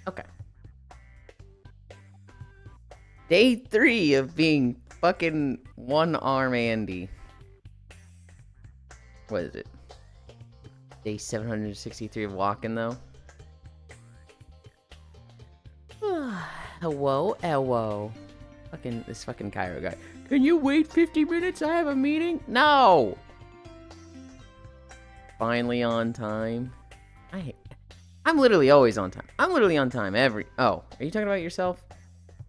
Okay. Day 3 of being fucking one-arm Andy. What is it? Day 763 of walking, though. Hello, hello. This fucking Cairo guy. Can you wait 50 minutes? I have a meeting. No! Finally on time. I'm literally always on time. I'm literally on time every... Oh, are you talking about yourself?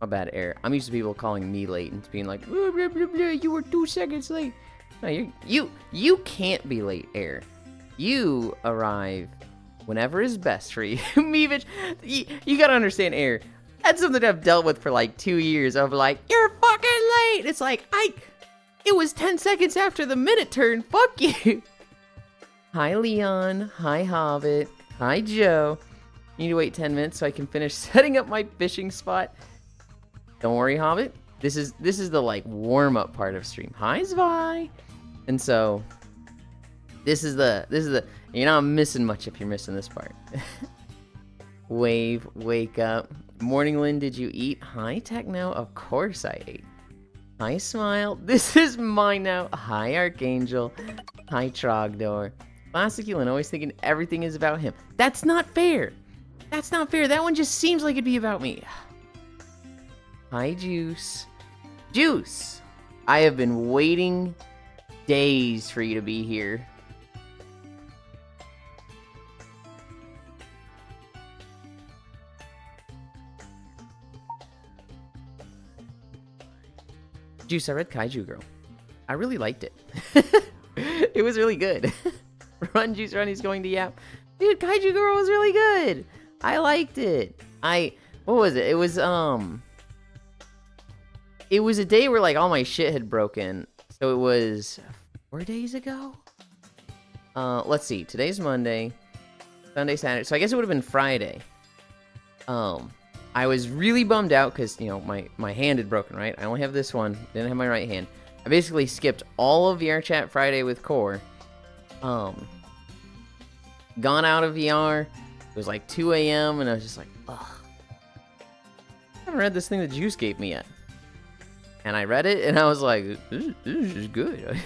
My bad, Air. I'm used to people calling me late and being like, blah, blah, blah, blah, you were 2 seconds late. No, you can't be late, Air. You arrive whenever is best for you. Meevich, you gotta understand, Air. That's something I've dealt with for like 2 years of like, you're fucking late. It's like, it was 10 seconds after the minute turn. Fuck you. Hi, Leon. Hi, Hobbit. Hi, Joe. You need to wait 10 minutes so I can finish setting up my fishing spot. Don't worry, Hobbit. This is the like warm-up part of stream. Hi, Zvi. And so this is the you're not missing much if you're missing this part. Wave, wake up. Morning, Lynn, did you eat? Hi, Techno. Of course I ate. Hi, Smile. This is mine now. Hi, Archangel. Hi, Trogdor. Classic Elin, always thinking everything is about him. That's not fair. That's not fair. That one just seems like it'd be about me. Hi, Juice. Juice! I have been waiting days for you to be here. Juice, I read Kaiju Girl. I really liked it. It was really good. Run, Juice, run, he's going to Yap. Dude, Kaiju Girl was really good. I liked it. What was it? It was a day where, like, all my shit had broken. So it was 4 days ago? Let's see. Today's Monday. Sunday, Saturday. So I guess it would have been Friday. I was really bummed out because, you know, my hand had broken, right? I only have this one. Didn't have my right hand. I basically skipped all of VR Chat Friday with Core. Gone out of VR. It was like 2 a.m. and I was just like, ugh. I haven't read this thing that Juice gave me yet. And I read it and I was like, this is good.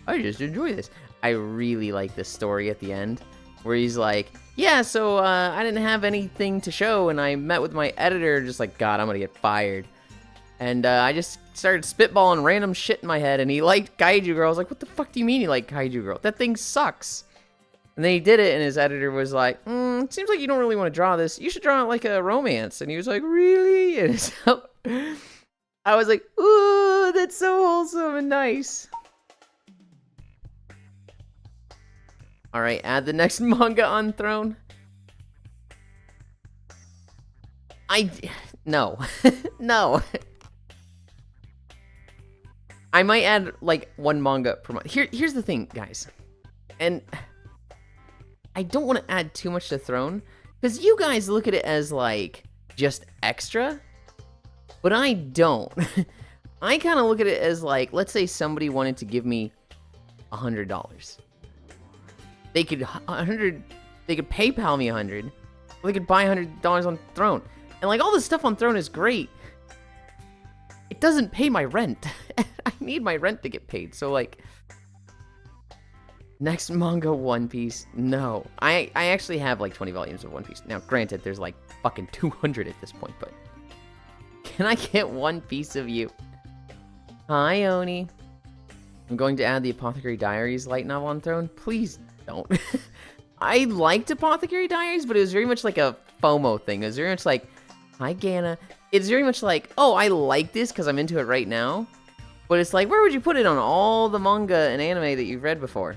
I just enjoy this. I really like this story at the end where he's like, yeah, so I didn't have anything to show and I met with my editor just like, God, I'm gonna get fired. And I just started spitballing random shit in my head, and he liked Kaiju Girl. I was like, what the fuck do you mean you like Kaiju Girl? That thing sucks. And then he did it, and his editor was like, it seems like you don't really want to draw this. You should draw it like a romance. And he was like, really? And so I was like, ooh, that's so wholesome and nice. All right, add the next manga on Throne. No. No. I might add, like, one manga per month. Here's the thing, guys. And I don't want to add too much to Throne, because you guys look at it as, like, just extra. But I don't. I kind of look at it as, like, let's say somebody wanted to give me $100. They could PayPal me 100. Or they could buy $100 on Throne. And, like, all this stuff on Throne is great. It doesn't pay my rent. I need my rent to get paid. So, like, next manga, One Piece. No. I actually have, like, 20 volumes of One Piece. Now, granted, there's, like, fucking 200 at this point, but can I get one piece of you? Hi, Oni. I'm going to add the Apothecary Diaries light novel on Throne. Please don't. I liked Apothecary Diaries, but it was very much like a FOMO thing. It was very much like, hi, Gana. It's very much like, oh, I like this because I'm into it right now. But it's like, where would you put it on all the manga and anime that you've read before?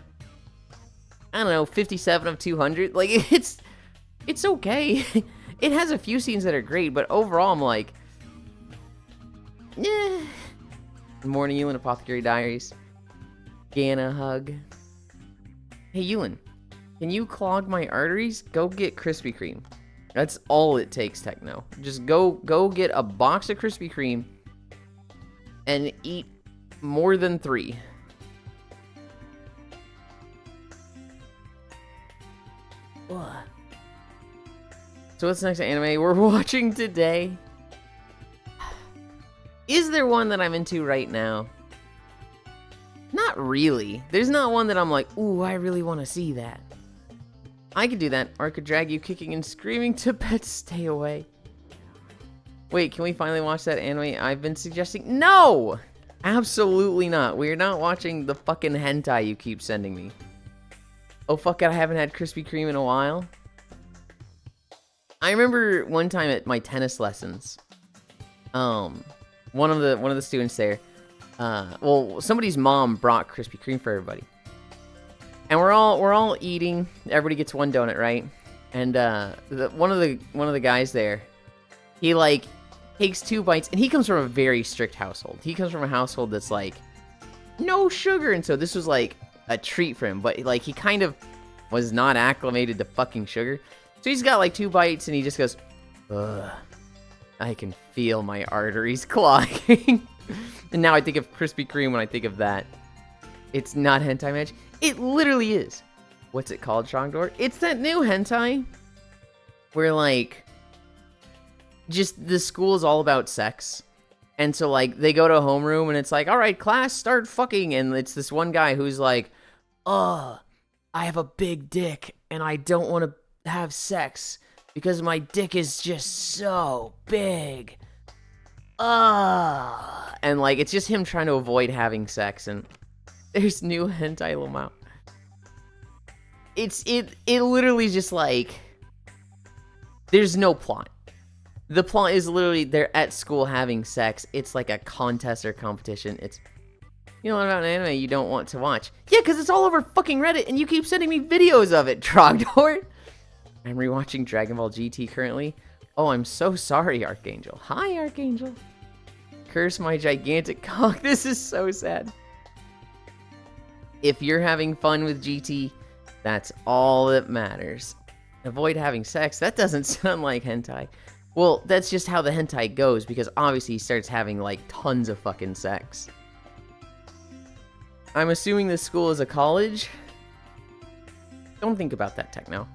I don't know, 57 of 200? Like, it's okay. It has a few scenes that are great, but overall I'm like, yeah. Morning, Ewan, Apothecary Diaries. Gana hug. Hey, Ewan, can you clog my arteries? Go get Krispy Kreme. That's all it takes, Techno. Just go get a box of Krispy Kreme and eat more than 3. Ugh. So what's the next anime we're watching today? Is there one that I'm into right now? Not really. There's not one that I'm like, ooh, I really want to see that. I could do that, or I could drag you kicking and screaming to bed. Stay away. Wait, can we finally watch that anime I've been suggesting? No! Absolutely not. We're not watching the fucking hentai you keep sending me. Oh fuck it, I haven't had Krispy Kreme in a while. I remember one time at my tennis lessons, one of the students there, well, somebody's mom brought Krispy Kreme for everybody. And we're all eating. Everybody gets one donut, right? And one of the guys there, he like takes 2 bites, and he comes from a very strict household. He comes from a household that's like no sugar, and so this was like a treat for him. But like he kind of was not acclimated to fucking sugar, so he's got like 2 bites, and he just goes, ugh, I can feel my arteries clogging. And now I think of Krispy Kreme when I think of that. It's not hentai match. It literally is. What's it called, Strongdoor? It's that new hentai where like just the school is all about sex. And so like they go to a homeroom and it's like, all right, class, start fucking. And it's this one guy who's like, I have a big dick and I don't want to have sex because my dick is just so big. And like it's just him trying to avoid having sex. And there's new hentai Lamau. It literally just like there's no plot. The plot is literally they're at school having sex. It's like a contest or competition. It's, you know, about an anime you don't want to watch. Yeah, because it's all over fucking Reddit and you keep sending me videos of it, Trogdor. I'm rewatching Dragon Ball GT currently. Oh, I'm so sorry, Archangel. Hi, Archangel. Curse my gigantic cock. This is so sad. If you're having fun with GT, that's all that matters. Avoid having sex. That doesn't sound like hentai. Well, that's just how the hentai goes, because obviously he starts having, like, tons of fucking sex. I'm assuming this school is a college. Don't think about that, Techno.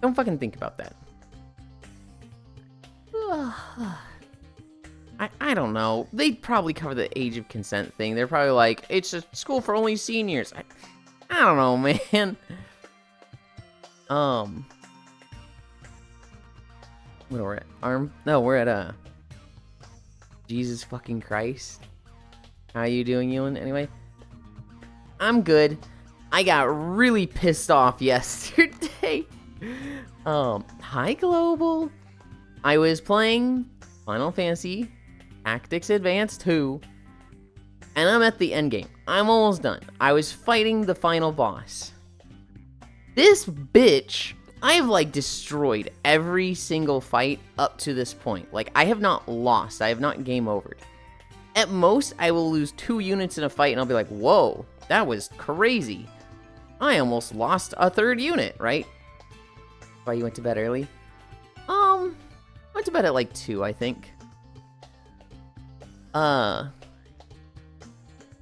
Don't fucking think about that. I don't know. They'd probably cover the age of consent thing. They're probably like, it's a school for only seniors. I don't know, man. What are we at? No, we're at, Jesus fucking Christ. How you doing, Ewan? Anyway, I'm good. I got really pissed off yesterday. Hi, Global. I was playing Final Fantasy Tactics Advance 2, and I'm at the end game. I'm almost done. I was fighting the final boss. This bitch, I have like destroyed every single fight up to this point. Like, I have not lost. I have not game overed. At most, I will lose 2 units in a fight, and I'll be like, whoa, that was crazy. I almost lost a 3rd unit, right? Why you went to bed early? Went to bed at like 2, I think.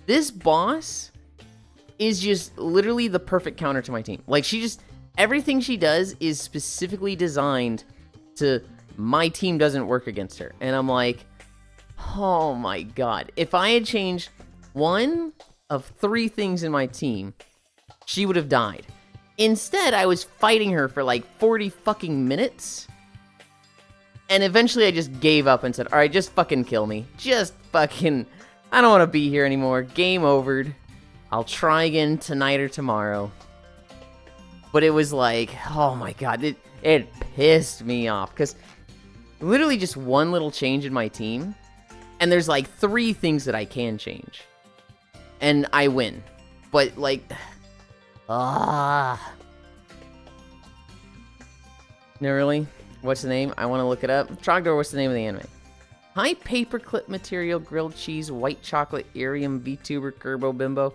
This boss is just literally the perfect counter to my team. Like, she just, everything she does is specifically designed to, my team doesn't work against her. And I'm like, oh my god. If I had changed 1 of 3 things in my team, she would have died. Instead, I was fighting her for like 40 fucking minutes. And eventually I just gave up and said, alright, just fucking kill me. Just fucking, I don't want to be here anymore. Game overed. I'll try again tonight or tomorrow. But it was like, oh my god, it pissed me off. Because literally just 1 little change in my team. And there's like 3 things that I can change. And I win. But like, no, really? What's the name? I want to look it up. Trogdor, what's the name of the anime? High paperclip material, grilled cheese, white chocolate, Irium, VTuber, Kerbo, Bimbo.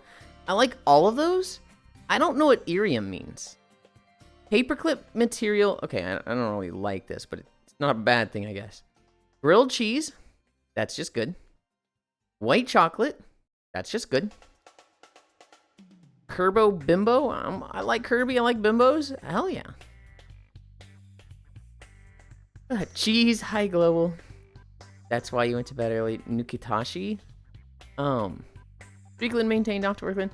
I like all of those. I don't know what Irium means. Paperclip material. Okay, I don't really like this, but it's not a bad thing, I guess. Grilled cheese. That's just good. White chocolate. That's just good. Kerbo, Bimbo. I like Kirby. I like Bimbos. Hell yeah. Cheese, hi Global. That's why you went to bed early. Nukitashi. Strickland maintained Dr. Workman.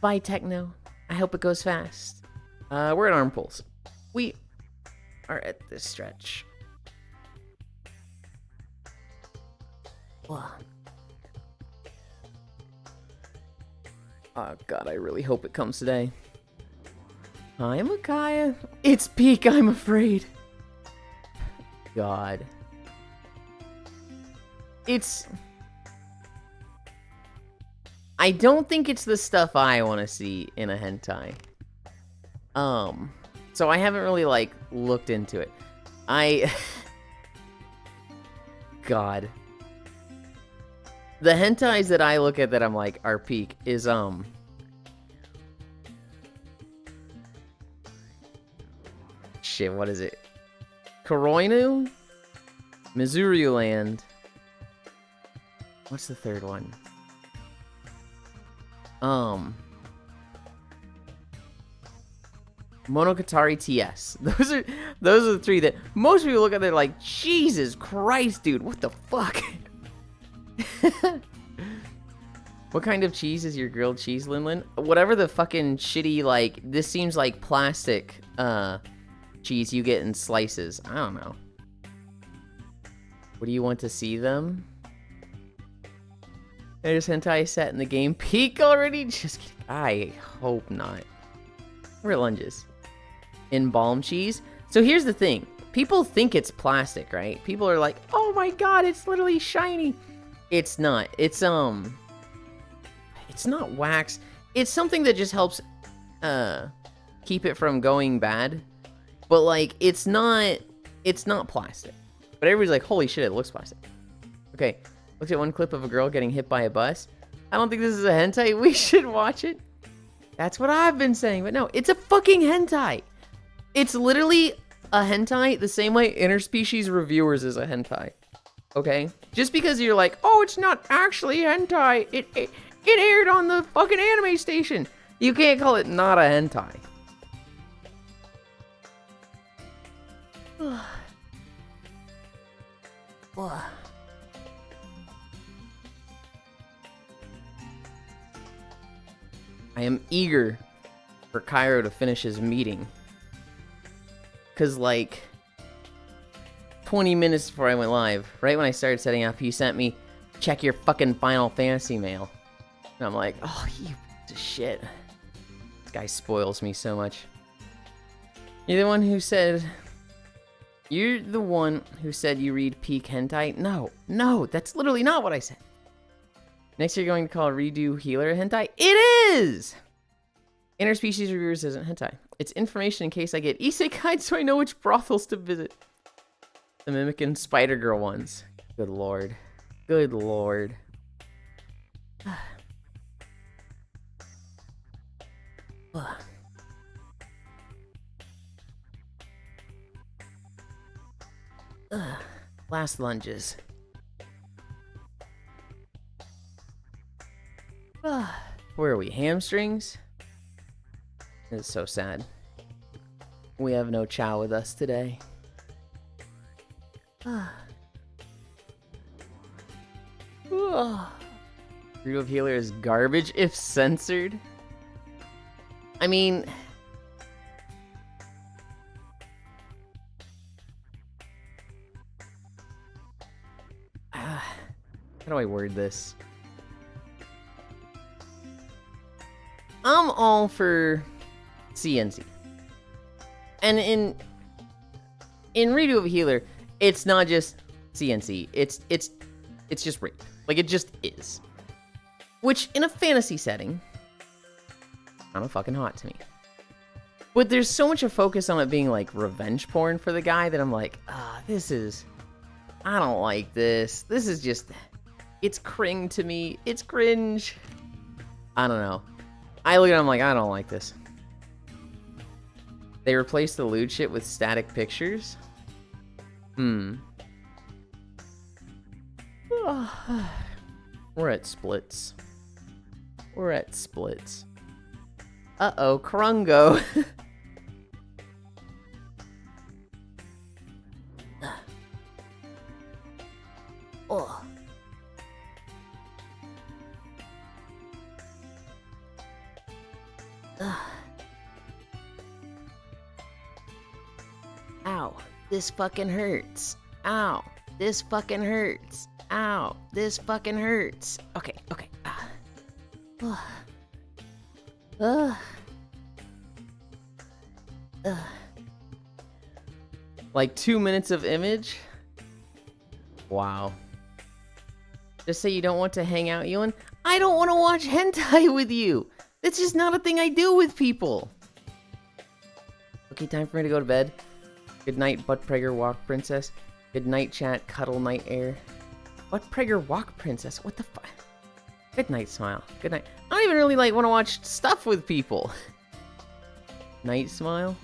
Bye, Techno. I hope it goes fast. We're at arm pulls. We are at this stretch. Oh god, I really hope it comes today. Hi, Micaiah. It's peak, I'm afraid. God. I don't think it's the stuff I want to see in a hentai. So I haven't really, like, looked into it. God. The hentais that I look at that I'm like, are peak is, shit, what is it? Koroinu? Missouri Land. What's the third one? Monogatari TS. Those are the three that most people look at. They're like, Jesus Christ, dude, what the fuck? What kind of cheese is your grilled cheese, Linlin? Whatever the fucking shitty, like, this seems like plastic cheese you get in slices. I don't know. What do you want to see them? There's hentai set in the game. Peak already? Just kidding. I hope not. We're at lunges. Embalmed cheese. So here's the thing. People think it's plastic, right? People are like, oh my god, it's literally shiny. It's not. It's not wax. It's something that just helps keep it from going bad. But like, it's not plastic. But everybody's like, holy shit, it looks plastic. Okay. Looked at one clip of a girl getting hit by a bus. I don't think this is a hentai. We should watch it. That's what I've been saying. But no, it's a fucking hentai. It's literally a hentai the same way Interspecies Reviewers is a hentai. Okay? Just because you're like, oh, it's not actually hentai. It aired on the fucking anime station. You can't call it not a hentai. I am eager for Cairo to finish his meeting. Because, like, 20 minutes before I went live, right when I started setting up, he sent me, check your fucking Final Fantasy mail. And I'm like, oh, you piece of shit. This guy spoils me so much. You're the one who said you read peak hentai? No, that's literally not what I said. Next you're going to call Redo Healer hentai? It is! Interspecies Reviewers isn't hentai. It's information in case I get isekai so I know which brothels to visit. The Mimic and Spider-Girl ones. Good lord. Good lord. Last lunges. Where are we? Hamstrings? This is so sad. We have no Chow with us today. Root of Healer is garbage if censored. I mean, how do I word this? I'm all for CNC. And in Redo of a Healer, it's not just CNC. It's just rape. Like, it just is. Which, in a fantasy setting, kind of fucking hot to me. But there's so much of focus on it being, like, revenge porn for the guy that I'm like, I don't like this. This is just, it's cring to me. It's cringe. I don't know. I look at it, I'm like, I don't like this. They replaced the lewd shit with static pictures? We're at splits. We're at splits. Uh-oh, Krungo. Ow, this fucking hurts. Ow, this fucking hurts. Ow, this fucking hurts. Okay, okay. Like 2 minutes of image? Wow. Just say you don't want to hang out, Ewan? I don't want to watch hentai with you! It's just not a thing I do with people! Okay, time for me to go to bed. Good night, butt pregger walk princess. Good night, chat, cuddle night air. Butt pregger walk princess? What the fuck? Good night, smile. Good night. I don't even really like want to watch stuff with people. Night smile?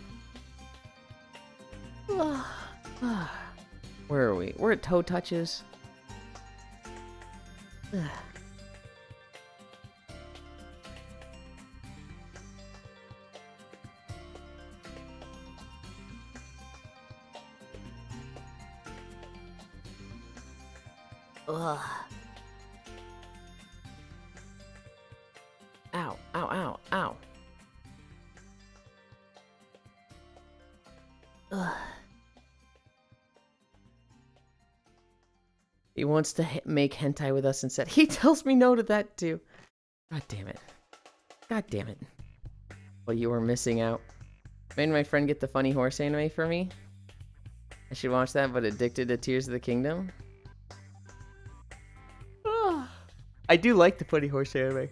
Where are we? We're at toe touches. Ugh. Ow, ow, ow, ow. Ugh. He wants to make hentai with us instead. He tells me no to that too. God damn it. God damn it. Well, you were missing out. Made my friend get the funny horse anime for me. I should watch that, but addicted to Tears of the Kingdom. I do like the funny horse anime.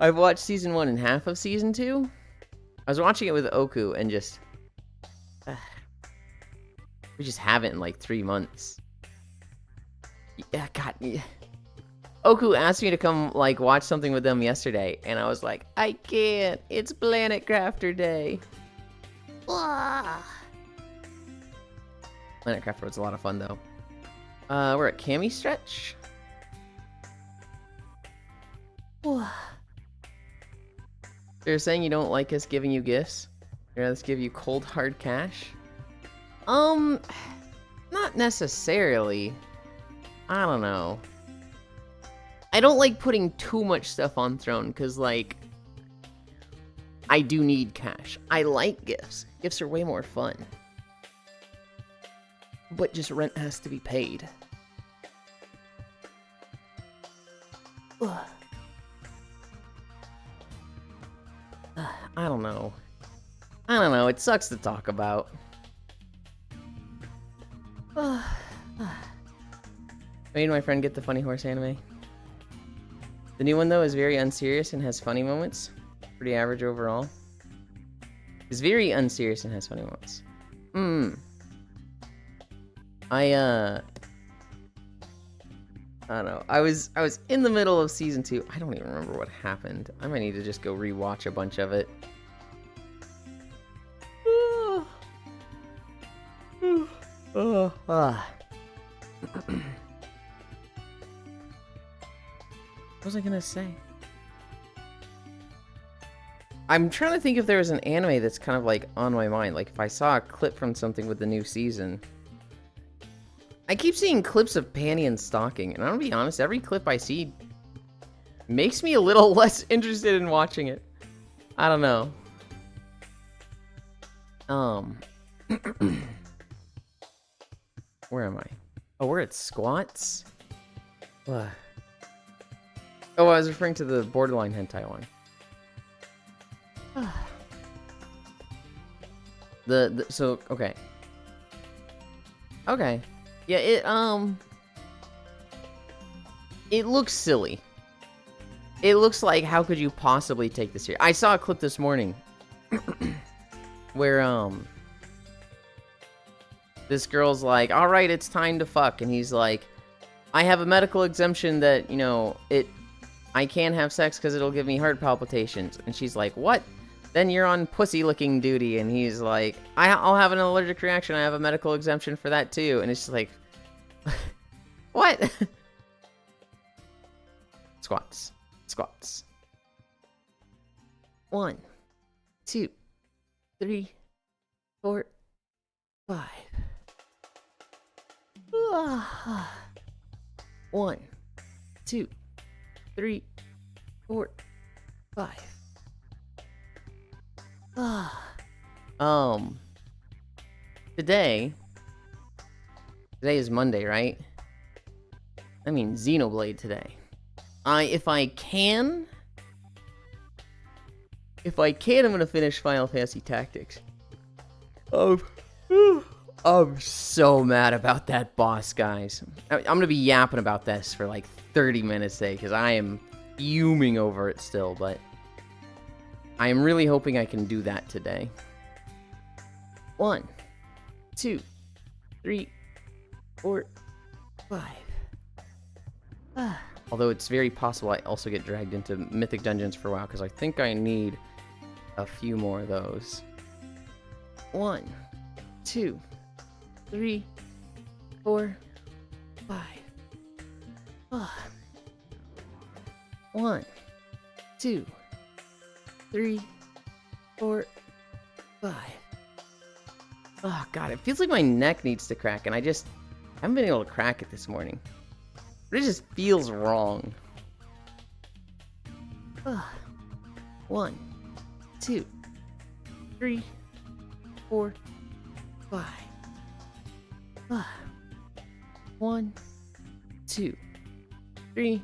I've watched season 1 and half of season 2. I was watching it with Oku and just... we just haven't in like 3 months. Yeah, God. Yeah. Oku asked me to come like watch something with them yesterday, and I was like, I can't. It's Planet Crafter Day. Planet Crafter was a lot of fun though. We're at Cami Stretch. They're saying you don't like us giving you gifts. You'd rather us give you cold hard cash. Not necessarily. I don't know. I don't like putting too much stuff on Throne because, like, I do need cash. I like gifts. Gifts are way more fun. But just rent has to be paid. I don't know. I don't know. It sucks to talk about. Made my friend get the funny horse anime. The new one, though, is very unserious and has funny moments. Pretty average overall. It's very unserious and has funny moments. I don't know. I was in the middle of season 2. I don't even remember what happened. I might need to just go rewatch a bunch of it. What was I gonna say? I'm trying to think if there was an anime that's kind of like on my mind. Like if I saw a clip from something with the new season. I keep seeing clips of Panty and Stocking, and I'm gonna be honest, every clip I see makes me a little less interested in watching it. I don't know. Where am I? Oh, we're at Squats? What? Oh, I was referring to the Borderline hentai one. So, okay. Okay. Yeah, it looks silly. It looks like, how could you possibly take this here? I saw a clip this morning where, this girl's like, all right, it's time to fuck. And he's like, I have a medical exemption that, you know, I can't have sex because it'll give me heart palpitations. And she's like, what? Then you're on pussy licking duty. And he's like, I'll have an allergic reaction. I have a medical exemption for that too. And it's just like, what? Squats. Squats. 1, 2, 3, 4, 5. 1, 2, 3, 4, 5. today is Monday, right? I mean Xenoblade today. If I can, I'm gonna finish Final Fantasy Tactics. Oh, I'm so mad about that boss, guys. I'm gonna be yapping about this for like 30 minutes today because I am fuming over it still, but I am really hoping I can do that today. 1, 2, 3, 4, 5. Although it's very possible I also get dragged into Mythic Dungeons for a while because I think I need a few more of those. 1, 2, 3, 4, 5. 1, 2, 3, 4, 5. Oh god, it feels like my neck needs to crack, and I haven't been able to crack it this morning. But it just feels wrong. 1, 2, 3, 4, 5. 1, 2, 3,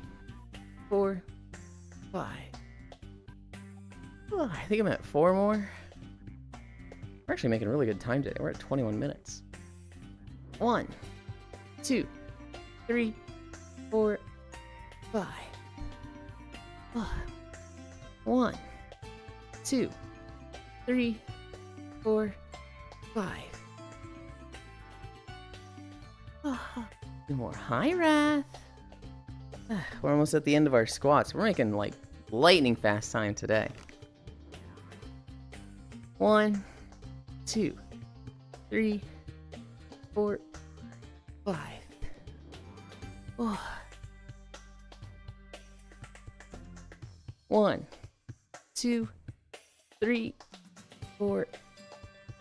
4, 5. I think I'm at 4 more. We're actually making really good time today. We're at 21 minutes. 1, 2, 3, 4, 5. 1, 2, 3, 4, 5. 2 more. Hi, Wrath. We're almost at the end of our squats. We're making like lightning fast time today. 1, 2, 3, 4, 5. 1, 2, 3, 4,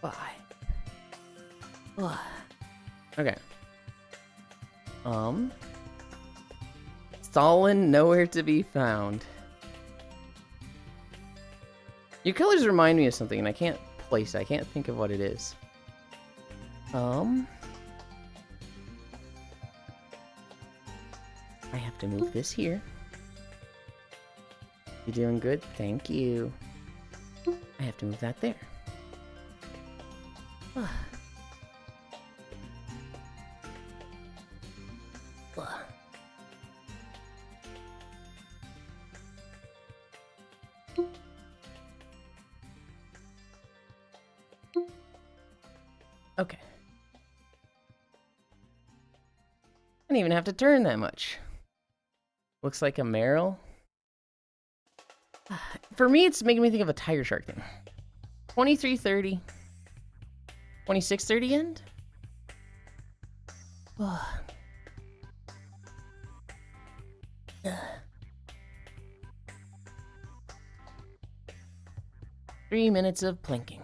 5. Okay. Stalin nowhere to be found. Your colors remind me of something, and I can't place it. I can't think of what it is. I have to move this here. You doing good? Thank you. I have to move that there. Okay. I didn't even have to turn that much. Looks like a Meryl. For me, it's making me think of a Tiger Shark thing. 2330. 2630 end? 3 minutes of plinking.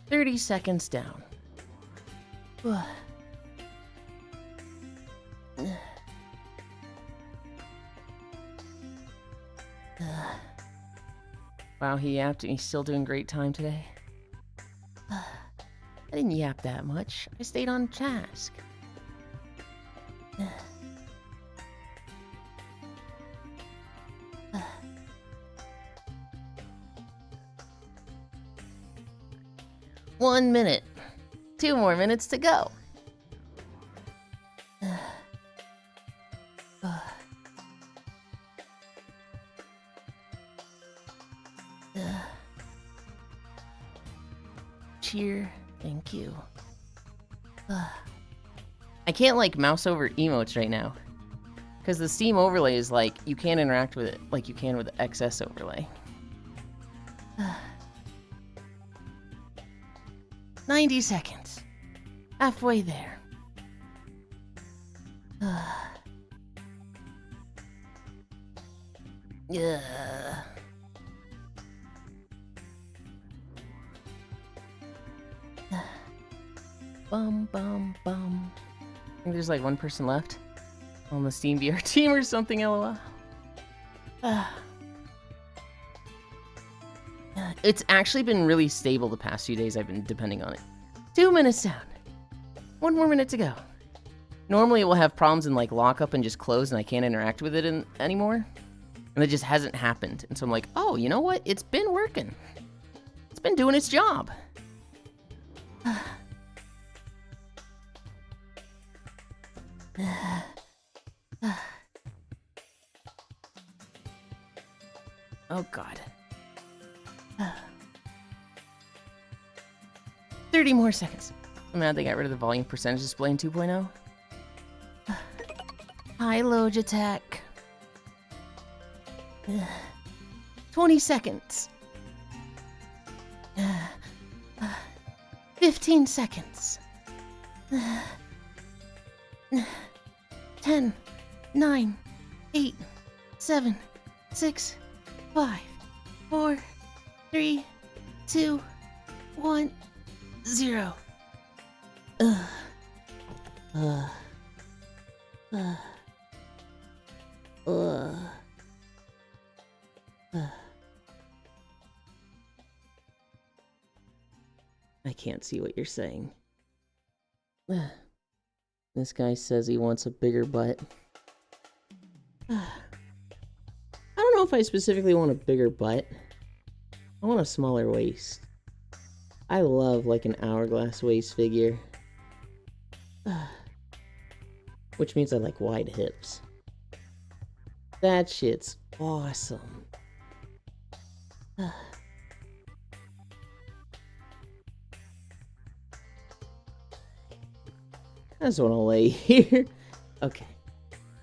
30 seconds down. Wow, he yapped and he's still doing great time today. I didn't yap that much. I stayed on task. One minute. 2 more minutes to go. Cheer. Thank you. I can't like mouse over emotes right now. Because the Steam overlay is like, you can't interact with it like you can with the XS overlay. 90 seconds. Halfway there. Yeah. Bum bum bum. think there's like one person left on the Steam VR team or something, lol. It's actually been really stable the past few days. I've been depending on it. 2 minutes down. 1 more minute to go. Normally it will have problems and like lock up and just close and I can't interact with it anymore. And that just hasn't happened. And so I'm like, oh, you know what? It's been working. It's been doing its job. Oh, God. 30 more seconds. I'm mad they got rid of the volume percentage display in 2.0. Hi, Logitech. 20 seconds. 15 seconds. 10, 9, 8, 7, 6, 5, 4, 3, 2, 1, 0. I can't see what you're saying. This guy says he wants a bigger butt. I don't know if I specifically want a bigger butt. I want a smaller waist. I love like an hourglass waist figure. Which means I like wide hips. That shit's awesome. I just want to lay here. Okay.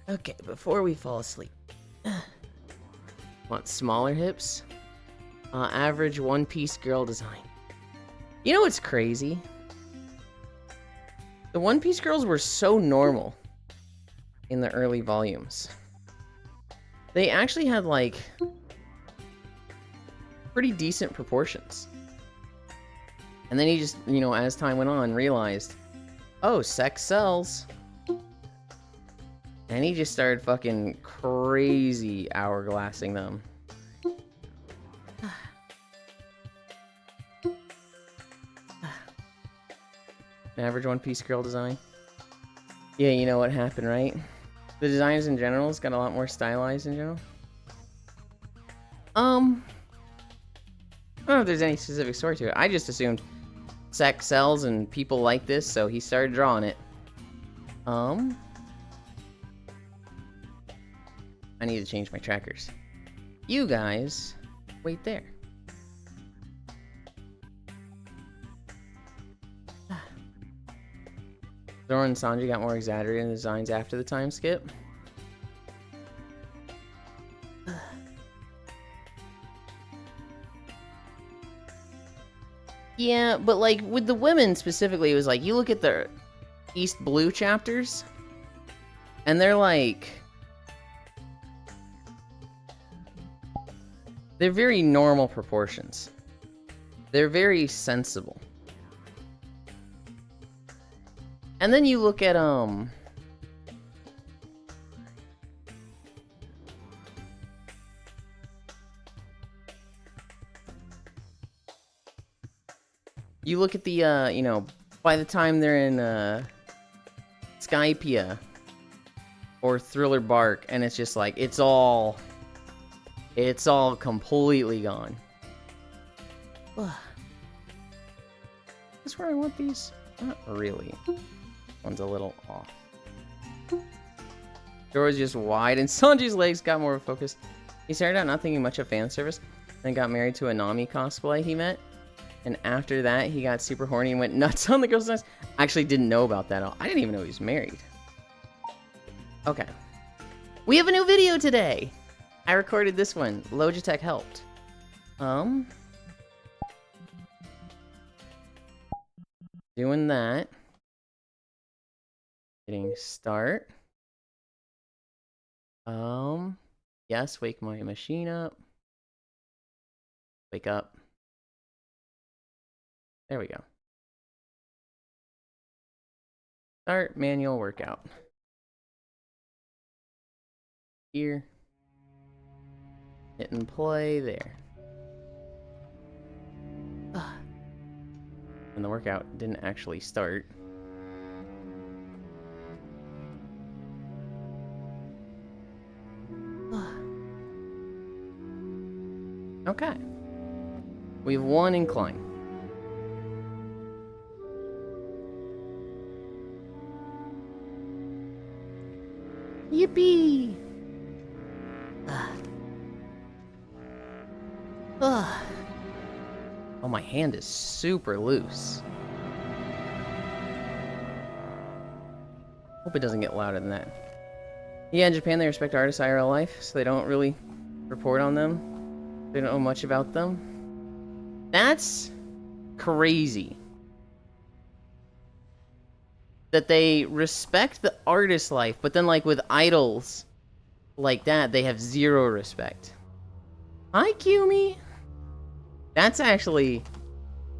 Okay, before we fall asleep. Want smaller hips? Average one-piece girl design. You know what's crazy? The one-piece girls were so normal in the early volumes. They actually had, like, pretty decent proportions. And then he just, you know, as time went on, realized, oh, sex sells. And he just started fucking crazy hourglassing them. Average one-piece girl design. Yeah, you know what happened, right? The designs in general has got a lot more stylized in general. I don't know if there's any specific story to it. I just assumed sex sells and people like this, so he started drawing it. I need to change my trackers. You guys, wait there. Zora and Sanji got more exaggerated in the designs after the time skip. Yeah, but like with the women specifically, it was like you look at the East Blue chapters, and they're like, they're very normal proportions. They're very sensible. And then you look at you look at the you know, by the time they're in Skypiea or Thriller Bark, and it's just like it's all completely gone. Is where I want these? Not really. One's a little off. Dora's just wide, and Sanji's legs got more of a focus. He started out not thinking much of fan service, then got married to a Nami cosplay he met. And after that, he got super horny and went nuts on the girl's nights. I actually didn't know about that at all. I didn't even know he was married. Okay. We have a new video today! I recorded this one. Logitech helped. Doing that. Hitting start. Yes, wake my machine up. Wake up. There we go. Start manual workout. Here. Hit and play there. And the workout didn't actually start. Okay. We have one incline. Yippee! Oh, my hand is super loose. Hope it doesn't get louder than that. Yeah, in Japan they respect artists' IRL life, so they don't really report on them. They don't know much about them. That's crazy. That they respect the artist's life, but then, like, with idols like that, they have zero respect. Hi, Kumi! That's actually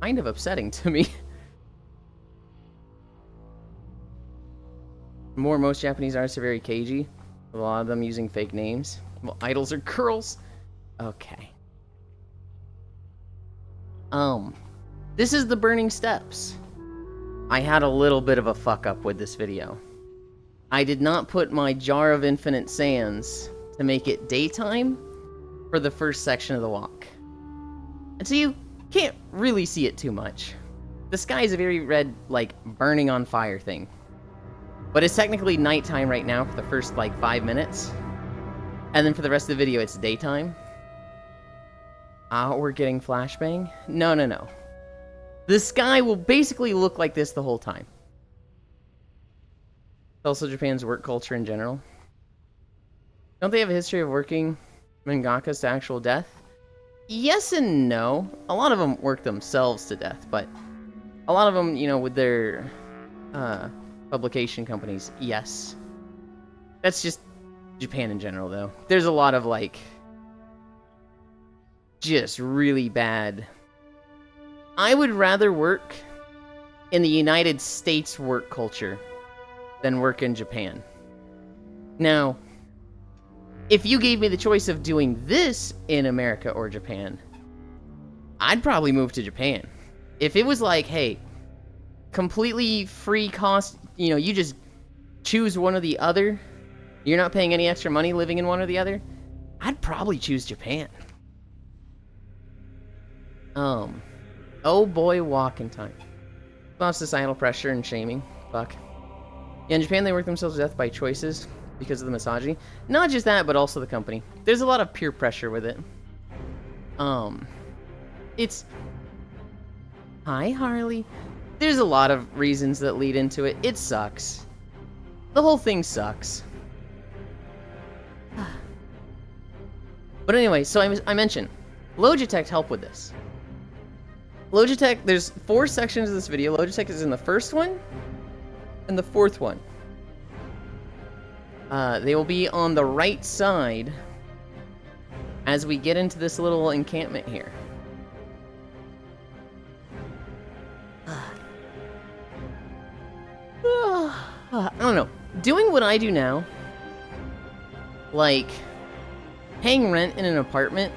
kind of upsetting to me. Most Japanese artists are very cagey, with a lot of them using fake names. Well, idols are girls. Okay. This is the Burning Steps. I had a little bit of a fuck up with this video. I did not put my Jar of Infinite Sands to make it daytime for the first section of the walk. And so you can't really see it too much. The sky is a very red, like, burning on fire thing. But it's technically nighttime right now for the first, like, 5 minutes. And then for the rest of the video, it's daytime. We're getting flashbang? No. The sky will basically look like this the whole time. Also Japan's work culture in general. Don't they have a history of working mangakas to actual death? Yes and no. A lot of them work themselves to death, but a lot of them, you know, with their publication companies, yes. That's just Japan in general, though. There's a lot of, like, just really bad. I would rather work in the United States work culture than work in Japan. Now, if you gave me the choice of doing this in America or Japan, I'd probably move to Japan. If it was like, hey, completely free cost, you know, you just choose one or the other, you're not paying any extra money living in one or the other, I'd probably choose Japan. Oh boy, walking time. A lot of societal pressure and shaming. Fuck. Yeah, in Japan they work themselves to death by choices because of the misogyny. Not just that, but also the company. There's a lot of peer pressure with it. It's... Hi, Harley. There's a lot of reasons that lead into it. It sucks. The whole thing sucks. But anyway, so I mentioned, Logitech helped with this. Logitech, there's 4 sections of this video. Logitech is in the first one and the 4th one. They will be on the right side as we get into this little encampment here. I don't know. Doing what I do now, like paying rent in an apartment,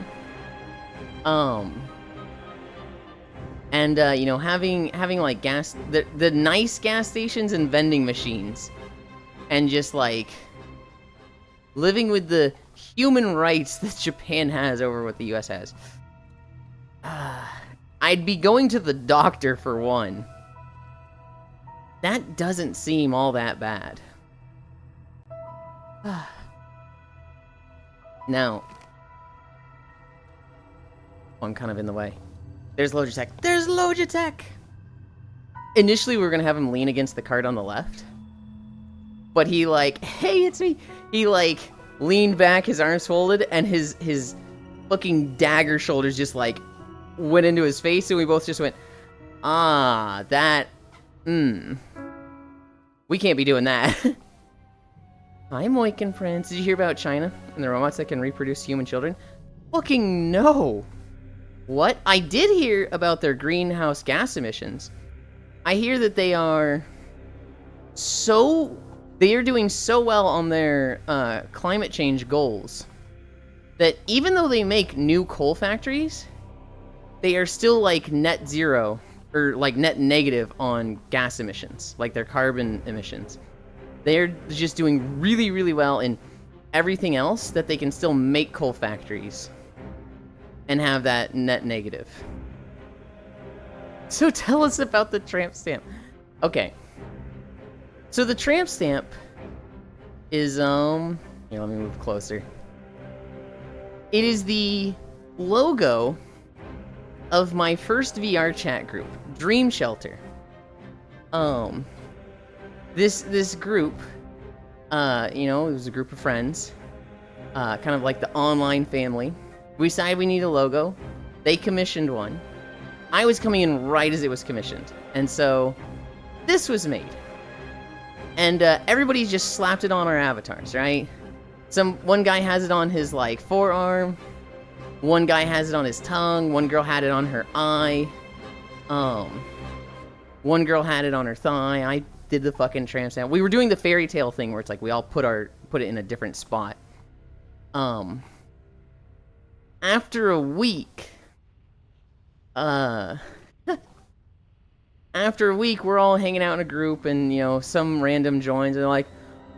and you know, having like the nice gas stations and vending machines, and just like living with the human rights that Japan has over what the US has. I'd be going to the doctor for one. That doesn't seem all that bad. Now, I'm kind of in the way. There's Logitech. There's Logitech! Initially, we were gonna have him lean against the cart on the left. But he like, hey, it's me! He like, leaned back, his arms folded, and his fucking dagger shoulders just like, went into his face, and we both just went, that, we can't be doing that. Hi, Moikin friends. Did you hear about China and the robots that can reproduce human children? Fucking no! What? I did hear about their greenhouse gas emissions. I hear that they are they are doing so well on their climate change goals that even though they make new coal factories, they are still like net zero or like net negative on gas emissions, like their carbon emissions. They're just doing really, really well in everything else that they can still make coal factories and have that net negative. So tell us about the tramp stamp. Okay. So the tramp stamp is, here, let me move closer. It is the logo of my first VR chat group, Dream Shelter. This group, you know, it was a group of friends, kind of like the online family. We decided we need a logo. They commissioned one. I was coming in right as it was commissioned, and so this was made. And everybody just slapped it on our avatars, right? One guy has it on his like forearm. One guy has it on his tongue. One girl had it on her eye. One girl had it on her thigh. I did the fucking tramp stamp. We were doing the fairy tale thing where it's like we all put it in a different spot. After a week, we're all hanging out in a group, and you know, some random joins, and they're like,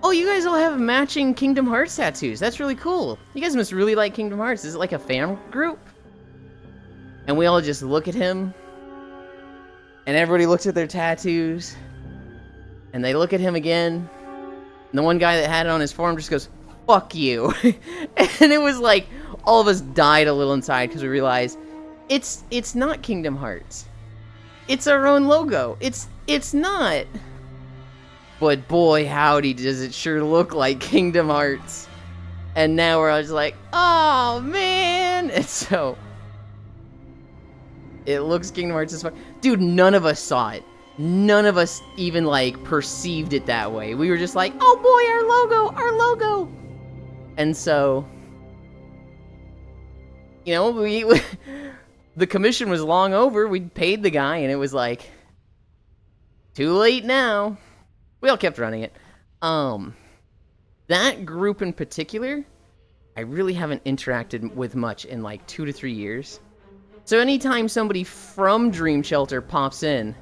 "Oh, you guys all have matching Kingdom Hearts tattoos. That's really cool. You guys must really like Kingdom Hearts. Is it like a fan group?" And we all just look at him, and everybody looks at their tattoos, and they look at him again, and the one guy that had it on his forearm just goes, "Fuck you." And it was like, all of us died a little inside, because we realized, it's not Kingdom Hearts. It's our own logo. It's not. But boy, howdy, does it sure look like Kingdom Hearts. And now we're all just like, oh, man. And so, it looks Kingdom Hearts as fuck. Dude, none of us saw it. None of us even, like, perceived it that way. We were just like, oh boy, our logo. And so, you know, the commission was long over. We paid the guy, and it was like, too late now. We all kept running it. That group in particular, I really haven't interacted with much in like 2 to 3 years. So anytime somebody from Dream Shelter pops in,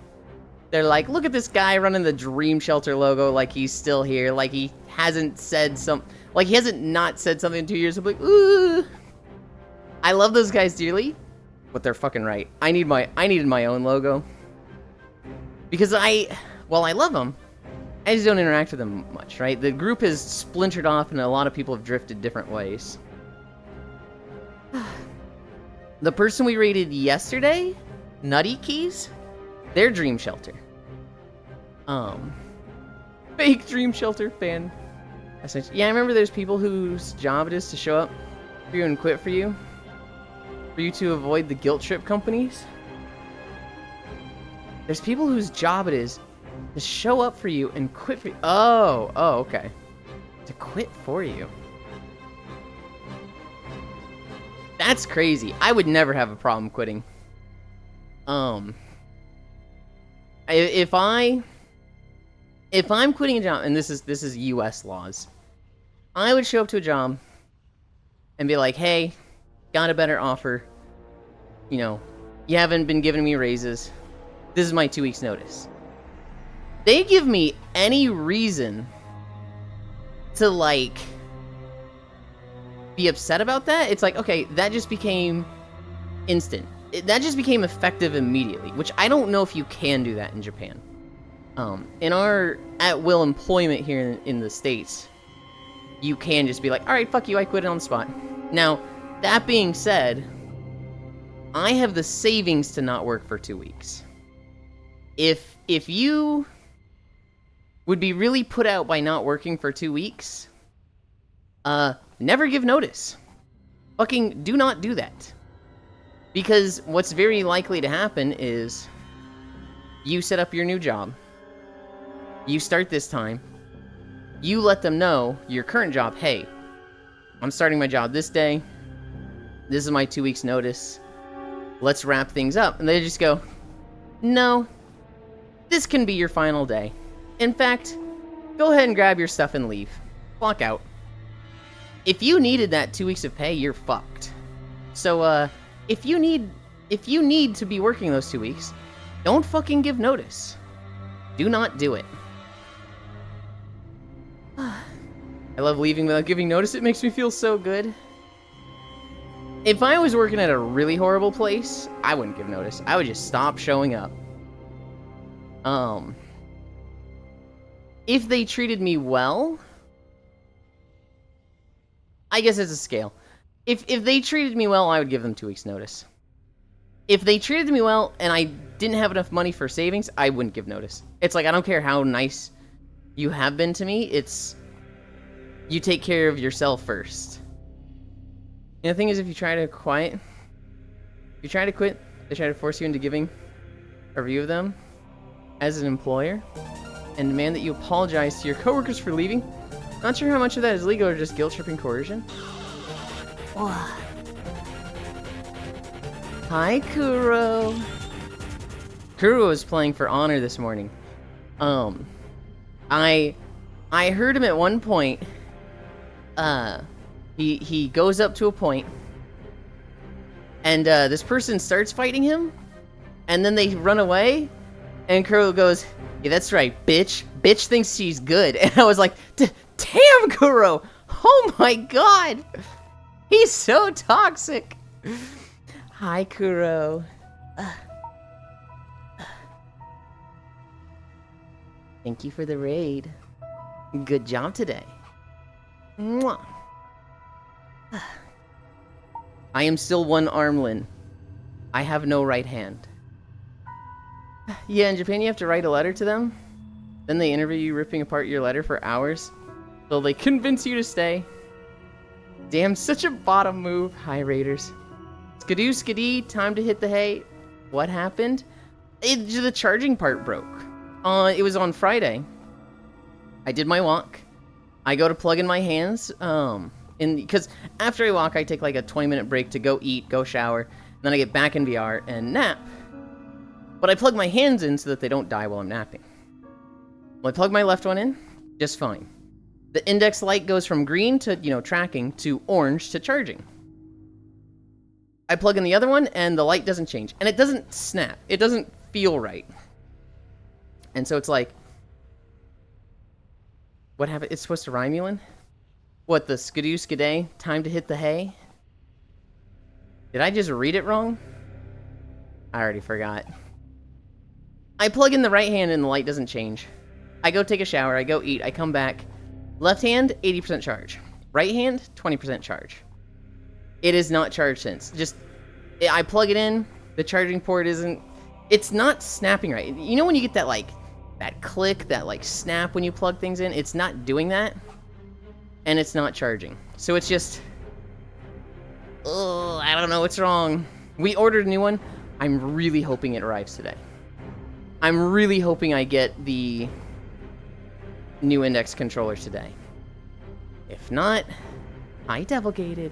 they're like, look at this guy running the Dream Shelter logo like he's still here, like he hasn't said like he hasn't not said something in 2 years. I'm like, ooh. I love those guys dearly, but they're fucking right. I needed my own logo. Because while I love them, I just don't interact with them much, right? The group has splintered off, and a lot of people have drifted different ways. The person we rated yesterday, Nutty Keys, they're Dream Shelter. Fake Dream Shelter fan. Yeah, I remember there's people whose job it is to show up for you and quit for you to avoid the guilt trip companies. There's people whose job it is to show up for you and quit for you. Oh, okay. To quit for you. That's crazy. I would never have a problem quitting. If I'm quitting a job, and this is US laws, I would show up to a job and be like, hey, got a better offer. You know, you haven't been giving me raises. This is my 2 weeks notice. They give me any reason to, like, be upset about that. It's like, okay, that just became instant. That just became effective immediately, which I don't know if you can do that in Japan. In our at-will employment here in the States, you can just be like, alright, fuck you, I quit it on the spot. Now, that being said, I have the savings to not work for 2 weeks. If you would be really put out by not working for 2 weeks, never give notice. Fucking do not do that. Because what's very likely to happen is you set up your new job. You start this time. You let them know, your current job, hey, I'm starting my job this day. This is my 2 weeks notice. Let's wrap things up. And they just go, no, this can be your final day. In fact, go ahead and grab your stuff and leave. Clock out. If you needed that 2 weeks of pay, you're fucked. So, if you need to be working those 2 weeks, don't fucking give notice. Do not do it. I love leaving without giving notice. It makes me feel so good. If I was working at a really horrible place, I wouldn't give notice. I would just stop showing up. If they treated me well, I guess it's a scale. If they treated me well, I would give them 2 weeks notice. If they treated me well and I didn't have enough money for savings, I wouldn't give notice. It's like, I don't care how nice you have been to me, it's you take care of yourself first. And the thing is, if you try to quit, they try to force you into giving a review of them as an employer and demand that you apologize to your coworkers for leaving. Not sure how much of that is legal or just guilt-tripping coercion. Hi, Kuro. Kuro was playing for Honor this morning. I heard him at one point. He goes up to a point, and this person starts fighting him, and then they run away, and Kuro goes, "Yeah, that's right, bitch. Bitch thinks she's good." And I was like, damn, Kuro! Oh my god! He's so toxic! Hi, Kuro. Thank you for the raid. Good job today. Mwah. I am still one armlin. I have no right hand. Yeah, in Japan you have to write a letter to them. Then they interview you ripping apart your letter for hours. So they convince you to stay. Damn, such a bottom move. Hi, Raiders. Skidoo, skidee, time to hit the hay. What happened? The charging part broke. It was on Friday. I did my walk. I go to plug in my hands. Because after I walk, I take like a 20-minute break to go eat, go shower, and then I get back in VR and nap. But I plug my hands in so that they don't die while I'm napping. Well, I plug my left one in, just fine. The index light goes from green to, tracking, to orange to charging. I plug in the other one, and the light doesn't change. And it doesn't snap. It doesn't feel right. And so it's like, what happened? It's supposed to rhyme, Elin? What, the skidoo skiday? Time to hit the hay? Did I just read it wrong? I already forgot. I plug in the right hand and the light doesn't change. I go take a shower, I go eat, I come back. Left hand, 80% charge. Right hand, 20% charge. It is not charged since. I plug it in, the charging port isn't... It's not snapping right. You know when you get that, that click, that, snap when you plug things in? It's not doing that. And it's not charging. So it's just... Ugh, I don't know what's wrong. We ordered a new one. I'm really hoping it arrives today. I'm really hoping I get the new index controller today. If not, hi, Devilgated.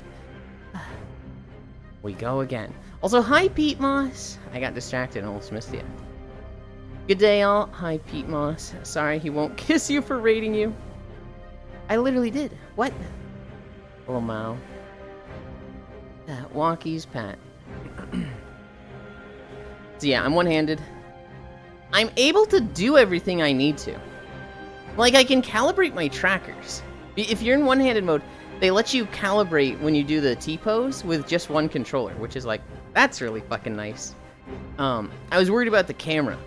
We go again. Also, hi, Pete Moss. I got distracted and almost missed you. Good day, all. Hi, Pete Moss. Sorry he won't kiss you for raiding you. I literally did. What? Oh, Mao. Walkies, Pat. So yeah, I'm one-handed. I'm able to do everything I need to. I can calibrate my trackers. If you're in one-handed mode, they let you calibrate when you do the T-pose with just one controller, which is that's really fucking nice. I was worried about the camera.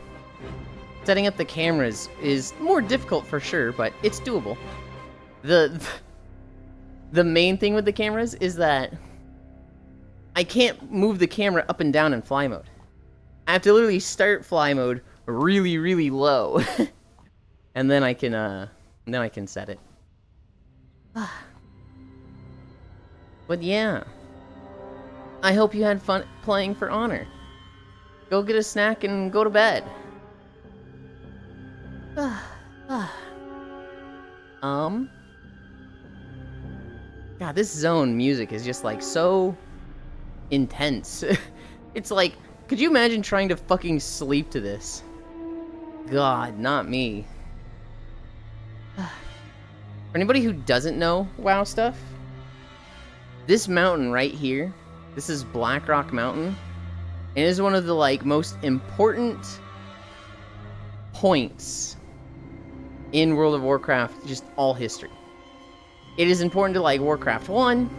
Setting up the cameras is more difficult for sure, but it's doable. The main thing with the cameras is that I can't move the camera up and down in fly mode. I have to literally start fly mode really, really low. And then I can set it. But yeah. I hope you had fun playing for Honor. Go get a snack and go to bed. God, this zone music is just so intense. It's could you imagine trying to fucking sleep to this? God, not me. For anybody who doesn't know WoW stuff, this mountain right here, this is Blackrock Mountain, and it is one of the like most important points in World of Warcraft, just all history. It is important to like Warcraft 1.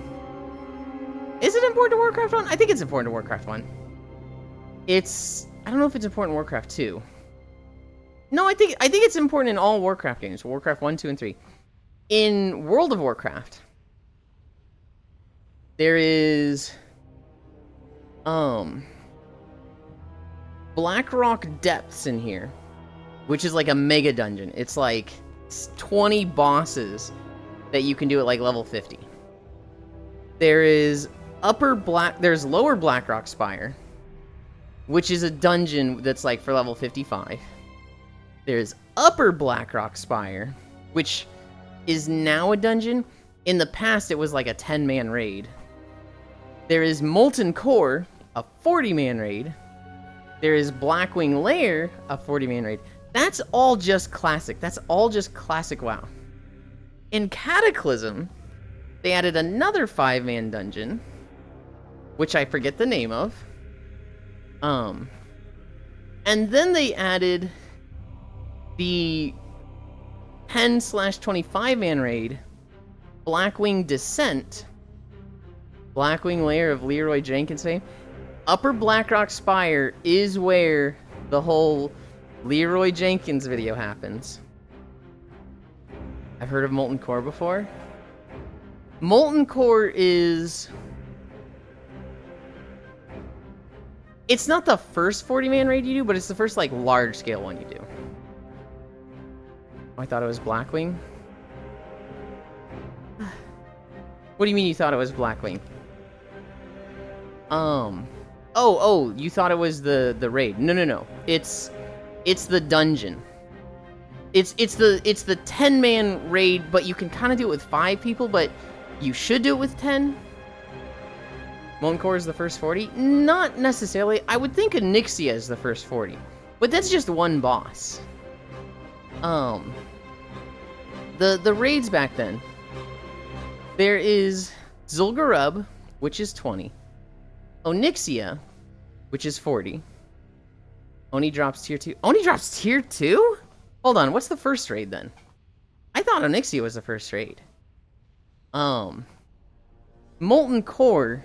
Is it important to Warcraft 1? I think it's important to Warcraft 1. I don't know if it's important in Warcraft 2. No, I think it's important in all Warcraft games. Warcraft 1, 2, and 3. In World of Warcraft, there is Blackrock Depths in here, which is like a mega dungeon. It's like 20 bosses that you can do at like level 50. There's Lower Blackrock Spire, which is a dungeon that's like for level 55. There's Upper Blackrock Spire, which is now a dungeon. In the past, it was like a 10-man raid. There is Molten Core, a 40-man raid. There is Blackwing Lair, a 40-man raid. That's all just classic. That's all just classic WoW. In Cataclysm, they added another 5-man dungeon, which I forget the name of. And then they added the 10/25-man raid, Blackwing Descent, Blackwing Lair of Leroy Jenkins fame. Upper Blackrock Spire is where the whole Leroy Jenkins video happens. I've heard of Molten Core before. Molten Core is... It's not the first 40-man raid you do, but it's the first, like, large-scale one you do. Oh, I thought it was Blackwing. What do you mean you thought it was Blackwing? Oh, you thought it was the raid. No. It's the dungeon. It's the 10-man raid, but you can kind of do it with 5 people, but you should do it with 10. Molten Core is the first 40? Not necessarily. I would think Onyxia is the first 40, but that's just one boss. The raids back then. There is Zul'Gurub, which is 20. Onyxia, which is 40. Oni drops tier 2. Oni drops tier 2? Hold on, what's the first raid then? I thought Onyxia was the first raid. Molten Core.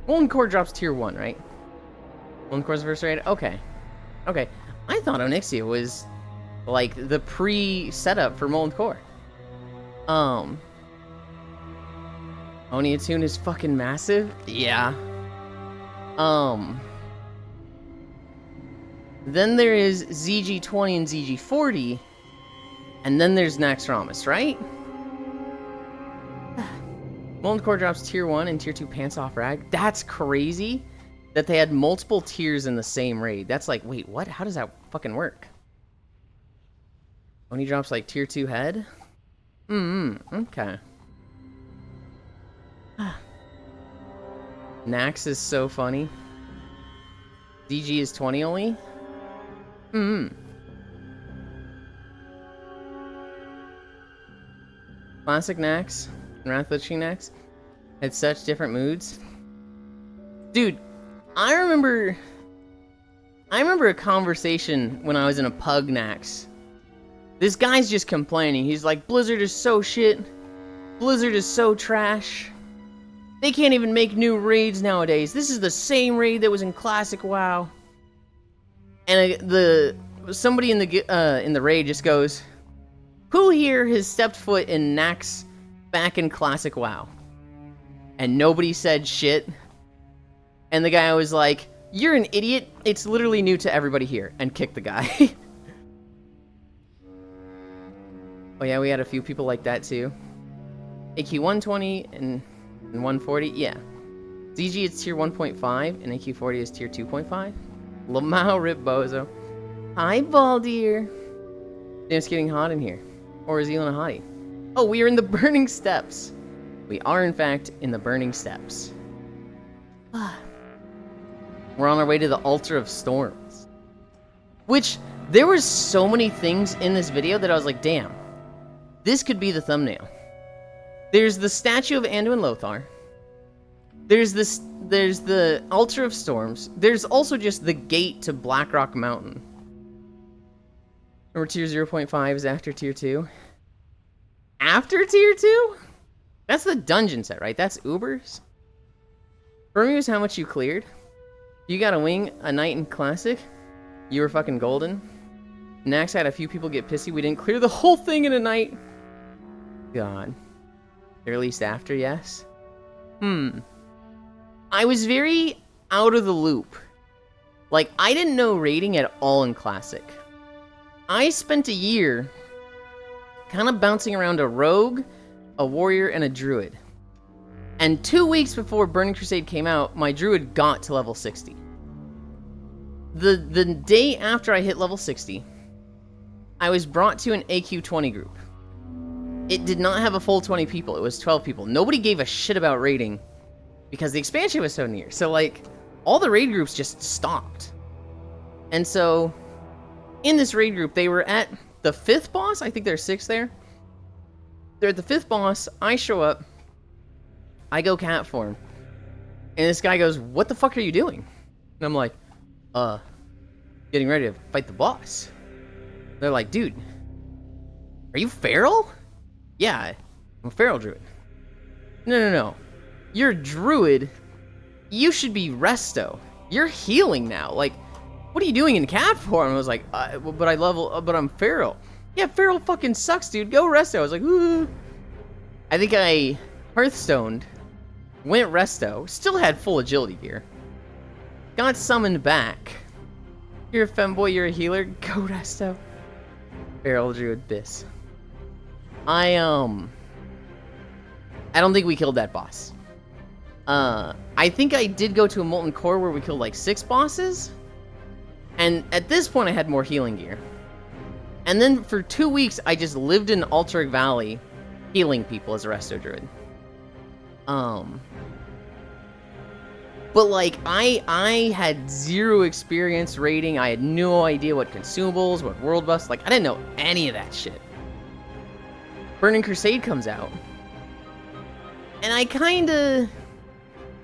Molten Core drops tier 1, right? Molten Core's the first raid? Okay. I thought Onyxia was like the pre-setup for Molten Core. Oni Attune is fucking massive? Yeah. Then there is ZG20 and ZG40, and then there's Naxxramas, right? Molten Core drops tier 1 and tier 2 pants off rag. That's crazy that they had multiple tiers in the same raid. That's like, wait, what? How does that fucking work? Oni drops like tier 2 head? Okay. Nax is so funny. DG is 20 only? Classic Nax and Wrath of the King Nax had such different moods. Dude, I remember a conversation when I was in a Pug Nax. This guy's just complaining. He's like, Blizzard is so shit. Blizzard is so trash. They can't even make new raids nowadays. This is the same raid that was in Classic WoW. And somebody in the raid just goes, "Who here has stepped foot in Nax back in Classic WoW?" And nobody said shit. And the guy was like, "You're an idiot. It's literally new to everybody here," and kicked the guy. Oh yeah, we had a few people like that too. AQ 120 and 140, yeah. ZG is tier 1.5 and AQ 40 is tier 2.5. Lamau Rip Bozo. Hi, Baldir. Damn, it's getting hot in here. Or is Elon a hottie? Oh, we are in the Burning Steppes. We are, in fact, in the Burning Steppes. We're on our way to the Altar of Storms. Which, there was so many things in this video that I was like, damn. This could be the thumbnail. There's the statue of Anduin Lothar. There's the Altar of Storms. There's also just the gate to Blackrock Mountain. Remember tier 0.5 is after tier 2? After tier 2? That's the dungeon set, right? That's Uber's? For me, was how much you cleared. You got a wing, a night in Classic. You were fucking golden. Nax had a few people get pissy. We didn't clear the whole thing in a night. God. Or at least after, yes? I was very out of the loop. Like, I didn't know raiding at all in Classic. I spent a year kind of bouncing around a rogue, a warrior, and a druid. And 2 weeks before Burning Crusade came out, my druid got to level 60. The day after I hit level 60, I was brought to an AQ20 group. It did not have a full 20 people, it was 12 people. Nobody gave a shit about raiding because the expansion was so near. So, like, all the raid groups just stopped. And so, in this raid group, they were at the 5th boss. I think there's 6 there. They're at the 5th boss. I show up. I go cat form. And this guy goes, "What the fuck are you doing?" And I'm like, getting ready to fight the boss. They're like, "Dude, are you feral?" "Yeah, I'm a feral druid." No. You're a druid. You should be resto. You're healing now. Like, what are you doing in cat form? I was like, but I'm feral. "Yeah, feral fucking sucks, dude. Go resto." I was like, ooh. I think I Hearthstoned, went resto, still had full agility gear. Got summoned back. "You're a femboy, you're a healer. Go resto." Feral druid Biss. I don't think we killed that boss. I think I did go to a Molten Core where we killed like 6 bosses. And at this point I had more healing gear. And then for 2 weeks I just lived in Alterac Valley healing people as a resto druid. But like I had 0 experience raiding. I had no idea what consumables, what world buffs, like I didn't know any of that shit. Burning Crusade comes out. And I kinda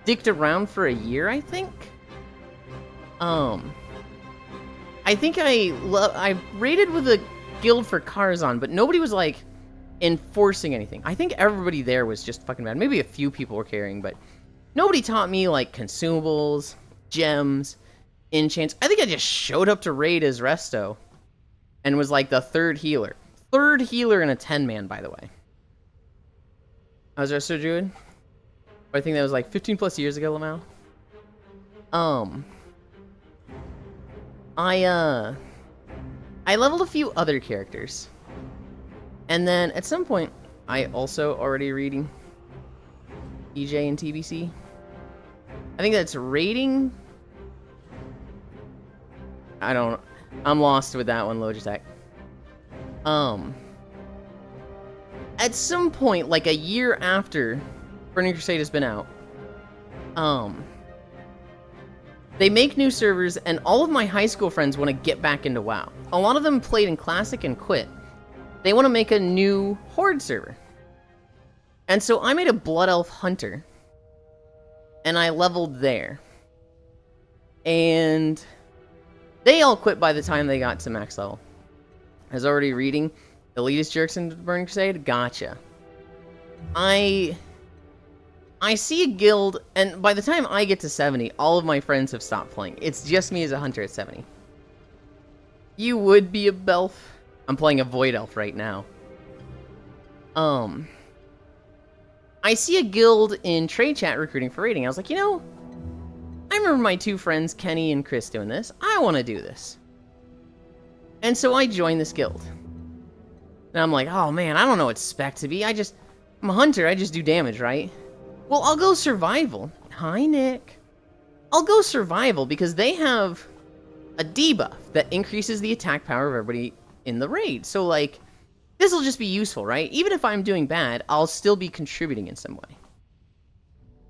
dicked around for a year, I think. I think I raided with a guild for Karzhan, but nobody was like enforcing anything. I think everybody there was just fucking bad. Maybe a few people were carrying, but nobody taught me like consumables, gems, enchants. I think I just showed up to raid as resto and was like the 3rd healer. 3rd healer in a 10-man, by the way. I was resto druid. I think that was like 15 plus years ago, Lamau. I leveled a few other characters. And then at some point, I also already reading EJ and TBC. I think that's raiding. I'm lost with that one, Logitech. At some point, like a year after Burning Crusade has been out, they make new servers, and all of my high school friends want to get back into WoW. A lot of them played in Classic and quit. They want to make a new Horde server. And so I made a Blood Elf Hunter, and I leveled there. And they all quit by the time they got to max level. I was already reading Elitist Jerks in Burning Crusade. Gotcha. I see a guild, and by the time I get to 70, all of my friends have stopped playing. It's just me as a hunter at 70. You would be a Belf. I'm playing a Void Elf right now. I see a guild in trade chat recruiting for raiding. I was like, you know, I remember my 2 friends, Kenny and Chris, doing this. I want to do this. And so I joined this guild. And I'm like, oh man, I don't know what spec to be. I'm a hunter, I just do damage, right? Well, I'll go survival. Hi, Nick. I'll go survival because they have a debuff that increases the attack power of everybody in the raid. So, like, this will just be useful, right? Even if I'm doing bad, I'll still be contributing in some way.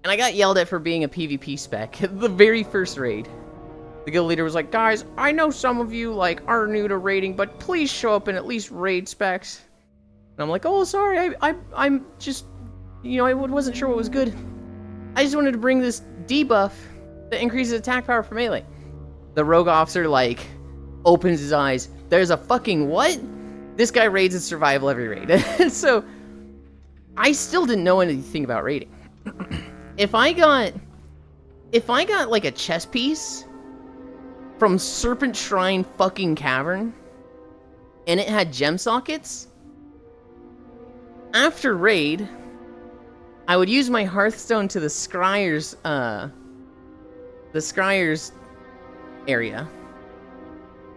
And I got yelled at for being a PvP spec the very first raid. The guild leader was like, guys, I know some of you, like, are new to raiding, but please show up in at least raid specs. I'm like, oh, sorry, I'm just, you know, I wasn't sure what was good. I just wanted to bring this debuff that increases attack power for melee. The rogue officer, like, opens his eyes. There's a fucking what? This guy raids in survival every raid. And so, I still didn't know anything about raiding. If I got, like, a chess piece from Serpent Shrine fucking Cavern, and it had gem sockets, after raid, I would use my Hearthstone to the Scryer's area.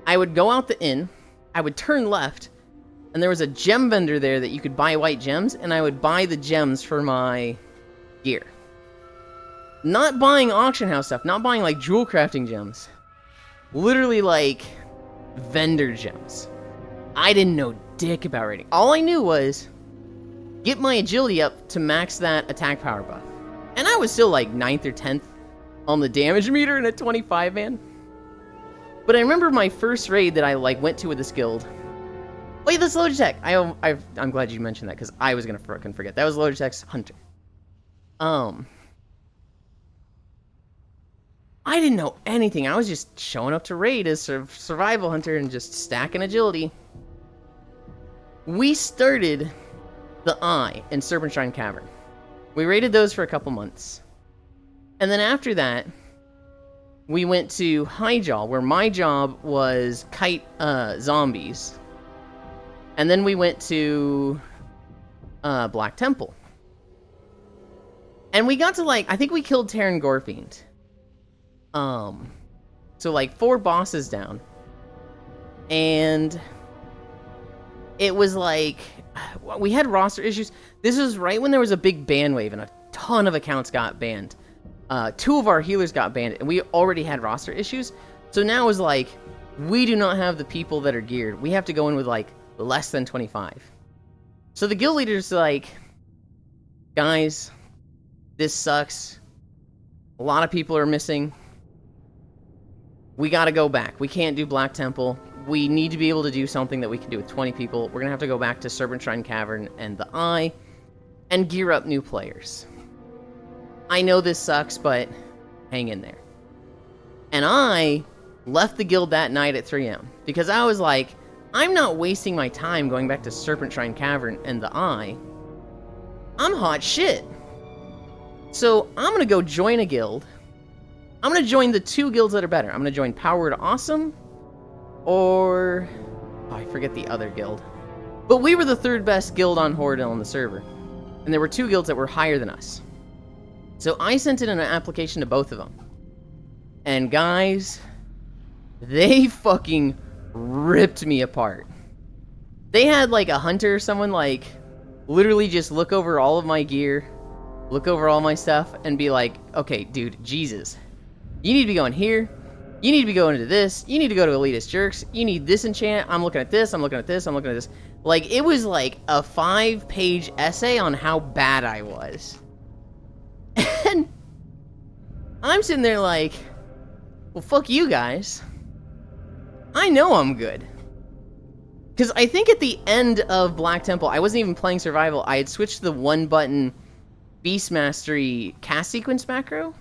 I would go out the inn, I would turn left, and there was a gem vendor there that you could buy white gems, and I would buy the gems for my gear. Not buying auction house stuff, not buying like jewel crafting gems. Literally like vendor gems. I didn't know dick about raiding. All I knew was get my agility up to max that attack power buff. And I was still like 9th or 10th on the damage meter in a 25 man. But I remember my first raid that I like went to with this guild. Wait, that's Logitech. I'm glad you mentioned that because I was gonna fucking forget. That was Logitech's Hunter. I didn't know anything. I was just showing up to raid as survival hunter and just stacking agility. We started the Eye and Serpent Shrine Cavern. We raided those for a couple months. And then after that, we went to Highjaw, where my job was kite zombies. And then we went to Black Temple. And we got to like, I think we killed Terran Gorefiend. So like 4 bosses down. And it was like, we had roster issues. This was right when there was a big ban wave and a ton of accounts got banned. 2 of our healers got banned and we already had roster issues. So now it was like, we do not have the people that are geared. We have to go in with like less than 25. So the guild leader's like, guys, this sucks. A lot of people are missing. We gotta go back. We can't do Black Temple. We need to be able to do something that we can do with 20 people. We're gonna have to go back to Serpent Shrine Cavern and the Eye and gear up new players. I know this sucks, but hang in there. And I left the guild that night at 3 a.m. because I was like, I'm not wasting my time going back to Serpent Shrine Cavern and the Eye. I'm hot shit. So I'm gonna go join a guild. I'm gonna join the 2 guilds that are better. I'm gonna join Powered Awesome, or oh, I forget the other guild. But we were the 3rd best guild on Horde on the server, and there were 2 guilds that were higher than us. So I sent in an application to both of them, and guys, they fucking ripped me apart. They had like a hunter or someone like literally just look over all of my gear, look over all my stuff, and be like, okay, dude, Jesus. You need to be going here. You need to be going to this. You need to go to Elitist Jerks. You need this enchant. I'm looking at this. I'm looking at this. I'm looking at this. Like, it was like a 5-page essay on how bad I was. And I'm sitting there like, well, fuck you guys. I know I'm good. Because I think at the end of Black Temple, I wasn't even playing Survival. I had switched to the 1-button Beast Mastery cast sequence macro.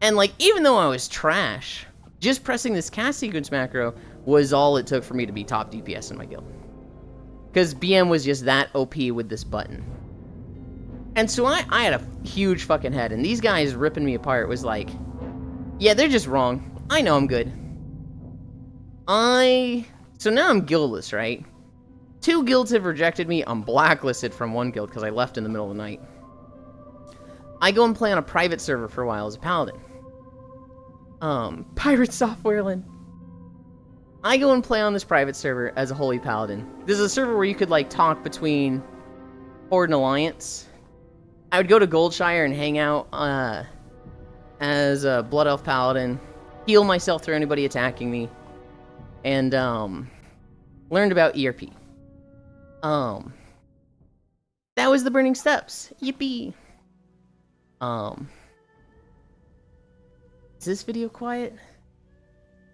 And, like, even though I was trash, just pressing this cast sequence macro was all it took for me to be top DPS in my guild. Because BM was just that OP with this button. And so I had a huge fucking head, and these guys ripping me apart was like, yeah, they're just wrong. I know I'm good. So now I'm guildless, right? 2 guilds have rejected me. I'm blacklisted from 1 guild because I left in the middle of the night. I go and play on a private server for a while as a paladin. Pirate Software Land. I go and play on this private server as a holy paladin. This is a server where you could like talk between Horde and Alliance. I would go to Goldshire and hang out as a Blood Elf paladin, heal myself through anybody attacking me, and learned about ERP. That was the Burning Steps. Yippee. Is this video quiet?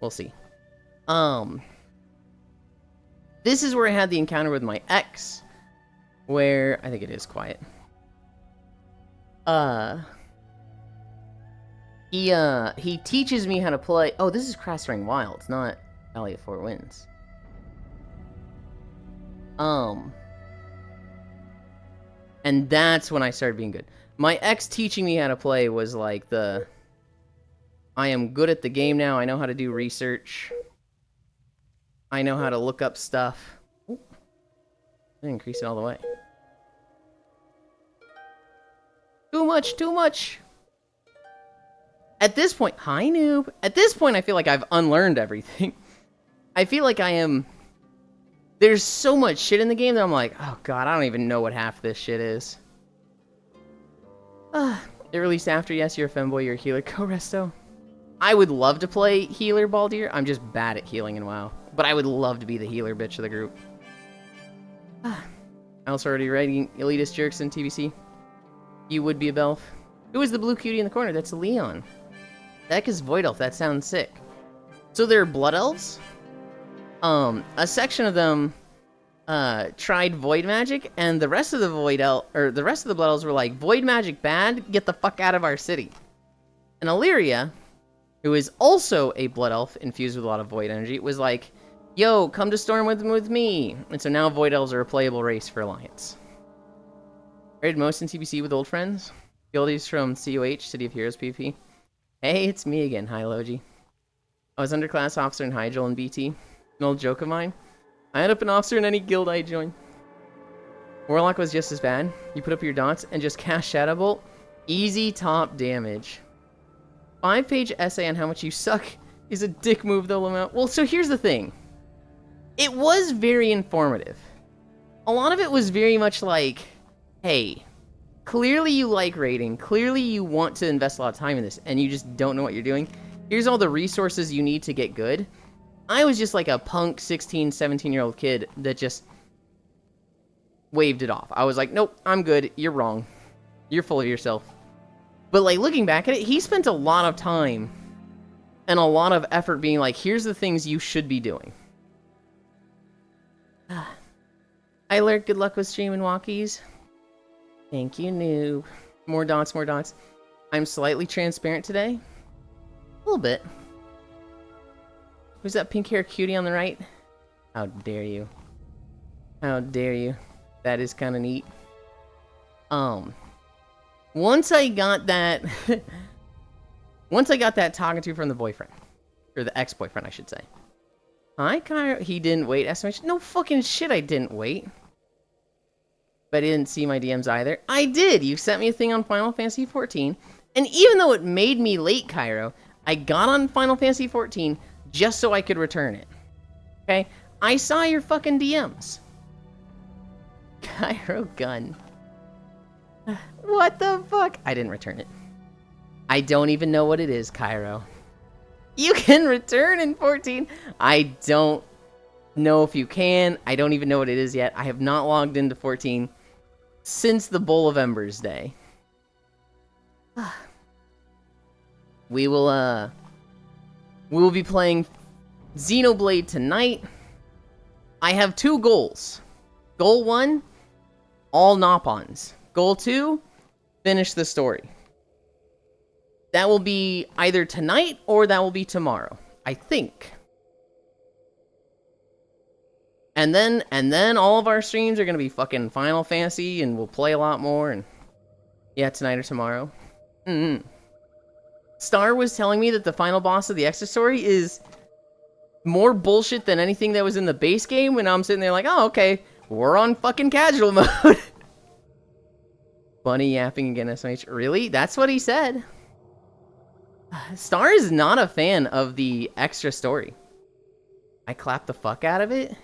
We'll see. This is where I had the encounter with my ex. where I think it is quiet. He teaches me how to play. Oh, this is Crossring Wilds, not Valley of Four Winds. And that's when I started being good. My ex teaching me how to play was like I am good at the game now. I know how to do research. I know how to look up stuff. Ooh. I increase it all the way. Too much, too much. At this point, hi noob. At this point, I feel like I've unlearned everything. I feel like I am... There's so much shit in the game that I'm like, oh god, I don't even know what half this shit is. It released after, yes, you're a femboy, you're a healer. Go Resto. I would love to play healer, Baldir. I'm just bad at healing in WoW. But I would love to be the healer bitch of the group. I also already writing elitist jerks in TBC. You would be a Belf. Who is the blue cutie in the corner? That's Leon. That is Void Elf. That sounds sick. So they're Blood Elves? A section of them tried Void Magic, and the rest of the the rest of the Blood Elves were like, Void Magic bad, get the fuck out of our city. And Illyria, who is also a Blood Elf infused with a lot of Void energy, was like, yo, come to Stormwind with me. And so now Void Elves are a playable race for Alliance. Raided most in TBC with old friends. Guildies from COH, City of Heroes PvP. Hey, it's me again. Hi, Logi. I was underclass officer in Hyjal and BT. An old joke of mine. I end up an officer in any guild I join. Warlock was just as bad. You put up your dots and just cast Shadow Bolt. Easy top damage. 5-page essay on how much you suck is a dick move, though, Lamau. Well, so here's the thing. It was very informative. A lot of it was very much like, hey, clearly you like raiding. Clearly you want to invest a lot of time in this, and you just don't know what you're doing. Here's all the resources you need to get good. I was just like a punk 16, 17-year-old kid that just waved it off. I was like, nope, I'm good. You're wrong. You're full of yourself. But like looking back at it, he spent a lot of time and a lot of effort being like, here's the things you should be doing. I learned good luck with streaming walkies. Thank you, noob. More dots, more dots. I'm slightly transparent today. A little bit. Who's that pink hair cutie on the right? How dare you. How dare you. That is kind of neat. Once I got that... once I got that talking to from the boyfriend. Or the ex-boyfriend, I should say. Hi, Kyra. He didn't wait. Estimation. No fucking shit, I didn't wait. But I didn't see my DMs either. I did! You sent me a thing on Final Fantasy XIV. And even though it made me late, Cairo, I got on Final Fantasy XIV just so I could return it. Okay? I saw your fucking DMs. Cairo gun. What the fuck? I didn't return it. I don't even know what it is, Cairo. You can return in 14? I don't know if you can. I don't even know what it is yet. I have not logged into 14 since the Bowl of Embers day. We will be playing Xenoblade tonight. I have 2 goals. Goal 1, all Nopons. Goal 2, finish the story. That will be either tonight or that will be tomorrow, I think. And then all of our streams are gonna be fucking Final Fantasy, and we'll play a lot more. And yeah, tonight or tomorrow. Star was telling me that the final boss of the extra story is more bullshit than anything that was in the base game, and I'm sitting there like, oh, okay, we're on fucking casual mode. Bunny yapping again, SMH. Really? That's what he said. Star is not a fan of the extra story. I clapped the fuck out of it.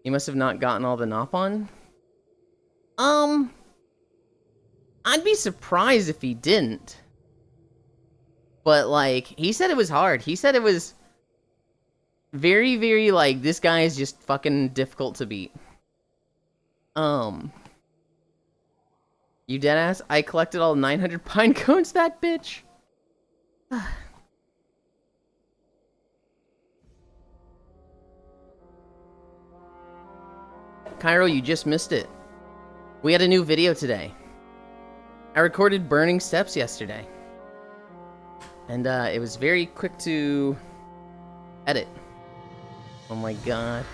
He must have not gotten all the Nopon. I'd be surprised if he didn't. But, like, he said it was hard. He said it was very, very, like, this guy is just fucking difficult to beat. You deadass? I collected all 900 pine cones, that bitch. Cairo, you just missed it. We had a new video today. I recorded Burning Steps yesterday. And it was very quick to edit. Oh my god.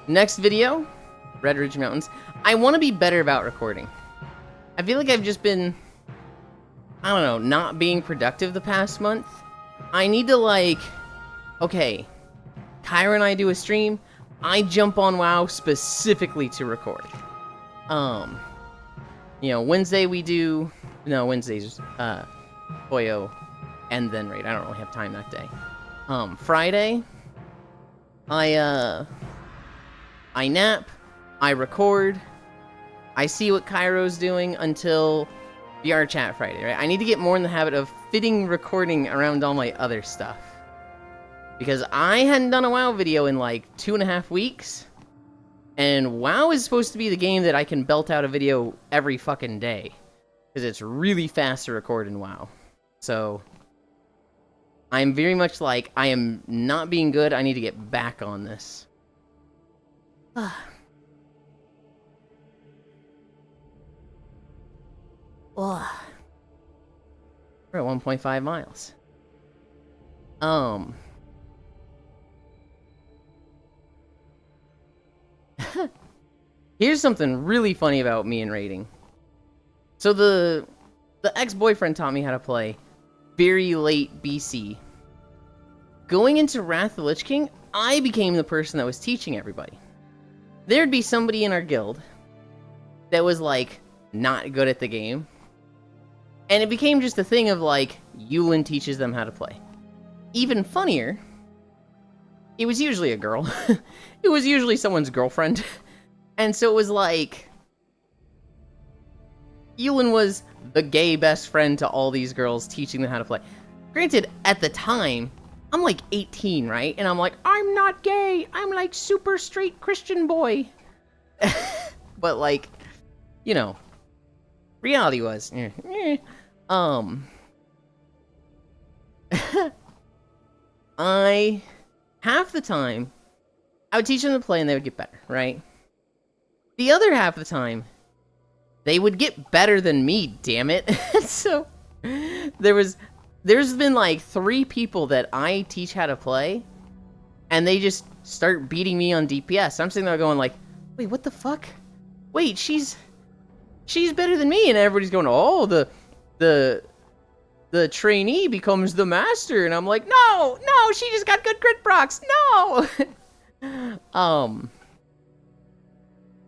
Next video, Red Ridge Mountains. I want to be better about recording. I feel like I've just been, I don't know, not being productive the past month. I need to like, okay, Kyra and I do a stream. I jump on WoW specifically to record. You know, Wednesday we do, no, Wednesday's, Boyo and then raid. I don't really have time that day. Friday, I nap, I record, I see what Cairo's doing until VR Chat Friday, right? I need to get more in the habit of fitting recording around all my other stuff. Because I hadn't done a WoW video in like 2.5 weeks. And WoW is supposed to be the game that I can belt out a video every fucking day. Because it's really fast to record in WoW. So, I'm very much like, I am not being good, I need to get back on this. We're at 1.5 miles. Here's something really funny about me and raiding. So the ex-boyfriend taught me how to play very late BC. Going into Wrath of the Lich King, I became the person that was teaching everybody. There'd be somebody in our guild that was like not good at the game. And it became just a thing of like, Yulin teaches them how to play. Even funnier, it was usually a girl. It was usually someone's girlfriend. And so it was like, Yulin was the gay best friend to all these girls, teaching them how to play. Granted, at the time, I'm like 18, right? And I'm like, I'm not gay. I'm like super straight Christian boy. But like, you know, reality was, half the time, I would teach them to play and they would get better, right? The other half of the time, they would get better than me, damn it. So, there's been like 3 people that I teach how to play, and they just start beating me on DPS. I'm sitting there going like, wait, what the fuck? Wait, she's better than me, and everybody's going, oh, the trainee becomes the master, and I'm like, no, she just got good crit procs, no!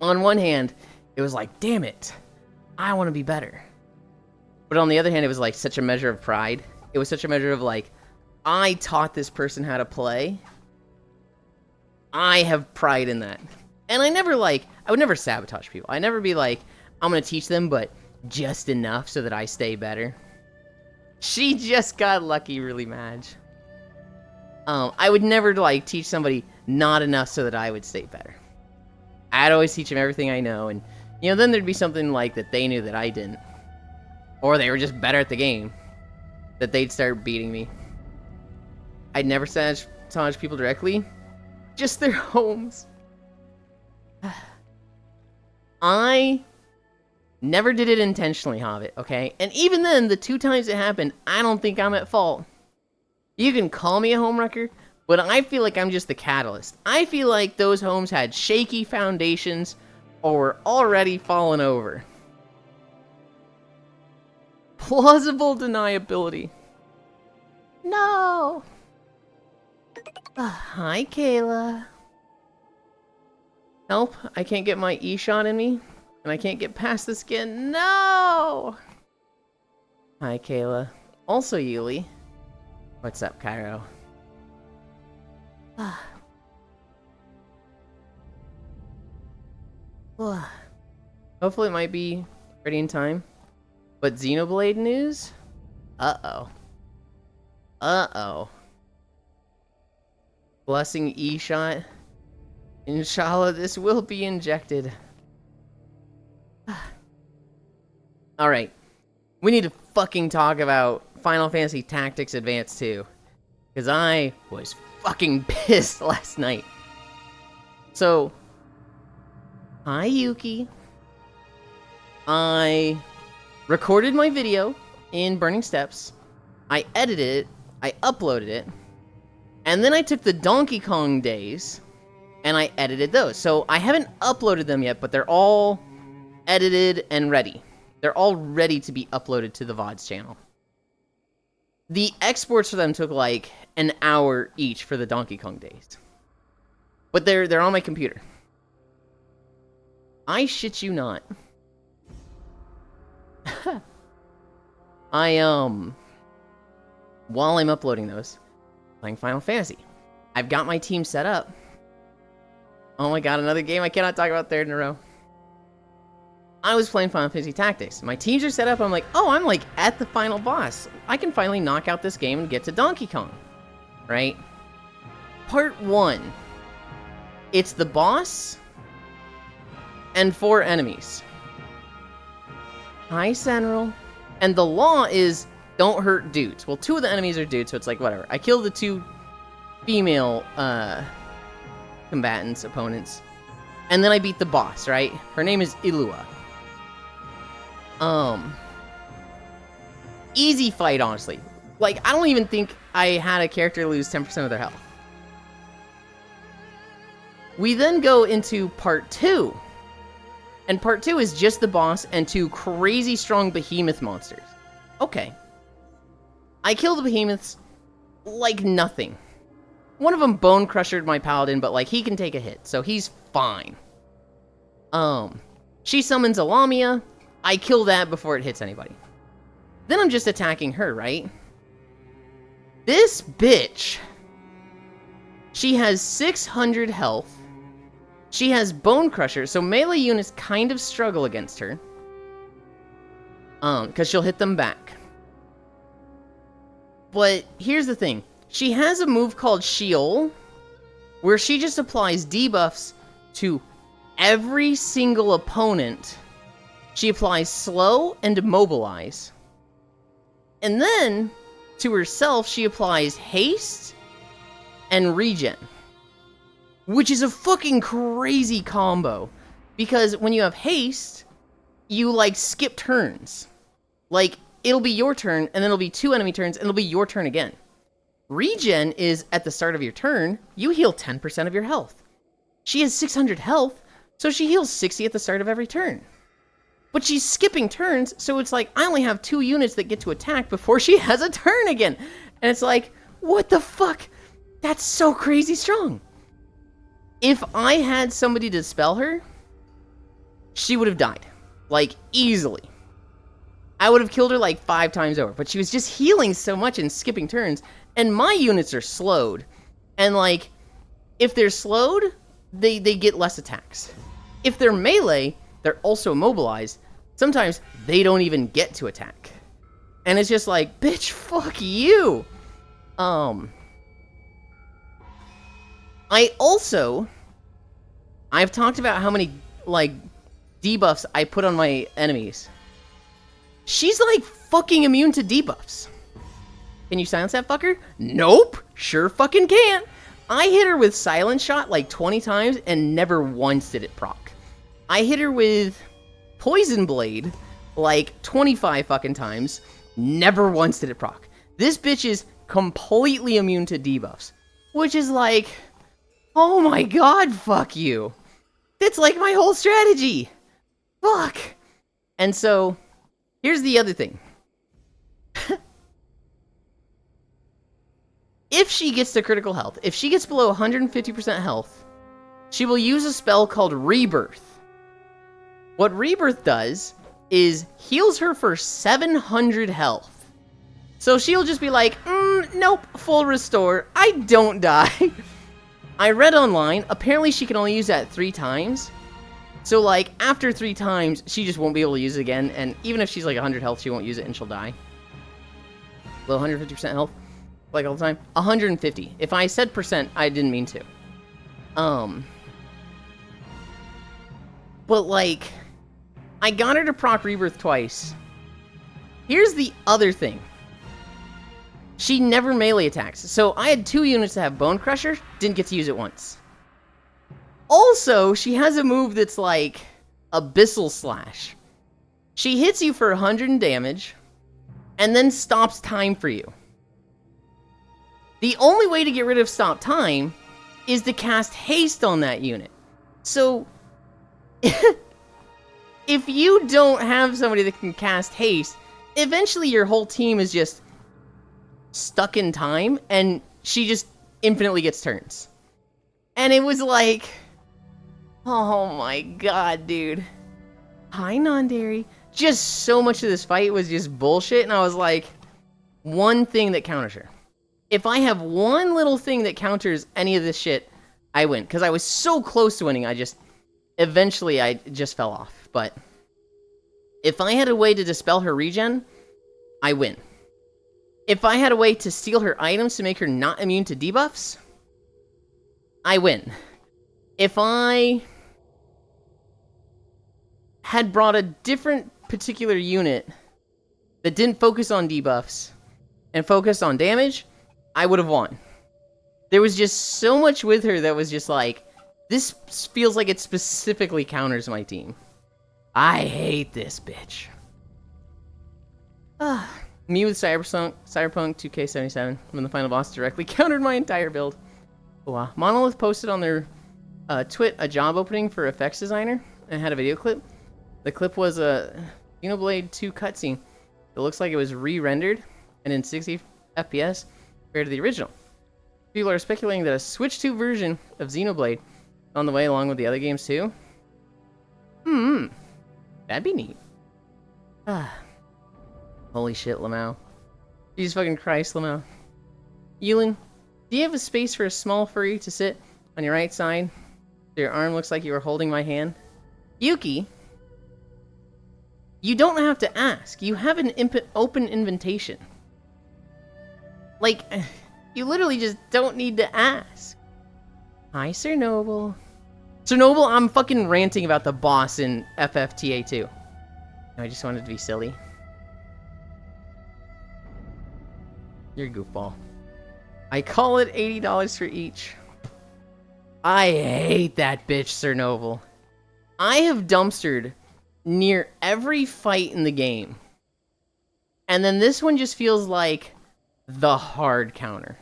On one hand, it was like, damn it, I want to be better. But on the other hand, it was like such a measure of pride. It was such a measure of like, I taught this person how to play. I have pride in that. And I would never sabotage people. I'd never be like, I'm going to teach them, but just enough so that I stay better. She just got lucky really mad. I would never like teach somebody not enough so that I would stay better. I'd always teach them everything I know, and you know, then there'd be something like that they knew that I didn't. Or they were just better at the game, that they'd start beating me. I'd never sabotage people directly, just their homes. I never did it intentionally, Hobbit, okay? And even then, the 2 times it happened, I don't think I'm at fault. You can call me a homewrecker, but I feel like I'm just the catalyst. I feel like those homes had shaky foundations or were already fallen over. Plausible deniability. No! Hi, Kayla. Help, I can't get my E-shot in me, and I can't get past the skin. No! Hi, Kayla. Also, Yuli. What's up, Cairo? Hopefully it might be ready in time. But Xenoblade news? Uh-oh. Uh-oh. Blessing E-shot. Inshallah, this will be injected. Alright. We need to fucking talk about Final Fantasy Tactics Advance 2. Because I was fucking pissed last night. So, hi Yuki. I recorded my video in Burning Steps. I edited it. I uploaded it. And then I took the Donkey Kong days and I edited those. So I haven't uploaded them yet, but they're all edited and ready. They're all ready to be uploaded to the VODs channel. The exports for them took like an hour each for the Donkey Kong days. But they're on my computer. I shit you not. While I'm uploading those, playing Final Fantasy. I've got my team set up. Oh my god, another game I cannot talk about third in a row. I was playing Final Fantasy Tactics. My teams are set up. I'm like, oh, I'm like at the final boss. I can finally knock out this game and get to Donkey Kong. Right? Part 1. It's the boss and 4 enemies. Hi, Senral. And the law is don't hurt dudes. Well, 2 of the enemies are dudes, so it's like, whatever. I killed the 2 female combatants, opponents. And then I beat the boss, right? Her name is Ilua. Easy fight, honestly. Like, I don't even think I had a character lose 10% of their health. We then go into part 2. And part 2 is just the boss and 2 crazy strong behemoth monsters. Okay. I killed the behemoths like nothing. One of them bone crushed my paladin, but like he can take a hit, so he's fine. She summons a Lamia. I kill that before it hits anybody. Then I'm just attacking her, right? This bitch. She has 600 health. She has Bone Crusher, so melee units kind of struggle against her. Because she'll hit them back. But here's the thing. She has a move called Sheol, where she just applies debuffs to every single opponent. She applies Slow and Immobilize. And then, to herself, she applies Haste and Regen. Which is a fucking crazy combo. Because when you have Haste, you, like, skip turns. Like, it'll be your turn, and then it'll be 2 enemy turns, and it'll be your turn again. Regen is, at the start of your turn, you heal 10% of your health. She has 600 health, so she heals 60 at the start of every turn. But she's skipping turns, so it's like, I only have 2 units that get to attack before she has a turn again. And it's like, what the fuck? That's so crazy strong. If I had somebody to spell her, she would have died. Like, easily. I would have killed her like 5 times over. But she was just healing so much and skipping turns. And my units are slowed. And like, if they're slowed, they get less attacks. If they're melee, they're also immobilized. Sometimes they don't even get to attack. And it's just like, bitch, fuck you. I've talked about how many, like, debuffs I put on my enemies. She's, like, fucking immune to debuffs. Can you silence that fucker? Nope. Sure fucking can't. I hit her with Silent Shot, like, 20 times, and never once did it proc. I hit her with Poison Blade, like, 25 fucking times. Never once did it proc. This bitch is completely immune to debuffs. Which is like, oh my god, fuck you. That's like my whole strategy. Fuck. And so, here's the other thing. If she gets to critical health, if she gets below 150% health, she will use a spell called Rebirth. What Rebirth does is heals her for 700 health. So she'll just be like, nope, full restore. I don't die. I read online, apparently she can only use that 3 times. So, like, after 3 times, she just won't be able to use it again. And even if she's like 100 health, she won't use it and she'll die. Below 150% health, like all the time. 150. If I said percent, I didn't mean to. But, like, I got her to proc Rebirth twice. Here's the other thing. She never melee attacks. So I had 2 units that have Bone Crusher, didn't get to use it once. Also, she has a move that's like Abyssal Slash. She hits you for 100 in damage, and then stops time for you. The only way to get rid of stop time is to cast haste on that unit. So, if you don't have somebody that can cast haste, eventually your whole team is just stuck in time, and she just infinitely gets turns. And it was like, oh my god, dude. Hi, non-dairy. Just so much of this fight was just bullshit, and I was like, one thing that counters her. If I have one little thing that counters any of this shit, I win. Because I was so close to winning, eventually I just fell off. But if I had a way to dispel her regen, I win. If I had a way to steal her items to make her not immune to debuffs, I win. If I had brought a different particular unit that didn't focus on debuffs and focused on damage, I would have won. There was just so much with her that was just like, this feels like it specifically counters my team. I hate this bitch. Me with Cyberpunk 2K77 when the final boss directly countered my entire build. Wow. Monolith posted on their Twit a job opening for effects designer and had a video clip. The clip was a Xenoblade 2 cutscene. It looks like it was re-rendered and in 60 FPS compared to the original. People are speculating that a Switch 2 version of Xenoblade is on the way along with the other games too. That'd be neat. Holy shit, Lamau. Jesus fucking Christ, Lamau. Yulin, do you have a space for a small furry to sit on your right side? So your arm looks like you were holding my hand? Yuki, you don't have to ask. You have an open invitation. Like, you literally just don't need to ask. Hi, Sir Noble. Sir Noble, I'm fucking ranting about the boss in FFTA 2. I just wanted to be silly. You're a goofball. I call it $80 for each. I hate that bitch, Sir Noble. I have dumpstered near every fight in the game. And then this one just feels like the hard counter.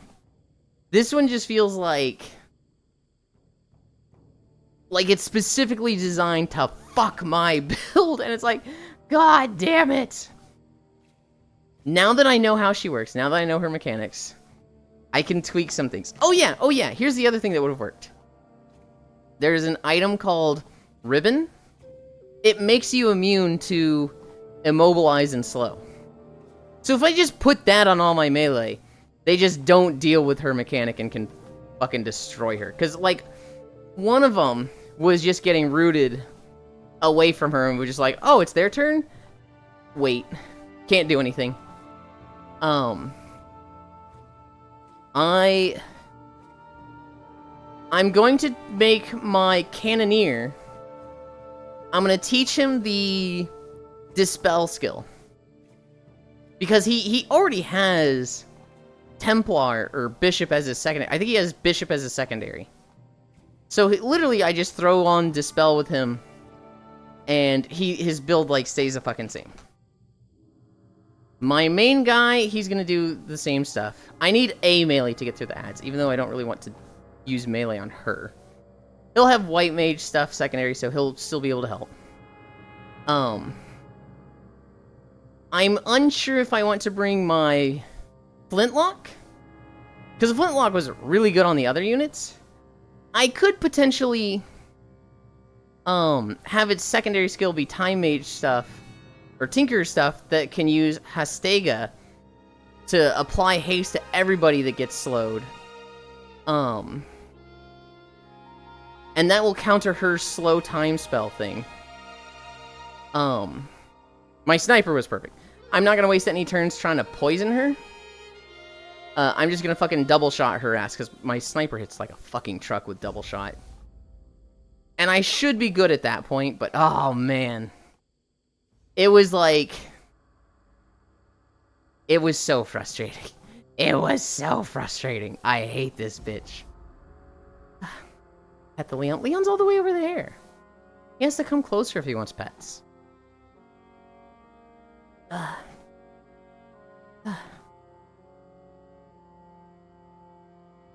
This one just feels like it's specifically designed to fuck my build, and it's like, god damn it. Now that I know how she works, now that I know her mechanics, I can tweak some things. Oh yeah, here's the other thing that would have worked. There's an item called Ribbon. It makes you immune to immobilize and slow. So if I just put that on all my melee, they just don't deal with her mechanic and can fucking destroy her. Because, like, one of them was just getting rooted away from her and was just like, oh, it's their turn? Wait. Can't do anything. I'm going to make my Cannoneer, I'm going to teach him the Dispel skill. Because he already has Templar or Bishop as his secondary. I think he has Bishop as his secondary. So literally, I just throw on Dispel with him, and his build like stays the fucking same. My main guy, he's gonna do the same stuff. I need a melee to get through the ads, even though I don't really want to use melee on her. He'll have white mage stuff secondary, so he'll still be able to help. I'm unsure if I want to bring my Flintlock, because the Flintlock was really good on the other units. I could potentially have its secondary skill be Time Mage stuff, or Tinker stuff that can use Hastega to apply haste to everybody that gets slowed. And that will counter her slow time spell thing. My sniper was perfect. I'm not gonna waste any turns trying to poison her. I'm just gonna fucking double shot her ass, because my sniper hits like a fucking truck with double shot. And I should be good at that point, but oh man. It was like... It was so frustrating. It was so frustrating. I hate this bitch. Pet the Leon. Leon's all the way over there. He has to come closer if he wants pets. A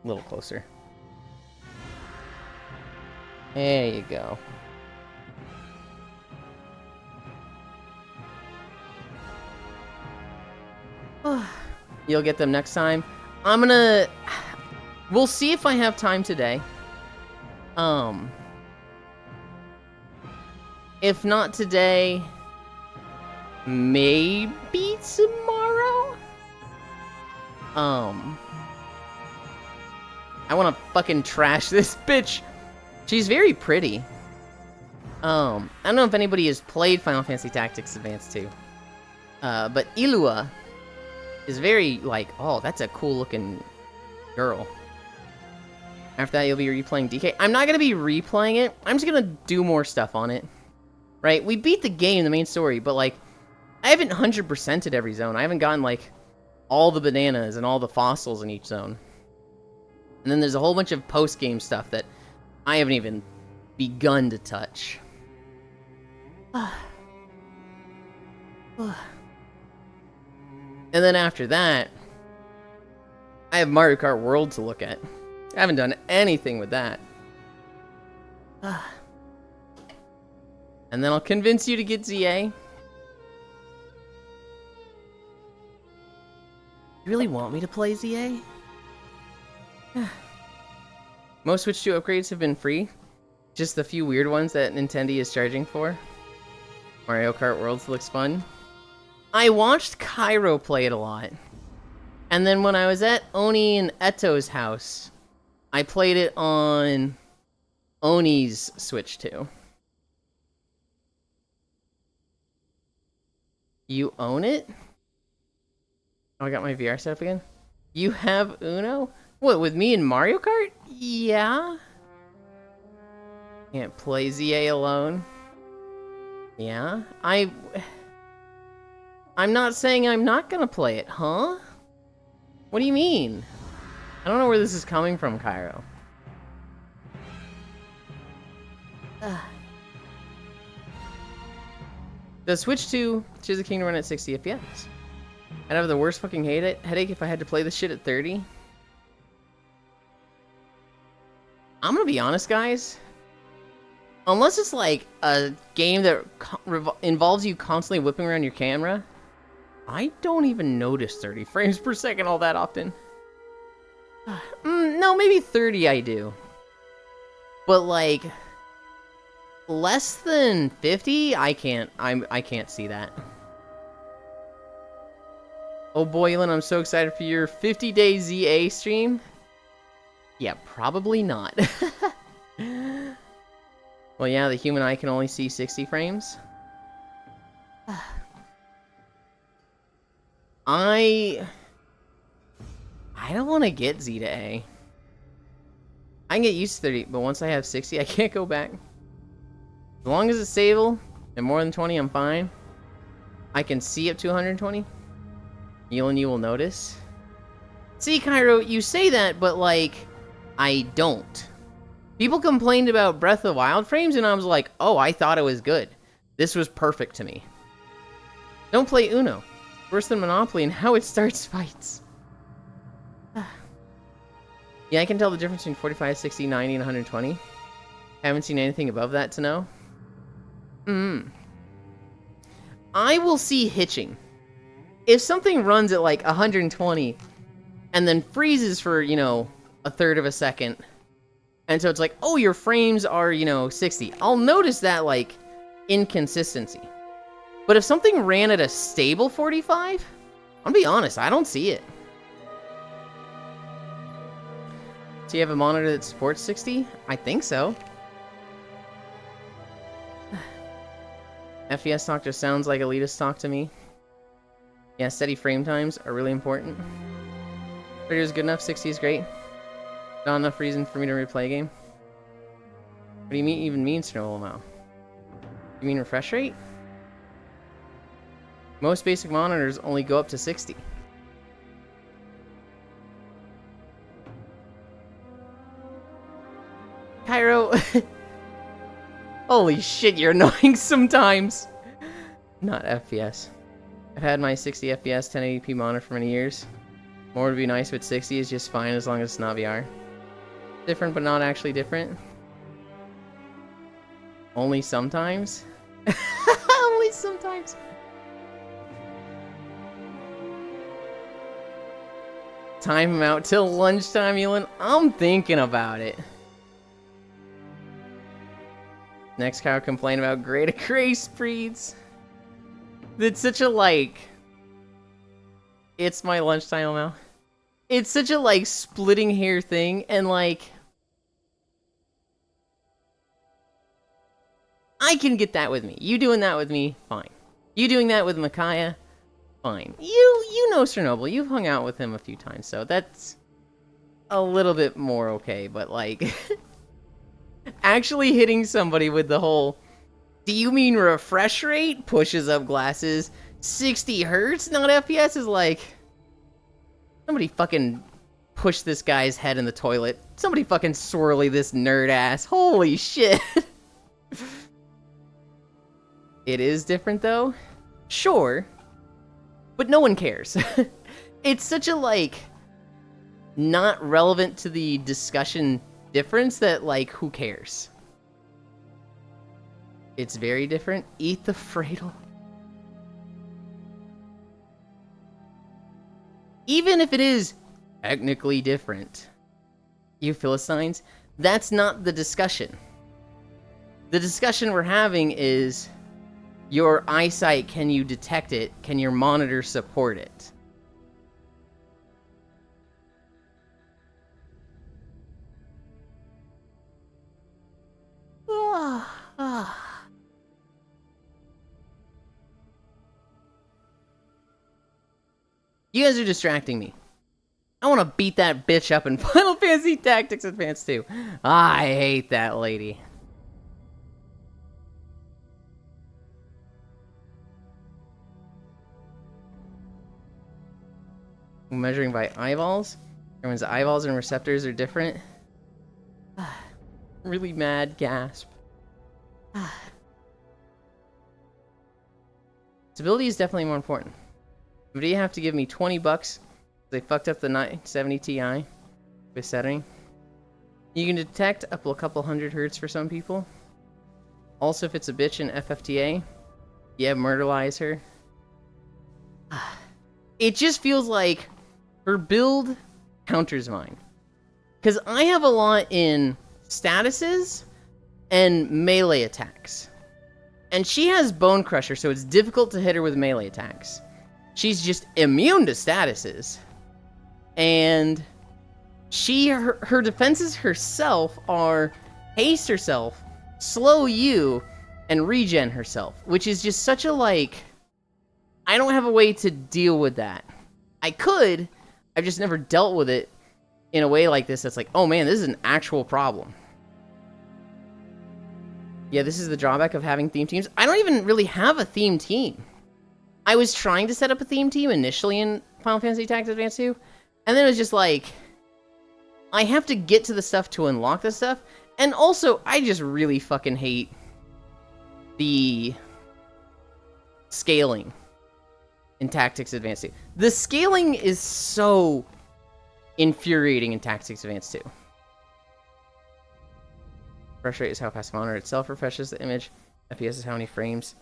little closer. There you go. You'll get them next time. We'll see if I have time today. If not today, maybe tomorrow? I want to fucking trash this bitch. She's very pretty. I don't know if anybody has played Final Fantasy Tactics Advance 2. But Illua is very, like, oh, that's a cool looking girl. After that, you'll be replaying DK. I'm not going to be replaying it. I'm just going to do more stuff on it. Right? We beat the game, the main story, but, like, I haven't 100%ed every zone. I haven't gotten, like, all the bananas and all the fossils in each zone. And then there's a whole bunch of post-game stuff that I haven't even begun to touch. And then after that, I have Mario Kart World to look at. I haven't done anything with that. And then I'll convince you to get ZA. You really want me to play ZA? Most Switch 2 upgrades have been free. Just the few weird ones that Nintendo is charging for. Mario Kart Worlds looks fun. I watched Cairo play it a lot. And then when I was at Oni and Eto's house, I played it on Oni's Switch 2. You own it? Oh, I got my VR set up again. You have Uno? What, with me in Mario Kart? Yeah. Can't play ZA alone. Yeah. I'm not saying I'm not gonna play it, huh? What do you mean? I don't know where this is coming from, Cairo. Does Switch 2 Tears of the Kingdom run at 60 FPS? I'd have the worst fucking headache if I had to play this shit at 30. I'm gonna be honest, guys. Unless it's like a game that involves you constantly whipping around your camera, I don't even notice 30 frames per second all that often. No, maybe 30 I do. But like less than 50, I can't see that. Oh Boylan, I'm so excited for your 50-day ZA stream. Yeah, probably not. Well, yeah, the human eye can only see 60 frames. I don't want to get Z to A. I can get used to 30, but once I have 60, I can't go back. As long as it's stable and more than 20, I'm fine. I can see up to 120. You and you will notice. See, Cairo, you say that, but like, I don't. People complained about Breath of the Wild frames, and I was like, oh, I thought it was good. This was perfect to me. Don't play Uno. Worse than Monopoly and how it starts fights. Yeah, I can tell the difference between 45, 60, 90, and 120. Haven't seen anything above that to know. I will see hitching. If something runs at like 120 and then freezes for, you know, a third of a second, and so it's like, oh, your frames are, you know, 60. I'll notice that, like, inconsistency. But if something ran at a stable 45, I'll be honest, I don't see it. So you have a monitor that supports 60? I think so. FPS talk just sounds like elitist talk to me. Yeah, steady frame times are really important. 30 is good enough, 60 is great. Not enough reason for me to replay a game. What do you mean, even mean snowball amount? You mean refresh rate? Most basic monitors only go up to 60. Cairo. Holy shit, you're annoying sometimes. Not FPS. I've had my 60 FPS 1080p monitor for many years. More would be nice, but 60 is just fine as long as it's not VR. Different, but not actually different. Only sometimes? Only sometimes. Time him out till lunchtime, Elon. I'm thinking about it. Next cow complain about great grace breeds. It's such a like. It's my lunchtime now. It's such a like splitting hair thing, and like I can get that with me. You doing that with me, fine. You doing that with Micaiah, fine. You know Chernobyl. You've hung out with him a few times, so that's a little bit more okay. But like, actually hitting somebody with the whole, do you mean refresh rate? Pushes up glasses. 60 hertz, not FPS, is like, somebody fucking push this guy's head in the toilet. Somebody fucking swirly this nerd ass. Holy shit. It is different though. Sure. But no one cares. It's such a like not relevant to the discussion difference that like who cares? It's very different. Eat the Fredo. Even if it is technically different, you Philistines, that's not the discussion. The discussion we're having is your eyesight, can you detect it? Can your monitor support it? You guys are distracting me. I want to beat that bitch up in Final Fantasy Tactics Advance 2. I hate that lady. Measuring by eyeballs? Everyone's eyeballs and receptors are different. Really mad gasp. Stability is definitely more important. But do you have to give me 20 bucks? They fucked up the 970 Ti with setting. You can detect up to a couple hundred hertz for some people. Also, if it's a bitch in FFTA, yeah, murderize her. It just feels like her build counters mine. Because I have a lot in statuses and melee attacks. And she has Bone Crusher, so it's difficult to hit her with melee attacks. She's just immune to statuses. And her defenses herself are haste herself, slow you, and regen herself. Which is just such a like, I don't have a way to deal with that. I could, I've just never dealt with it in a way like this that's like, oh man, this is an actual problem. Yeah, this is the drawback of having theme teams. I don't even really have a theme team. I was trying to set up a theme team initially in Final Fantasy Tactics Advance 2, and then it was just like, I have to get to the stuff to unlock this stuff, and also, I just really fucking hate the scaling in Tactics Advance 2. The scaling is so infuriating in Tactics Advance 2. Refresh rate is how fast the monitor itself refreshes the image. FPS is how many frames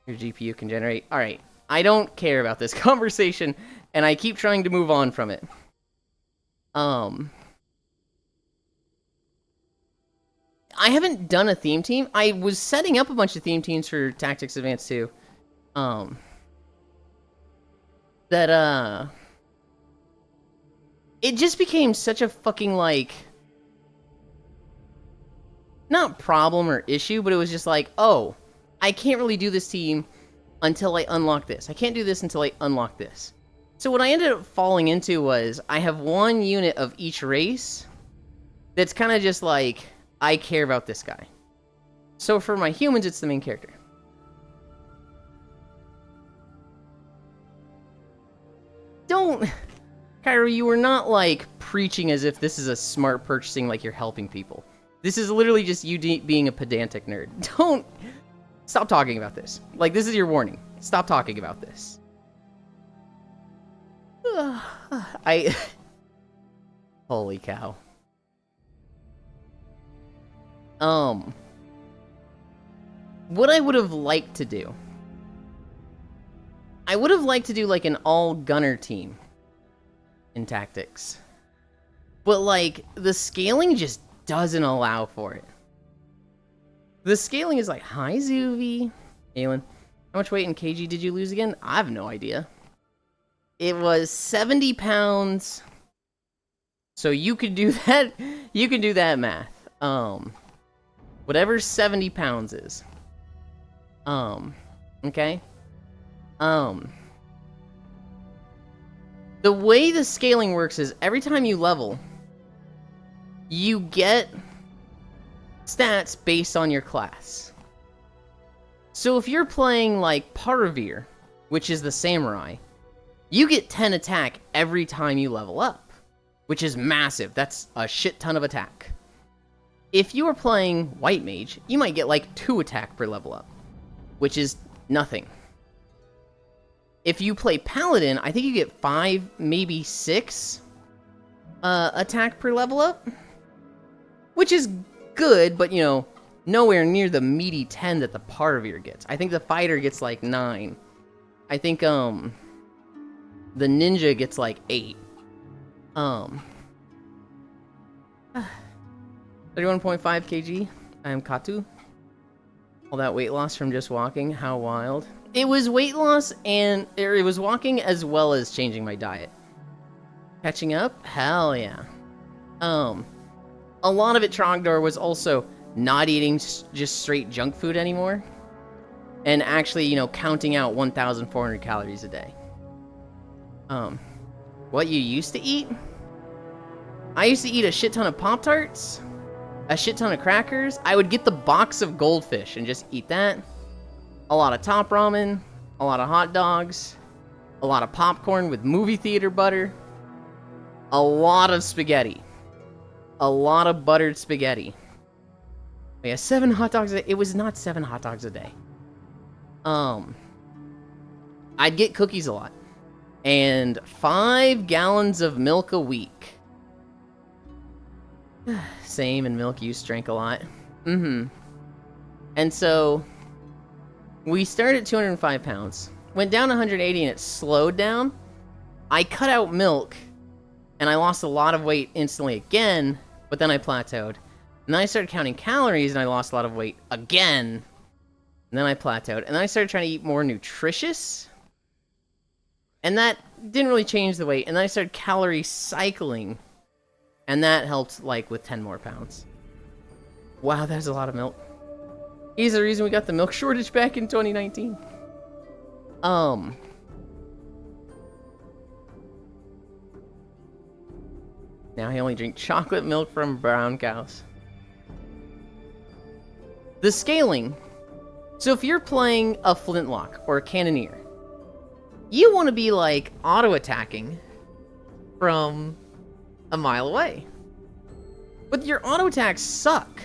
your GPU can generate. Alright, I don't care about this conversation, and I keep trying to move on from it. I haven't done a theme team. I was setting up a bunch of theme teams for Tactics Advance 2. It just became such a fucking, like, not problem or issue, but it was just like, oh, I can't really do this team until I unlock this. I can't do this until I unlock this. So what I ended up falling into was, I have one unit of each race that's kind of just like, I care about this guy. So for my humans, it's the main character. Don't... Cairo, you were not, like, preaching as if this is a smart purchasing, like you're helping people. This is literally just you being a pedantic nerd. Don't... Stop talking about this. Like, this is your warning. Stop talking about this. Holy cow. What I would have liked to do... I would have liked to do, like, an all-gunner team in Tactics. But, like, the scaling just doesn't allow for it. The scaling is like, hi, Zuvi. Aelin, how much weight in kg did you lose again? I have no idea. It was 70 pounds. So you could do that. You can do that math. Whatever 70 pounds is. Okay. The way the scaling works is every time you level, you get stats based on your class. So if you're playing like Parvir, which is the samurai, you get 10 attack every time you level up, which is massive. That's a shit ton of attack. If you are playing White Mage, you might get like 2 attack per level up, which is nothing. If you play Paladin, I think you get 5, maybe 6 attack per level up, which is good, but, you know, nowhere near the meaty 10 that the Parvir gets. I think the Fighter gets, like, 9. I think, the Ninja gets, like, 8. 31.5 kg. I am Katu. All that weight loss from just walking. How wild. It was weight loss and... it was walking as well as changing my diet. Catching up? Hell yeah. A lot of it, Trogdor, was also not eating just straight junk food anymore. And actually, you know, counting out 1,400 calories a day. What you used to eat? I used to eat a shit ton of Pop-Tarts, a shit ton of crackers. I would get the box of goldfish and just eat that. A lot of Top Ramen, a lot of hot dogs, a lot of popcorn with movie theater butter, a lot of spaghetti. A lot of buttered spaghetti. Yeah, 7 hot dogs a day. It was not 7 hot dogs a day. I'd get cookies a lot. And 5 gallons of milk a week. Same, and milk used drank a lot. And so, we started at 205 pounds. Went down 180 and it slowed down. I cut out milk. And I lost a lot of weight instantly again, but then I plateaued. And then I started counting calories, and I lost a lot of weight again. And then I plateaued. And then I started trying to eat more nutritious. And that didn't really change the weight. And then I started calorie cycling. And that helped, like, with 10 more pounds. Wow, that's a lot of milk. He's the reason we got the milk shortage back in 2019. Now I only drink chocolate milk from brown cows. The scaling. So if you're playing a flintlock or a cannoneer, you want to be like auto-attacking from a mile away. But your auto-attacks suck.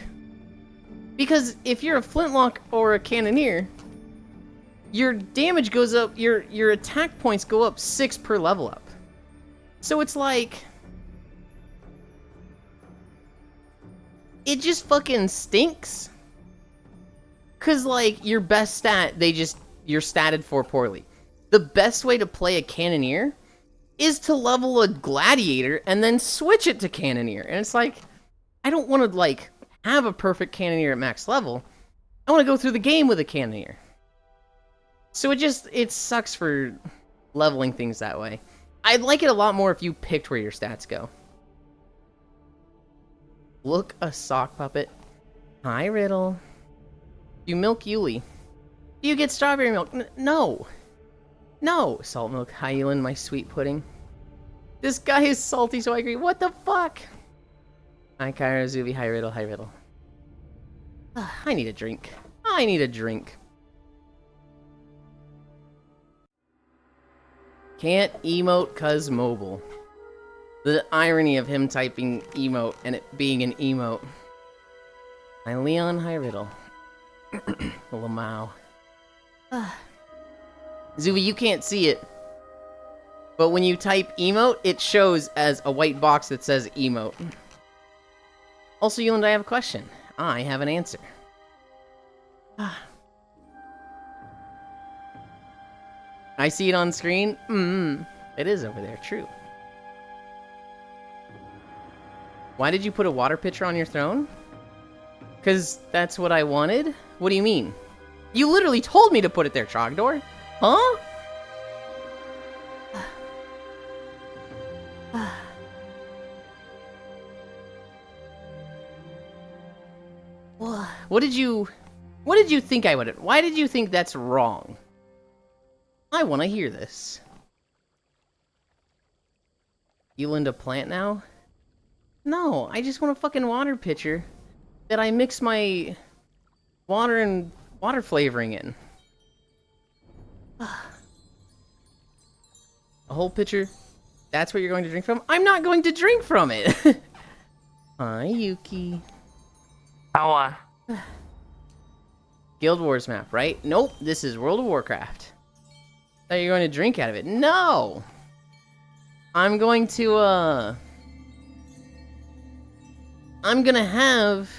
Because if you're a flintlock or a cannoneer, your damage goes up, your attack points go up 6 per level up. So it's like... it just fucking stinks. Cause like your best stat, you're statted for poorly. The best way to play a cannoneer is to level a gladiator and then switch it to cannoneer. And it's like, I don't want to like have a perfect cannoneer at max level. I want to go through the game with a cannoneer. So it sucks for leveling things that way. I'd like it a lot more if you picked where your stats go. Look, a sock puppet. Hi, Riddle. You milk Yuli. Do you get strawberry milk? No. No. Salt milk. Hi, Elin, my sweet pudding. This guy is salty, so I agree. What the fuck? Hi, Kyra, Zuvi. Hi, Riddle. Hi, Riddle. I need a drink. I need a drink. Can't emote cause mobile. The irony of him typing emote and it being an emote. Hi, Leon. Hi, Riddle. Lamau. Zuby, you can't see it. But when you type emote, it shows as a white box that says emote. Also, Yuland, I have a question. I have an answer. I see it on screen. It is over there, true. Why did you put a water pitcher on your throne? Because that's what I wanted? What do you mean? You literally told me to put it there, Trogdor. Huh? What did you think I would? Why did you think that's wrong? I want to hear this. You into plant now? No, I just want a fucking water pitcher that I mix my water and water flavoring in. A whole pitcher? That's what you're going to drink from? I'm not going to drink from it! Hi, Yuki. How, Guild Wars map, right? Nope, this is World of Warcraft. Thought you were going to drink out of it. No! I'm going to, I'm gonna have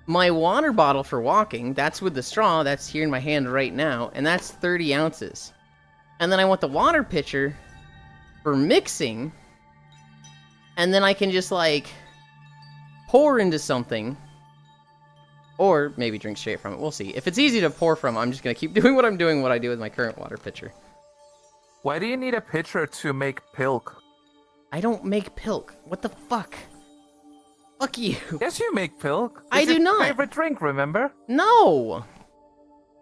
my water bottle for walking. That's with the straw. That's here in my hand right now. And that's 30 ounces. And then I want the water pitcher for mixing. And then I can just, like, pour into something. Or maybe drink straight from it. We'll see. If it's easy to pour from, I'm just gonna keep doing what I'm doing, what I do with my current water pitcher. why do you need a pitcher to make pilk? I don't make pilk. What the fuck? Fuck you. Yes, you make pilk. I It's do your not. favorite drink, remember? No!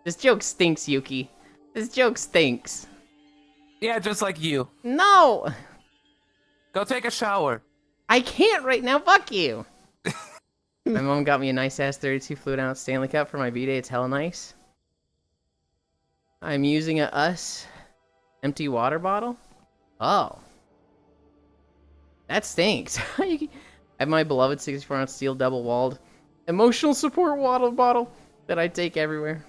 This joke stinks, Yuki. This joke stinks. Yeah, just like you. No! Go take a shower. I can't right now, fuck you! My mom got me a nice-ass 32 fluid ounce Stanley Cup for my B-Day. It's hella nice. I'm using a US empty water bottle. Oh. That stinks. I have my beloved 64 ounce steel double-walled emotional support water bottle that I take everywhere.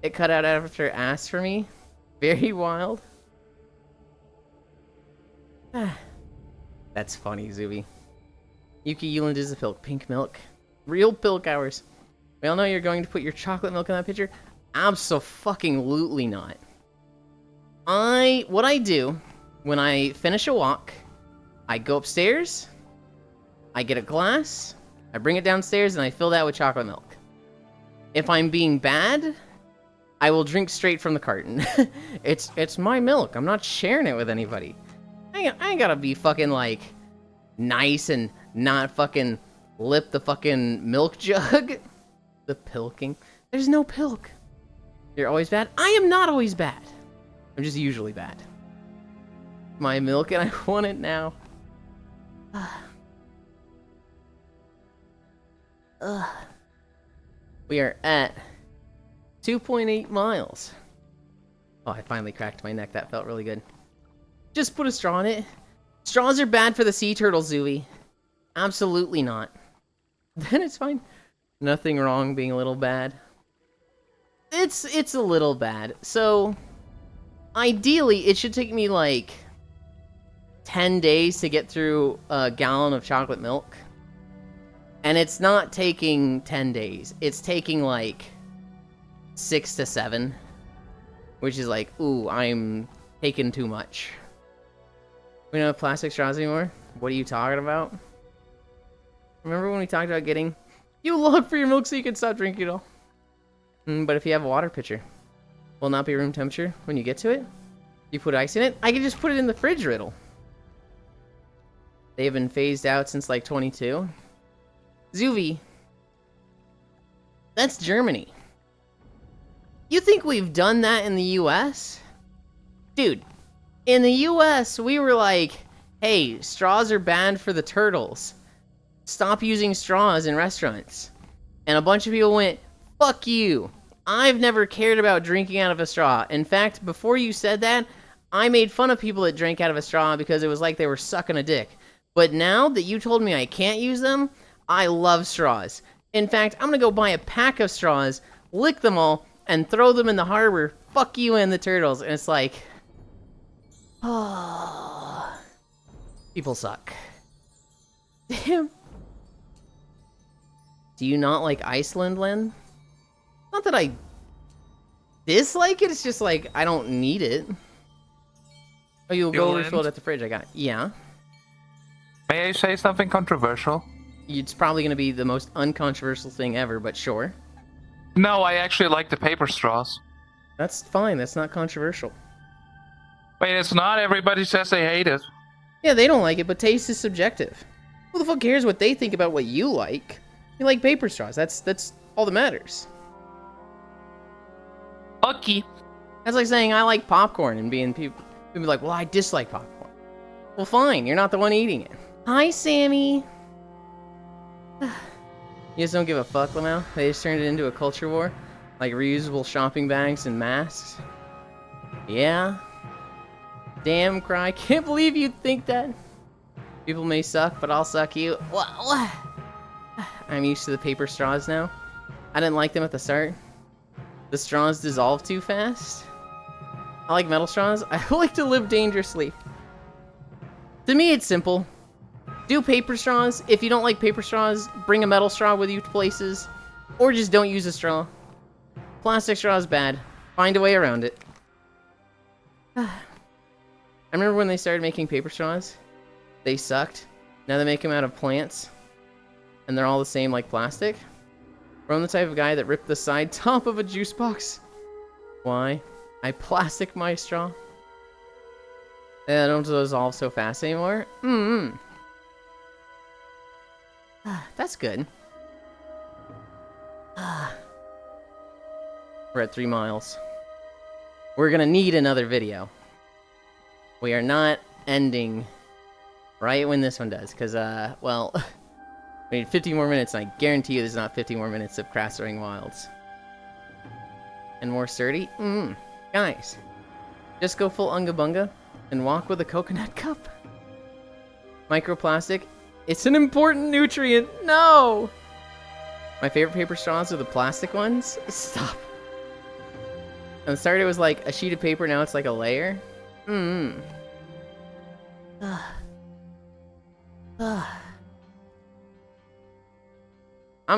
It cut out after it asked for me. Very wild. That's funny, Zuby. Yuki Yuland is the pilk. Pink milk. Real pilk hours. We all know you're going to put your chocolate milk in that pitcher. Abso-fucking-lutely not. What I do, when I finish a walk, I go upstairs, I get a glass, I bring it downstairs, and I fill that with chocolate milk. If I'm being bad, I will drink straight from the carton. It's my milk. I'm not sharing it with anybody. I ain't gotta be fucking, like, nice and not fucking lip the fucking milk jug. The pilking. There's no pilk. You're always bad? I am not always bad. I'm just usually bad. My milk and I want it now. We are at 2.8 miles. Oh, I finally cracked my neck. That felt really good. Just put a straw in it. Straws are bad for the sea turtle, Zooey. Absolutely not. Then it's fine. Nothing wrong being a little bad. It's a little bad. So, ideally, it should take me, like, 10 days to get through a gallon of chocolate milk. And it's not taking 10 days. It's taking, like, 6 to 7. Which is like, ooh, I'm taking too much. We don't have plastic straws anymore? What are you talking about? Remember when we talked about getting... You log for your milk so you can stop drinking it all. But if you have a water pitcher, will it not be room temperature when you get to it? You put ice in it? I can just put it in the fridge, Riddle. They have been phased out since like 22. Zuvi. That's Germany. You think we've done that in the US? Dude, in the US, we were like, hey, straws are banned for the turtles. Stop using straws in restaurants. And a bunch of people went, fuck you. I've never cared about drinking out of a straw. In fact, before you said that, I made fun of people that drank out of a straw because it was like they were sucking a dick. But now that you told me I can't use them, I love straws. In fact, I'm gonna go buy a pack of straws, lick them all, and throw them in the harbor. Fuck you and the turtles. And it's like, oh, people suck. Damn. Do you not like Iceland, Len? Not that I dislike it, it's just like, I don't need it. Oh, you'll go refill it at the fridge, I got it. Yeah. May I say something controversial? It's probably going to be the most uncontroversial thing ever, but sure. No, I actually like the paper straws. That's fine, that's not controversial. Wait, it's not? Everybody says they hate it. Yeah, they don't like it, but taste is subjective. Who the fuck cares what they think about what you like? You like paper straws, that's all that matters. Okay. That's like saying I like popcorn and being people be like, well, I dislike popcorn. Well, fine, you're not the one eating it. Hi, Sammy. You just don't give a fuck, Lamau? They just turned it into a culture war? Like reusable shopping bags and masks? Yeah. Damn, Cry. Can't believe you'd think that. People may suck, but I'll suck you. What? I'm used to the paper straws now. I didn't like them at the start. The straws dissolve too fast. I like metal straws. I like to live dangerously. To me, it's simple. Do paper straws. If you don't like paper straws, bring a metal straw with you to places. Or just don't use a straw. Plastic straw is bad. Find a way around it. I remember when they started making paper straws. They sucked. Now they make them out of plants. And they're all the same like plastic. Bro, I'm the type of guy that ripped the side top of a juice box. Why? I plastic my straw. They don't dissolve so fast anymore. That's good. We're at 3 miles. We're gonna need another video. We are not ending right when this one does, because, well, we need 50 more minutes, and I guarantee you there's not 50 more minutes of Craftsing Wilds. And more sturdy? Guys, just go full Unga Bunga and walk with a coconut cup. Microplastic, it's an important nutrient. No! My favorite paper straws are the plastic ones. Stop. At the start it was like a sheet of paper, now it's like a layer. I'm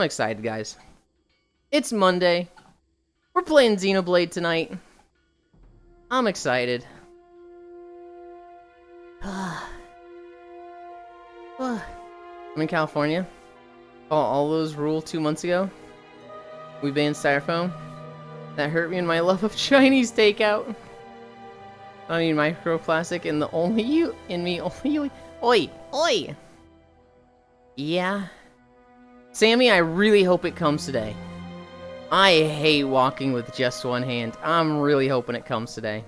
excited, guys. It's Monday. We're playing Xenoblade tonight. I'm excited. I'm in California. All those rule 2 months ago. We banned styrofoam. That hurt me in my love of Chinese takeout. I mean microplastic and the only you in me only you. Oi! Oi! Yeah. Sammy, I really hope it comes today. I hate walking with just one hand. I'm really hoping it comes today.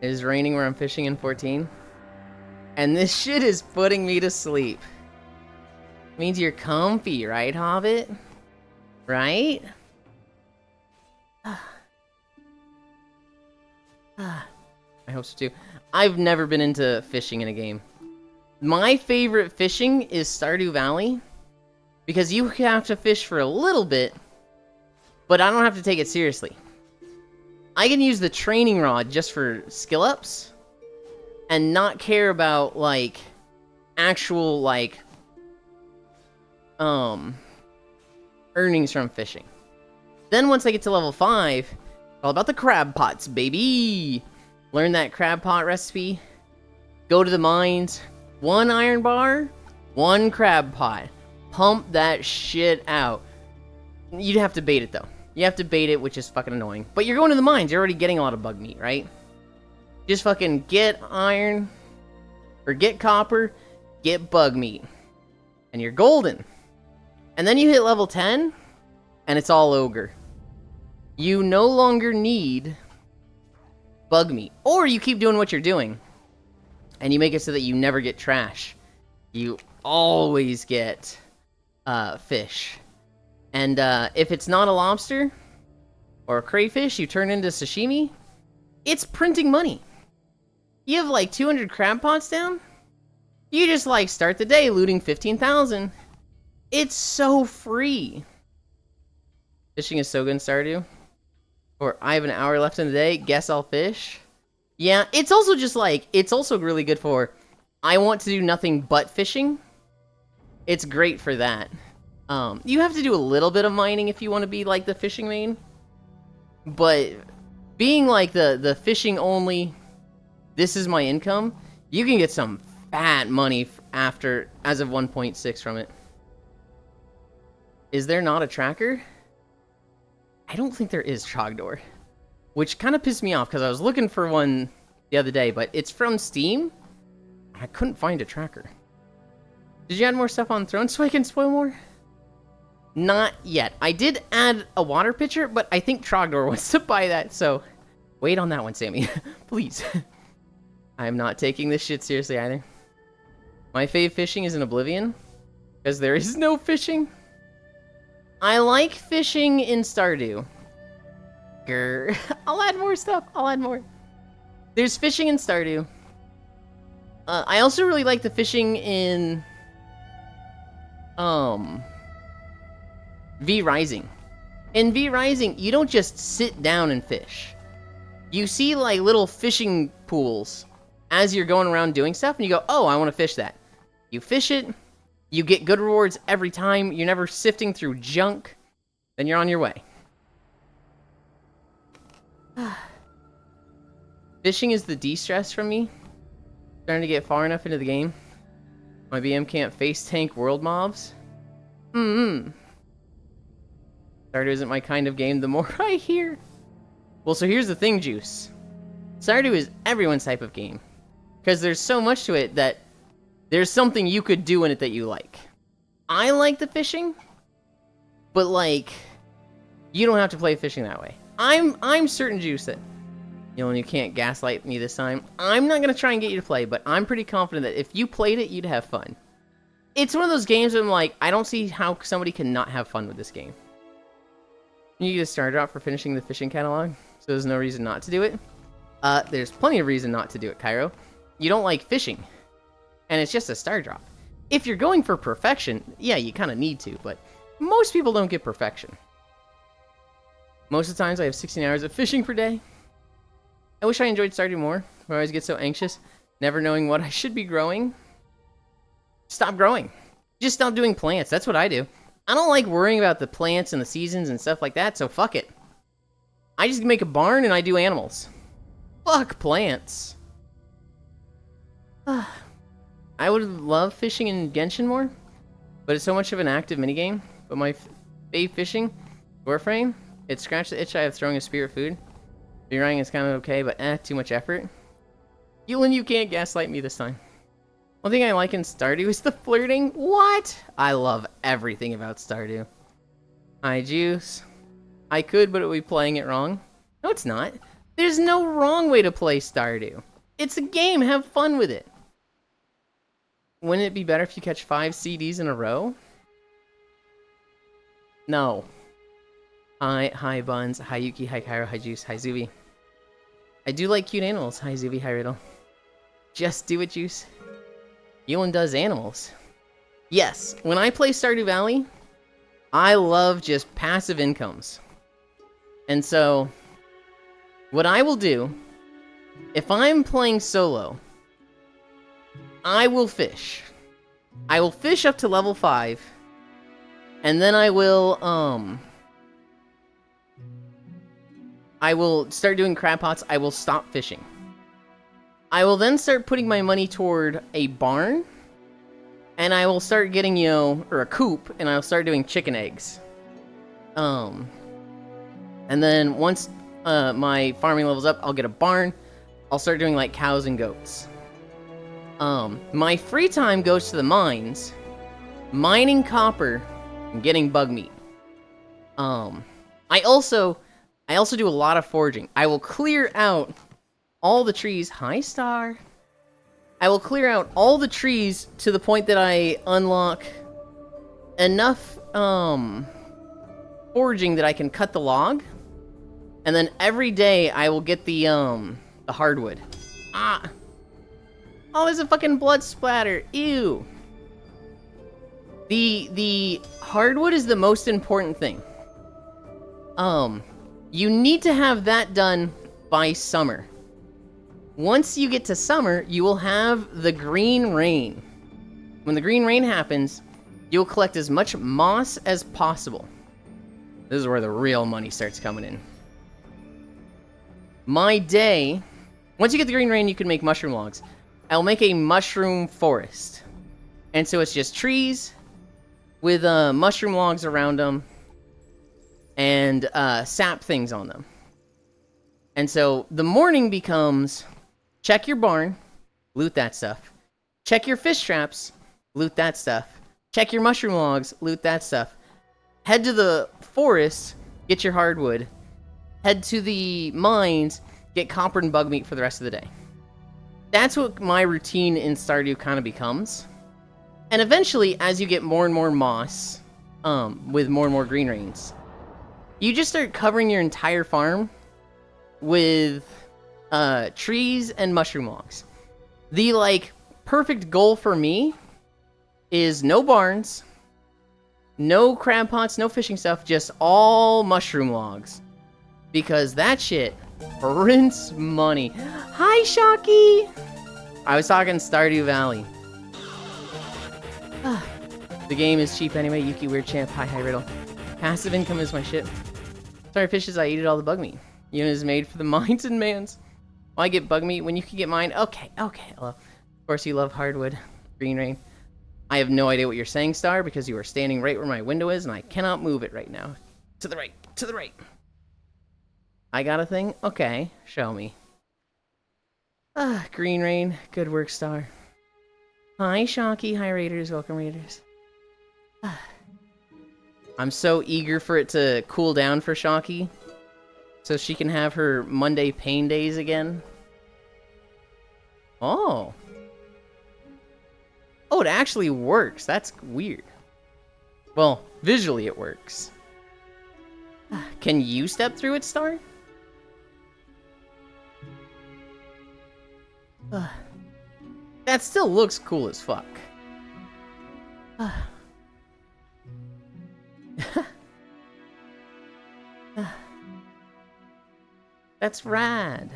It is raining where I'm fishing in 14. And this shit is putting me to sleep. Means you're comfy, right, Hobbit? Right? I hope so too. I've never been into fishing in a game. My favorite fishing is Stardew Valley. Because you have to fish for a little bit, but I don't have to take it seriously. I can use the training rod just for skill ups, and not care about, like, actual, like, earnings from fishing. Then once I get to level 5, it's all about the crab pots, baby! Learn that crab pot recipe, go to the mines, 1 iron bar, 1 crab pot. Pump that shit out. You'd have to bait it, though. You have to bait it, which is fucking annoying. But you're going to the mines. You're already getting a lot of bug meat, right? Just fucking get iron, or get copper, get bug meat. And you're golden. And then you hit level 10, and it's all ogre. You no longer need bug meat. Or you keep doing what you're doing, and you make it so that you never get trash. You always get fish. And if it's not a lobster or a crayfish you turn into sashimi, it's printing money. You have like 200 crab pots down? You just, like, start the day looting 15,000. It's so free. Fishing is so good in Stardew. Or, I have an hour left in the day, guess I'll fish. Yeah, it's also just, like, it's also really good for, I want to do nothing but fishing. It's great for that. You have to do a little bit of mining if you want to be, like, the fishing main. But being, like, the fishing only, this is my income, you can get some fat money after, as of 1.6 from it. Is there not a tracker? I don't think there is, Trogdor. Which kind of pissed me off, because I was looking for one the other day, but it's from Steam. I couldn't find a tracker. Did you add more stuff on Throne so I can spoil more? Not yet. I did add a water pitcher, but I think Trogdor wants to buy that, so wait on that one, Sammy. Please. I am not taking this shit seriously either. My fave fishing is in Oblivion, because there is no fishing. I like fishing in Stardew. Grr. I'll add more stuff. I'll add more. There's fishing in Stardew. I also really like the fishing in V Rising. In V Rising, you don't just sit down and fish. You see like little fishing pools as you're going around doing stuff, and you go, oh, I want to fish that. You fish it, you get good rewards every time, you're never sifting through junk, then you're on your way. Fishing is the de-stress from me. Starting to get far enough into the game. My BM can't face tank world mobs. Stardew isn't my kind of game, the more I hear. Well, so here's the thing, Juice. Stardew is everyone's type of game. Because there's so much to it that there's something you could do in it that you like. I like the fishing, but like, you don't have to play fishing that way. I'm certain, Juice, that, you know, and you can't gaslight me this time. I'm not gonna try and get you to play, but I'm pretty confident that if you played it, you'd have fun. It's one of those games where I'm like, I don't see how somebody can not have fun with this game. You get a star drop for finishing the fishing catalog, so there's no reason not to do it. There's plenty of reason not to do it, Cairo. You don't like fishing, and it's just a star drop. If you're going for perfection, yeah, you kind of need to, but most people don't get perfection. Most of the times I have 16 hours of fishing per day. I wish I enjoyed Stardew more, where I always get so anxious, never knowing what I should be growing. Stop growing. Just stop doing plants, that's what I do. I don't like worrying about the plants and the seasons and stuff like that, so fuck it. I just make a barn and I do animals. Fuck plants. I would love fishing in Genshin more, but it's so much of an active minigame. But my fave fishing, Warframe, it scratched the itch I have throwing a spirit food. Rerunning is kind of okay, but too much effort. Yulin, you can't gaslight me this time. One thing I like in Stardew is the flirting. What? I love everything about Stardew. Hi, Juice. I could, but it would be playing it wrong. No, it's not. There's no wrong way to play Stardew. It's a game. Have fun with it. Wouldn't it be better if you catch 5 CDs in a row? No. Hi, Buns. Hi, Yuki. Hi, Cairo. Hi, Juice. Hi, Zuby. I do like cute animals. Hi, Zuby. Hi, Riddle. Just do it, Juice. Yulin does animals. Yes, when I play Stardew Valley, I love just passive incomes. And so, what I will do, if I'm playing solo, I will fish. I will fish up to level 5, and then I will start doing crab pots. I will stop fishing. I will then start putting my money toward a barn, and I will start getting, you know, or a coop, and I'll start doing chicken eggs. And then once my farming levels up, I'll get a barn. I'll start doing like cows and goats. My free time goes to the mines, mining copper, and getting bug meat. I also do a lot of foraging. I will clear out all the trees. Hi, Star. I will clear out all the trees to the point that I unlock enough foraging that I can cut the log, and then every day I will get the hardwood. Oh, there's a fucking blood splatter. Ew. The hardwood is the most important thing. You need to have that done by summer. Once you get to summer, you will have the green rain. When the green rain happens, you'll collect as much moss as possible. This is where the real money starts coming in. My day... Once you get the green rain, you can make mushroom logs. I'll make a mushroom forest. And so it's just trees with mushroom logs around them and sap things on them. And so the morning becomes check your barn, loot that stuff. Check your fish traps, loot that stuff. Check your mushroom logs, loot that stuff. Head to the forest, get your hardwood. Head to the mines, get copper and bug meat for the rest of the day. That's what my routine in Stardew kind of becomes. And eventually, as you get more and more moss, with more and more green rains, you just start covering your entire farm with trees and mushroom logs. The, like, perfect goal for me is no barns, no crab pots, no fishing stuff, just all mushroom logs. Because that shit prints money. Hi, Shocky! I was talking Stardew Valley. The game is cheap anyway. Yuki Weird Champ. Hi, Riddle. Passive income is my shit. Sorry, fishes, I ate all the bug meat. Unit is made for the mines and mans. Why get bug meat when you can get mine? Okay. Hello. Of course you love hardwood. Green rain. I have no idea what you're saying, Star, because you are standing right where my window is, and I cannot move it right now. To the right. To the right. I got a thing? Okay. Show me. Green rain. Good work, Star. Hi, Shocky. Hi, Raiders. Welcome, Raiders. I'm so eager for it to cool down for Shocky, so she can have her Monday pain days again. Oh, it actually works. That's weird. Well, visually it works. Can you step through it, Star? That still looks cool as fuck. That's rad.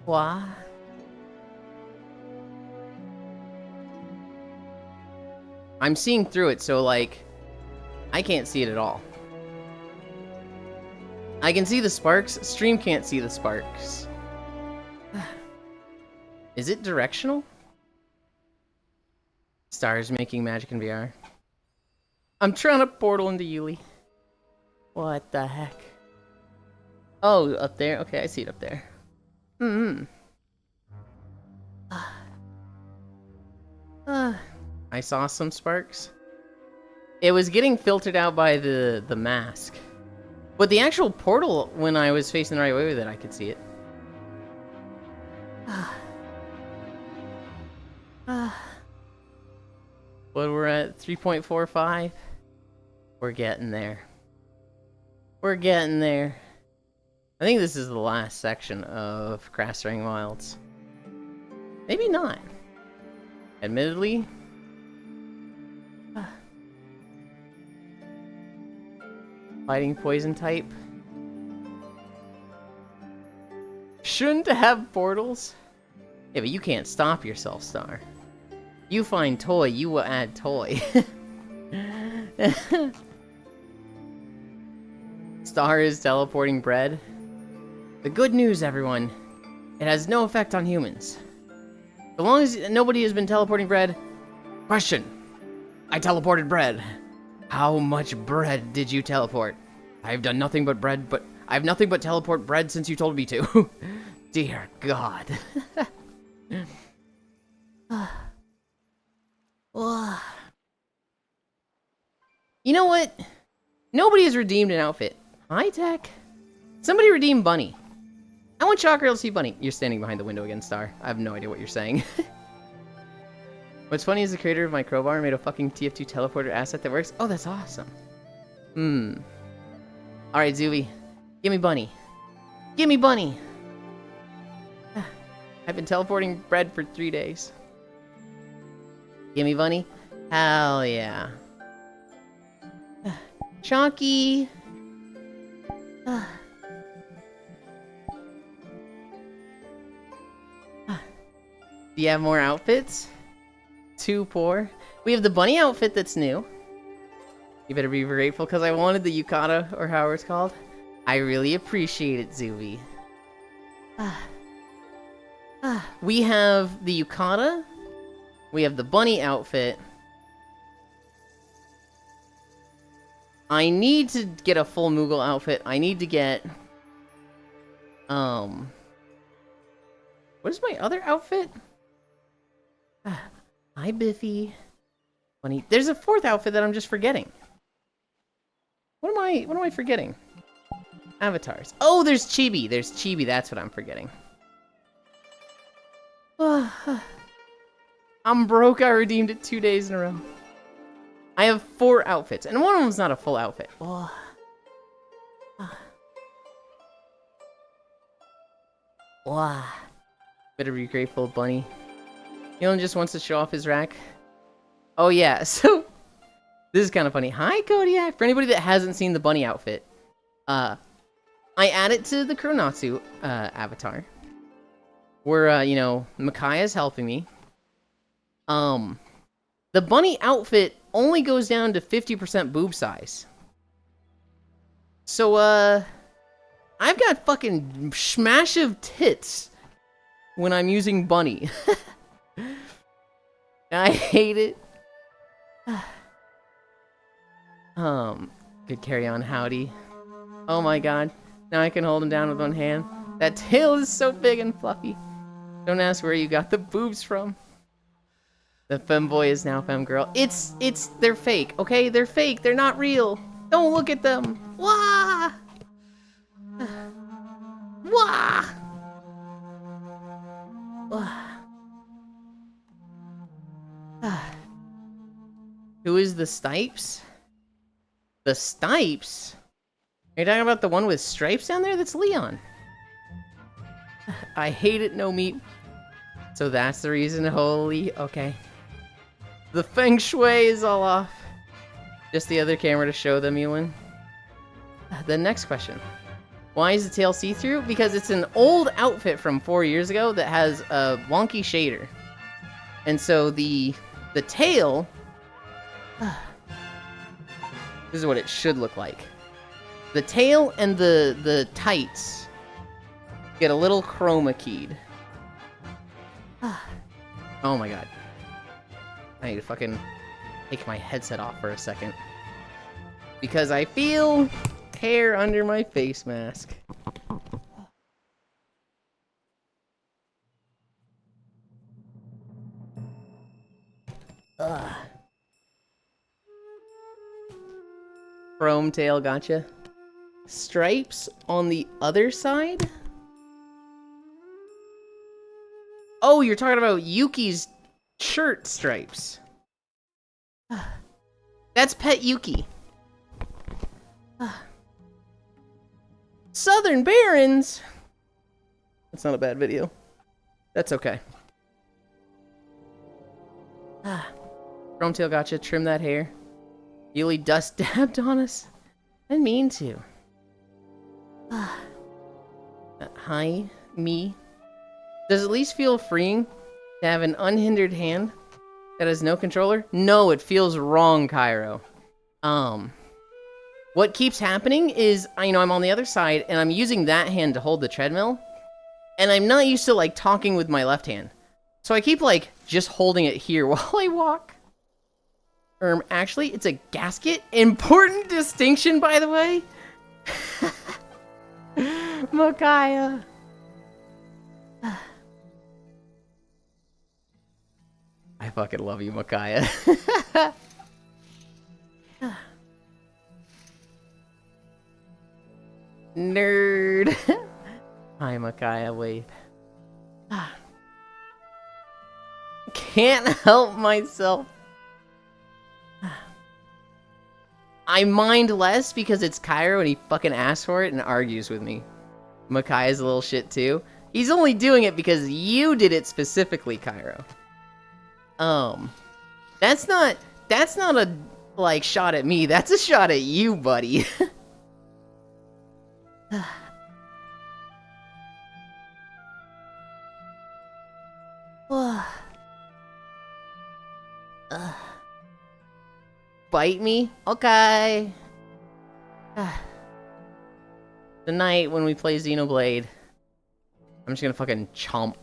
What? I'm seeing through it, so, like, I can't see it at all. I can see the sparks. Stream can't see the sparks. Is it directional? Stars making magic in VR. I'm trying to portal into Yuli. What the heck? Oh, up there? Okay, I see it up there. I saw some sparks. It was getting filtered out by the mask. But the actual portal, when I was facing the right way with it, I could see it. But we're at 3.45. We're getting there. We're getting there. I think this is the last section of Craftsring Wilds. Maybe not. Admittedly. Fighting poison type. Shouldn't have portals. Yeah, but you can't stop yourself, Star. You find toy, you will add toy. Star is teleporting bread. The good news, everyone. It has no effect on humans. So long as nobody has been teleporting bread. Question. I teleported bread. How much bread did you teleport? I've done nothing but bread, but I've nothing but teleport bread since you told me to. Dear God. You know what? Nobody has redeemed an outfit. High tech. Somebody redeem Bunny. I want Chakra to see Bunny. You're standing behind the window again, Star. I have no idea what you're saying. What's funny is the creator of my crowbar made a fucking TF2 teleporter asset that works. Oh, that's awesome. Alright, Zuby. Give me Bunny. Gimme bunny. I've been teleporting bread for 3 days. Gimme bunny. Hell yeah. Chonky. Do you have more outfits? Too poor. We have the bunny outfit that's new. You better be grateful because I wanted the yukata, or however it's called. I really appreciate it, Zuby. We have the yukata. We have the bunny outfit. I need to get a full Moogle outfit. I need to get... What is my other outfit? Hi, Biffy. Bunny. There's a fourth outfit that I'm just forgetting. What am I forgetting? Avatars. Oh, there's Chibi. There's Chibi. That's what I'm forgetting. I'm broke. I redeemed it 2 days in a row. I have 4 outfits, and one of them's not a full outfit. Better be grateful, Bunny. He just wants to show off his rack. Oh yeah, so this is kind of funny. Hi, Kodiak. For anybody that hasn't seen the bunny outfit, I added to the Kuronatsu avatar, where Micaiah's helping me. The bunny outfit only goes down to 50% boob size. So I've got fucking smash of tits when I'm using bunny. I hate it. Good carry on, Howdy. Oh my god. Now I can hold him down with one hand. That tail is so big and fluffy. Don't ask where you got the boobs from. The femboy is now femgirl. They're fake, okay? They're fake. They're not real. Don't look at them. Wah! Wah! Who is the Stipes? The Stipes? Are you talking about the one with stripes down there? That's Leon. I hate it, no meat. So that's the reason, holy... Okay. The feng shui is all off. Just the other camera to show them, Ewan. The next question. Why is the tail see-through? Because it's an old outfit from 4 years ago that has a wonky shader. And so the tail... This is what it should look like. The tail and the tights get a little chroma keyed. Oh my god. I need to fucking take my headset off for a second. Because I feel hair under my face mask. Ugh. Chrome tail, gotcha. Stripes on the other side? Oh, you're talking about Yuki's shirt stripes. That's Pet Yuki. Southern Barons? That's not a bad video. That's okay. Chrome tail, gotcha. Trim that hair. Yuli dust dabbed on us. I didn't mean to. Hi, me. Does it at least feel freeing to have an unhindered hand that has no controller? No, it feels wrong, Cairo. What keeps happening is, I'm on the other side, and I'm using that hand to hold the treadmill, and I'm not used to, talking with my left hand. So I keep, just holding it here while I walk. Actually, it's a gasket. Important distinction, by the way. Micaiah. I fucking love you, Micaiah. Nerd. Hi, Micaiah, wave. Can't help myself. I mind less because it's Cairo and he fucking asks for it and argues with me. Makai is a little shit too. He's only doing it because you did it specifically, Cairo. That's not a, like, shot at me. That's a shot at you, buddy. Bite me? Okay. Tonight, when we play Xenoblade, I'm just gonna fucking chomp.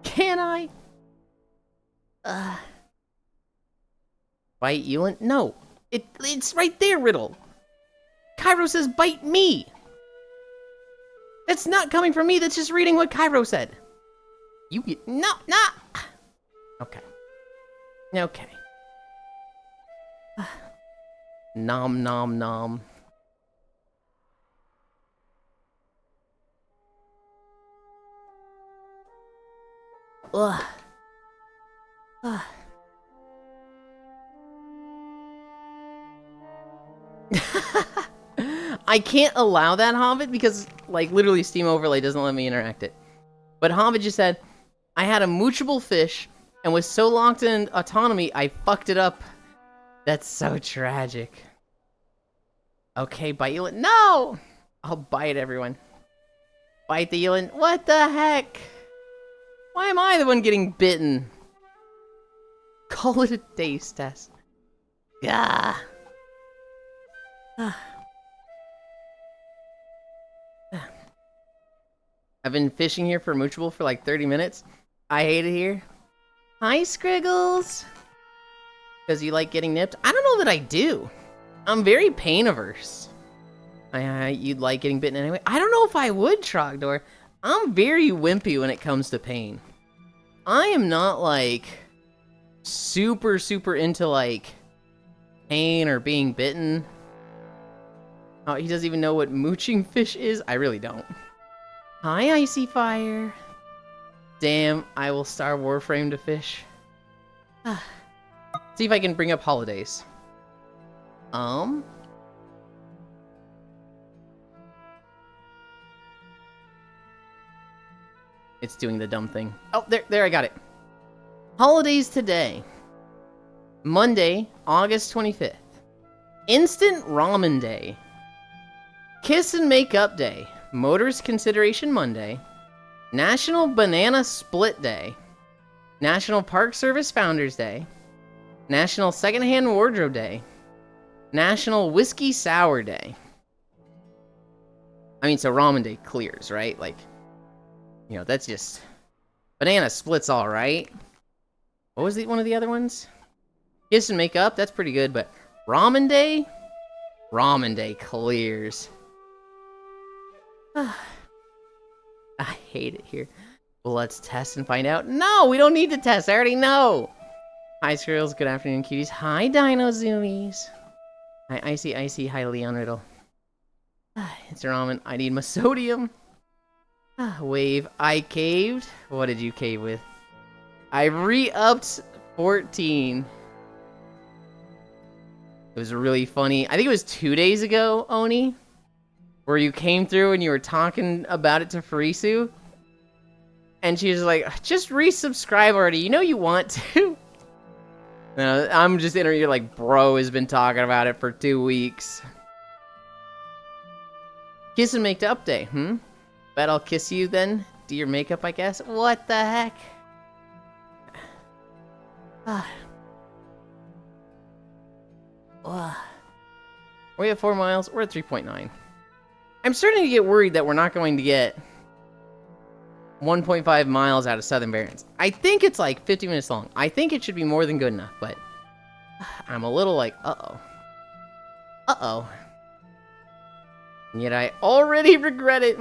Can I? Bite you? No. It's right there, Riddle. Cairo says bite me. That's not coming from me, that's just reading what Cairo said. You get... No. Okay. Okay. Nom nom nom. Ugh. Ugh. I can't allow that, Hobbit, because, like, literally Steam Overlay doesn't let me interact it. But Hobbit just said, I had a moochable fish, and was so locked in autonomy, I fucked it up. That's so tragic. Okay, bite Elan. No! I'll bite everyone. Bite the Elan. What the heck? Why am I the one getting bitten? Call it a taste test. Gah. I've been fishing here for moochable for like 30 minutes. I hate it here. Hi, Scriggles. Because you like getting nipped? I don't know that I do. I'm very pain averse. You'd like getting bitten anyway? I don't know if I would, Trogdor. I'm very wimpy when it comes to pain. I am not, like, super into, like, pain or being bitten. Oh, he doesn't even know what mooching fish is? I really don't. Hi, Icy Fire. Damn, I will star Warframe to fish. See if I can bring up holidays. It's doing the dumb thing. Oh, there, I got it. Holidays today. Monday, August 25th. Instant Ramen Day. Kiss and Make Up Day. Motorist Consideration Monday. National Banana Split Day. National Park Service Founders Day. National Secondhand Wardrobe Day. National Whiskey Sour Day. I mean, so Ramen Day clears, right? Like, you know, that's just... Banana Split's alright. What was one of the other ones? Kiss and Make Up, that's pretty good, but Ramen Day? Ramen Day clears. I hate it here. Well, let's test and find out. No, we don't need to test. I already know. Hi, Squirrels. Good afternoon, cuties. Hi, Dino Zoomies. Hi, Icy. Hi, Leon Riddle. It's ramen. I need my sodium. Wave. I caved. What did you cave with? I re-upped 14. It was really funny. I think it was 2 days ago, Oni, where you came through and you were talking about it to Farisu. And she was like, just resubscribe already. You know you want to. No, I'm just in her ear like, bro has been talking about it for 2 weeks. Kiss and Make Up Day, Bet I'll kiss you then. Do your makeup, I guess. What the heck? We're at 4 miles. We're at 3.9. I'm starting to get worried that we're not going to get 1.5 miles out of Southern Barrens. I think it's like 50 minutes long. I think it should be more than good enough, but I'm a little like, uh-oh. And yet I already regret it.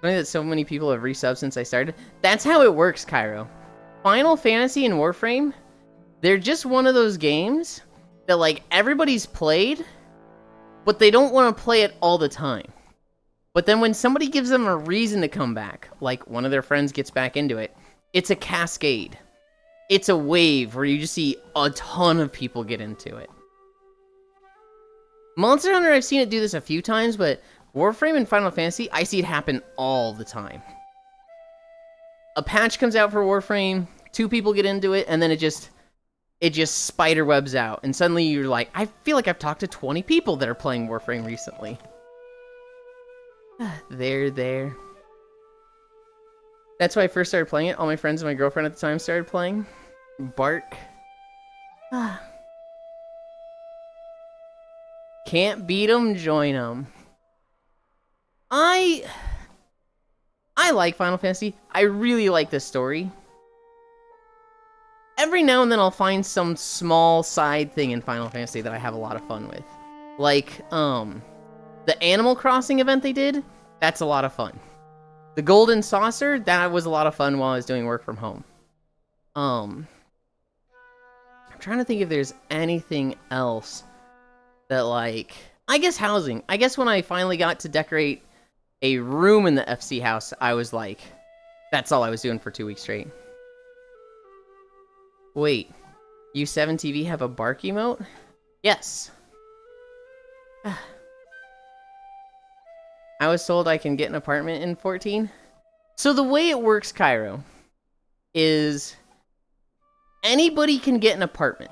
Funny that so many people have resubbed since I started. That's how it works, Cairo. Final Fantasy and Warframe, they're just one of those games that, like, everybody's played, but they don't want to play it all the time. But then when somebody gives them a reason to come back, like one of their friends gets back into it, it's a cascade. It's a wave where you just see a ton of people get into it. Monster Hunter, I've seen it do this a few times, but Warframe and Final Fantasy, I see it happen all the time. A patch comes out for Warframe, 2 people get into it, and then it just spider webs out. And suddenly you're like, I feel like I've talked to 20 people that are playing Warframe recently. There. That's why I first started playing it. All my friends and my girlfriend at the time started playing. Bark. Can't beat 'em, join 'em. I like Final Fantasy. I really like this story. Every now and then I'll find some small side thing in Final Fantasy that I have a lot of fun with. Like, the Animal Crossing event they did, that's a lot of fun. The Golden Saucer, that was a lot of fun while I was doing work from home. I'm trying to think if there's anything else that, like... I guess housing. I guess when I finally got to decorate a room in the FC house, I was like... That's all I was doing for 2 weeks straight. Wait. U7TV have a bark emote? Yes. I was told I can get an apartment in 14. So the way it works, Cairo, is anybody can get an apartment.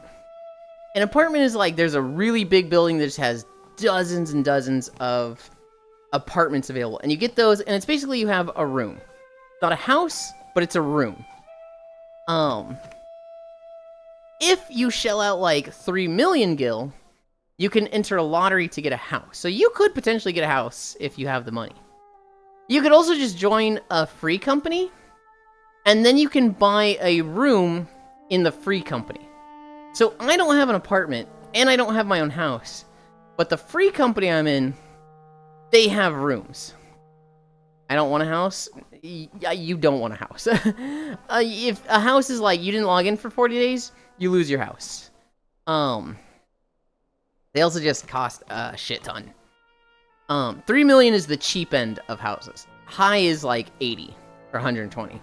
An apartment is like, there's a really big building that just has dozens and dozens of apartments available. And you get those, and it's basically you have a room. Not a house, but it's a room. If you shell out like 3 million gil, you can enter a lottery to get a house. So you could potentially get a house if you have the money. You could also just join a free company, and then you can buy a room in the free company. So I don't have an apartment, and I don't have my own house, but the free company I'm in, they have rooms. I don't want a house. You don't want a house. If a house is like, you didn't log in for 40 days, you lose your house. They also just cost a shit ton. 3 million is the cheap end of houses. High is like 80 or 120. At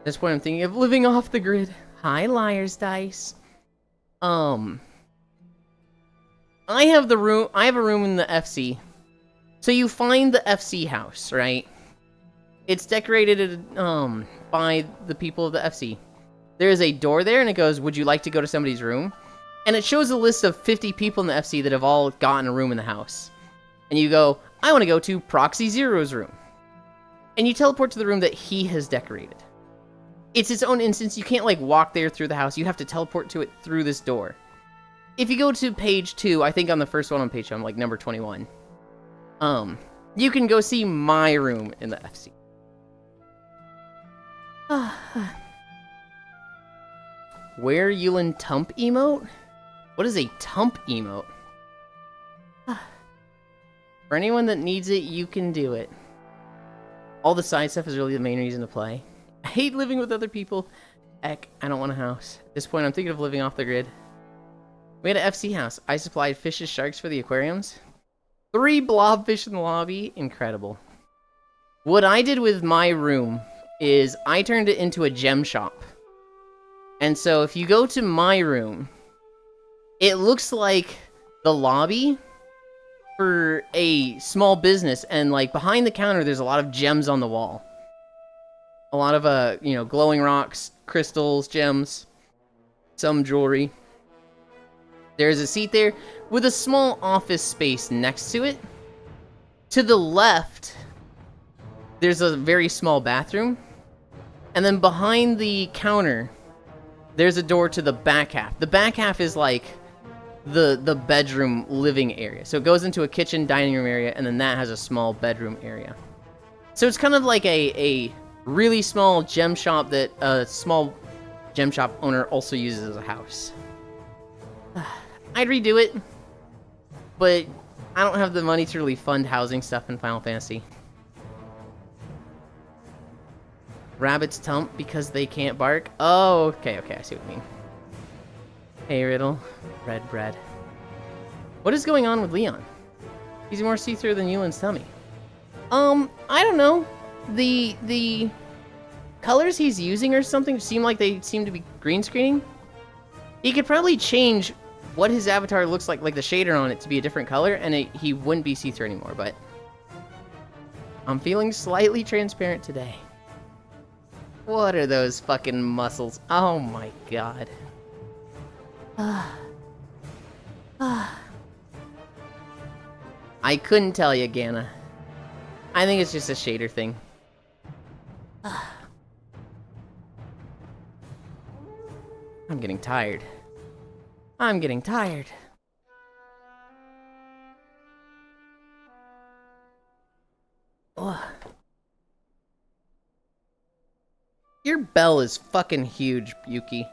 this point, I'm thinking of living off the grid. Hi, liar's dice. I have a room in the FC. So you find the FC house, right? It's decorated by the people of the FC. There is a door there, and it goes, would you like to go to somebody's room? And it shows a list of 50 people in the FC that have all gotten a room in the house. And you go, I want to go to Proxy Zero's room. And you teleport to the room that he has decorated. It's its own instance. You can't, like, walk there through the house. You have to teleport to it through this door. If you go to page 2, I think on the first one on page 2, I'm like number 21. You can go see my room in the FC. Where Yulin Tump emote? What is a Tump emote? For anyone that needs it, you can do it. All the side stuff is really the main reason to play. I hate living with other people. Heck, I don't want a house. At this point, I'm thinking of living off the grid. We had an FC house. I supplied fishes, sharks for the aquariums. 3 blobfish in the lobby. Incredible. What I did with my room is I turned it into a gem shop. And so if you go to my room, it looks like the lobby for a small business. And like behind the counter, there's a lot of gems on the wall. A lot of, glowing rocks, crystals, gems, some jewelry. There's a seat there with a small office space next to it. To the left, there's a very small bathroom. And then behind the counter, there's a door to the back half. The back half is like the bedroom living area. So it goes into a kitchen dining room area, and then that has a small bedroom area. So it's kind of like a really small gem shop that a small gem shop owner also uses as a house. I'd redo it, but I don't have the money to really fund housing stuff in Final Fantasy. Rabbits tump because they can't bark? Oh, okay, I see what you mean. Hey, Riddle. Red bread. What is going on with Leon? He's more see-through than Yulin's tummy. I don't know. The colors he's using or something seem like they seem to be green screening. He could probably change what his avatar looks like the shader on it to be a different color, and he wouldn't be see-through anymore, but I'm feeling slightly transparent today. What are those fucking muscles? Oh my god. I couldn't tell you, Gana. I think it's just a shader thing. I'm getting tired. I'm getting tired. Ugh. Your bell is fucking huge, Yuki.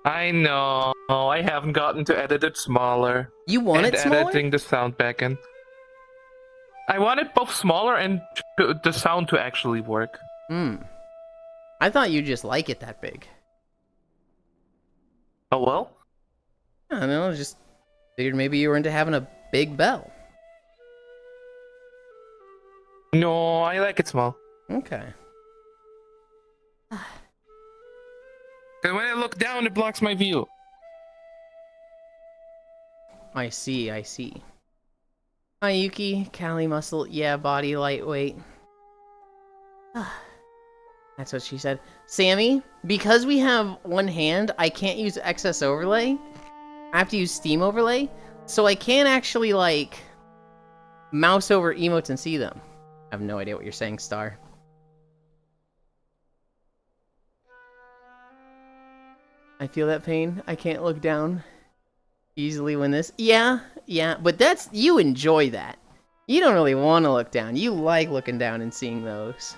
I know. I haven't gotten to edit it smaller. You want and it smaller? editing the sound backend. I want it both smaller and the sound to actually work. I thought you just like it that big. Oh well? I don't know, just figured maybe you were into having a big bell. No, I like it small. Okay. Because when I look down, it blocks my view. I see, I see. Hi, Yuki. Cali muscle. Yeah, body lightweight. That's what she said. Sammy, because we have one hand, I can't use excess overlay. I have to use Steam overlay. So I can't actually, like, mouse over emotes and see them. I have no idea what you're saying, Star. I feel that pain. I can't look down. Easily win this. Yeah, but that's... You enjoy that. You don't really want to look down. You like looking down and seeing those.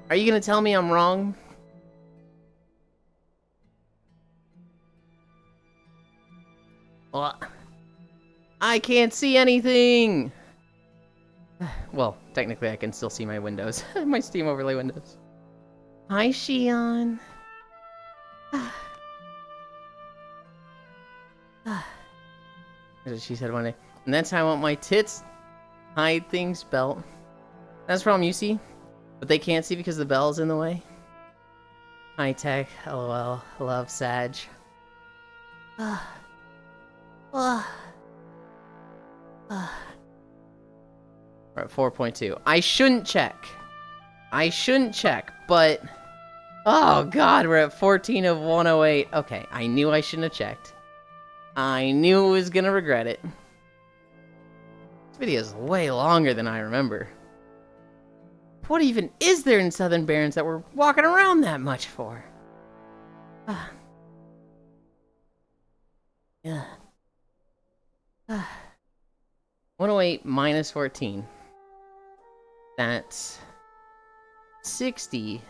Are you gonna tell me I'm wrong? What? I can't see anything! Well, technically I can still see my windows. My Steam overlay windows. Hi, Shion. That's what she said one day. And that's how I want my tits hide things belt. That's the problem, you see? But they can't see because the bell's in the way. High tech, lol, love Sag. We're at 4.2. I shouldn't check. But... Oh god, we're at 14 of 108. Okay, I knew I shouldn't have checked. I knew I was gonna regret it. This video is way longer than I remember. What even is there in Southern Barrens that we're walking around that much for? Yeah. 108 minus 14. That's 60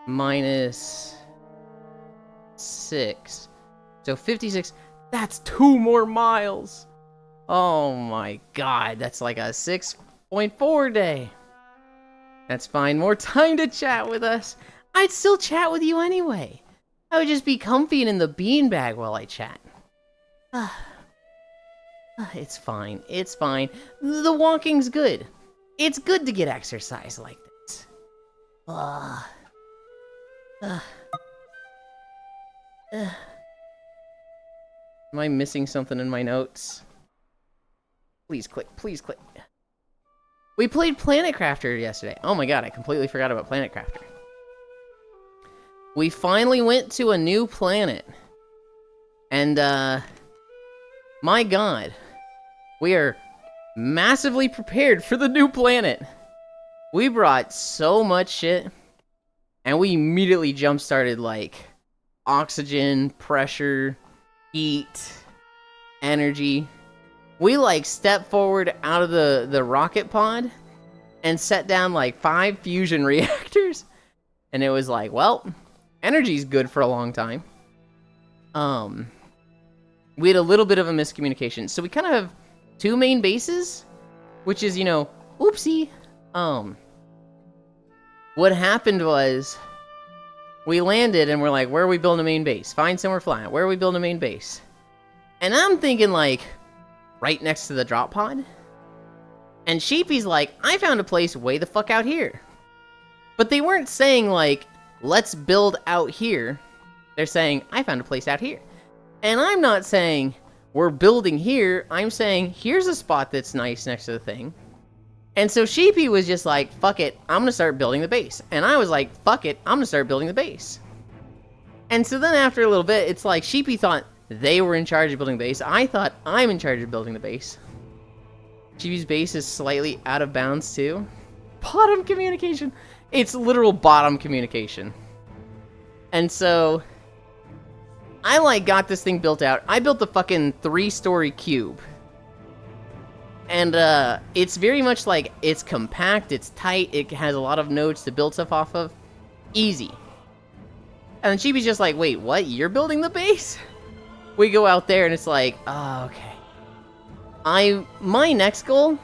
minus 6. So 56. That's 2 more miles. Oh my god, that's like a 6.4 day. That's fine. More time to chat with us. I'd still chat with you anyway. I would just be comfy and in the beanbag while I chat. It's fine. It's fine. The walking's good. It's good to get exercise like this. Am I missing something in my notes? Please click. Please click. We played Planet Crafter yesterday. Oh my god, I completely forgot about Planet Crafter. We finally went to a new planet. And, my god. We are massively prepared for the new planet. We brought so much shit. And we immediately jump-started, like, oxygen, pressure, heat, energy. We, like, stepped forward out of the rocket pod and set down, like, 5 fusion reactors. And it was like, well, energy's good for a long time. We had a little bit of a miscommunication. So we kind of have 2 main bases, which is, you know, oopsie. What happened was, we landed and we're like, where are we building a main base? Find somewhere flying. Where are we building a main base? And I'm thinking, like, right next to the drop pod. And Sheepy's like, I found a place way the fuck out here. But they weren't saying, like, let's build out here. They're saying, I found a place out here. And I'm not saying, we're building here. I'm saying, here's a spot that's nice next to the thing. And so Sheepy was just like, fuck it, I'm gonna start building the base. And I was like, fuck it, I'm gonna start building the base. And so then after a little bit, it's like Sheepy thought they were in charge of building the base. I thought I'm in charge of building the base. Sheepy's base is slightly out of bounds too. Bottom communication. It's literal bottom communication. And so I like got this thing built out. I built the fucking 3-story cube. And it's very much like, it's compact, it's tight, it has a lot of nodes to build stuff off of. Easy. And then Sheepy's just like, wait, what? You're building the base? We go out there and it's like, oh, okay. My next goal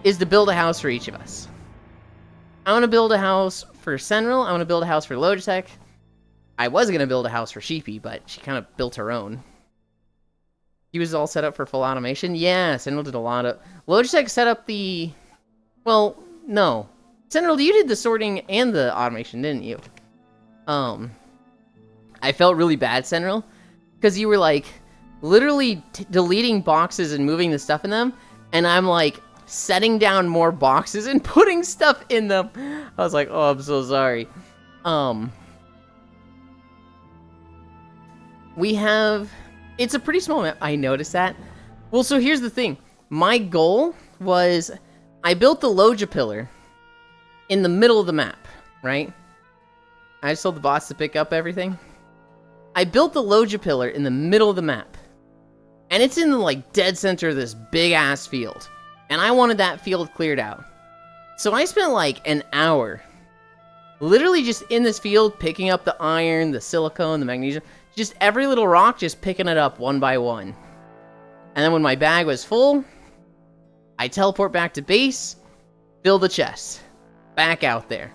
is to build a house for each of us. I want to build a house for Senril, I want to build a house for Logitech. I was going to build a house for Sheepy, but she kind of built her own. He was all set up for full automation? Yeah, Senril did a lot of... Logitech set up the... Well, no. Senril, you did the sorting and the automation, didn't you? I felt really bad, Senril, because you were, like, literally deleting boxes and moving the stuff in them, and I'm, like, setting down more boxes and putting stuff in them. I was like, oh, I'm so sorry. We have... It's a pretty small map. I noticed that. Well, so here's the thing. My goal was... I built the Loja pillar in the middle of the map, right? I just told the bots to pick up everything. I built the Loja pillar in the middle of the map. And it's in the, like, dead center of this big-ass field. And I wanted that field cleared out. So I spent, like, an hour literally just in this field picking up the iron, the silicone, the magnesium. Just every little rock, just picking it up one by one. And then when my bag was full, I teleport back to base, build a chest, back out there.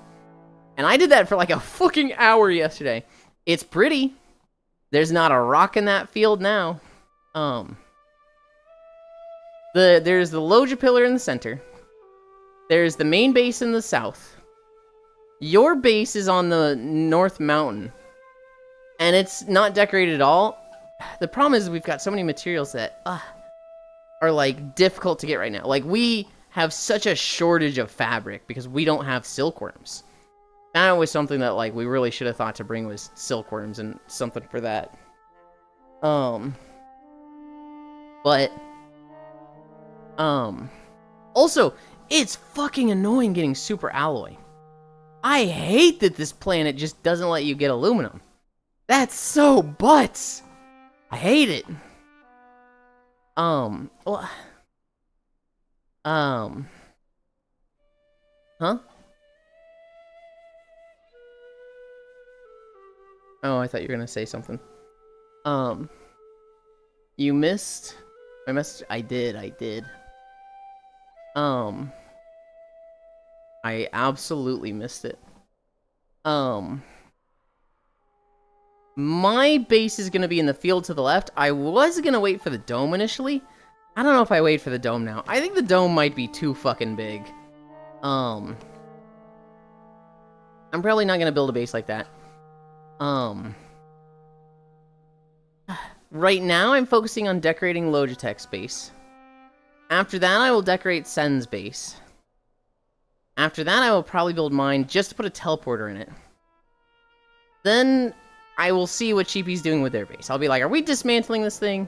And I did that for like a fucking hour yesterday. It's pretty. There's not a rock in that field now. There's the Loja pillar in the center. There's the main base in the south. Your base is on the North Mountain. And it's not decorated at all. The problem is we've got so many materials that are, like, difficult to get right now. Like, we have such a shortage of fabric because we don't have silkworms. That was something that, like, we really should have thought to bring was silkworms and something for that. Also, it's fucking annoying getting super alloy. I hate that this planet just doesn't let you get aluminum. That's so butts. I hate it. Huh? Oh, I thought you were gonna say something. You missed my message. I did. I absolutely missed it. My base is gonna be in the field to the left. I was gonna wait for the dome initially. I don't know if I wait for the dome now. I think the dome might be too fucking big. I'm probably not gonna build a base like that. Right now I'm focusing on decorating Logitech's base. After that I will decorate Sen's base. After that I will probably build mine just to put a teleporter in it. Then I will see what Sheepy's doing with their base. I'll be like, are we dismantling this thing?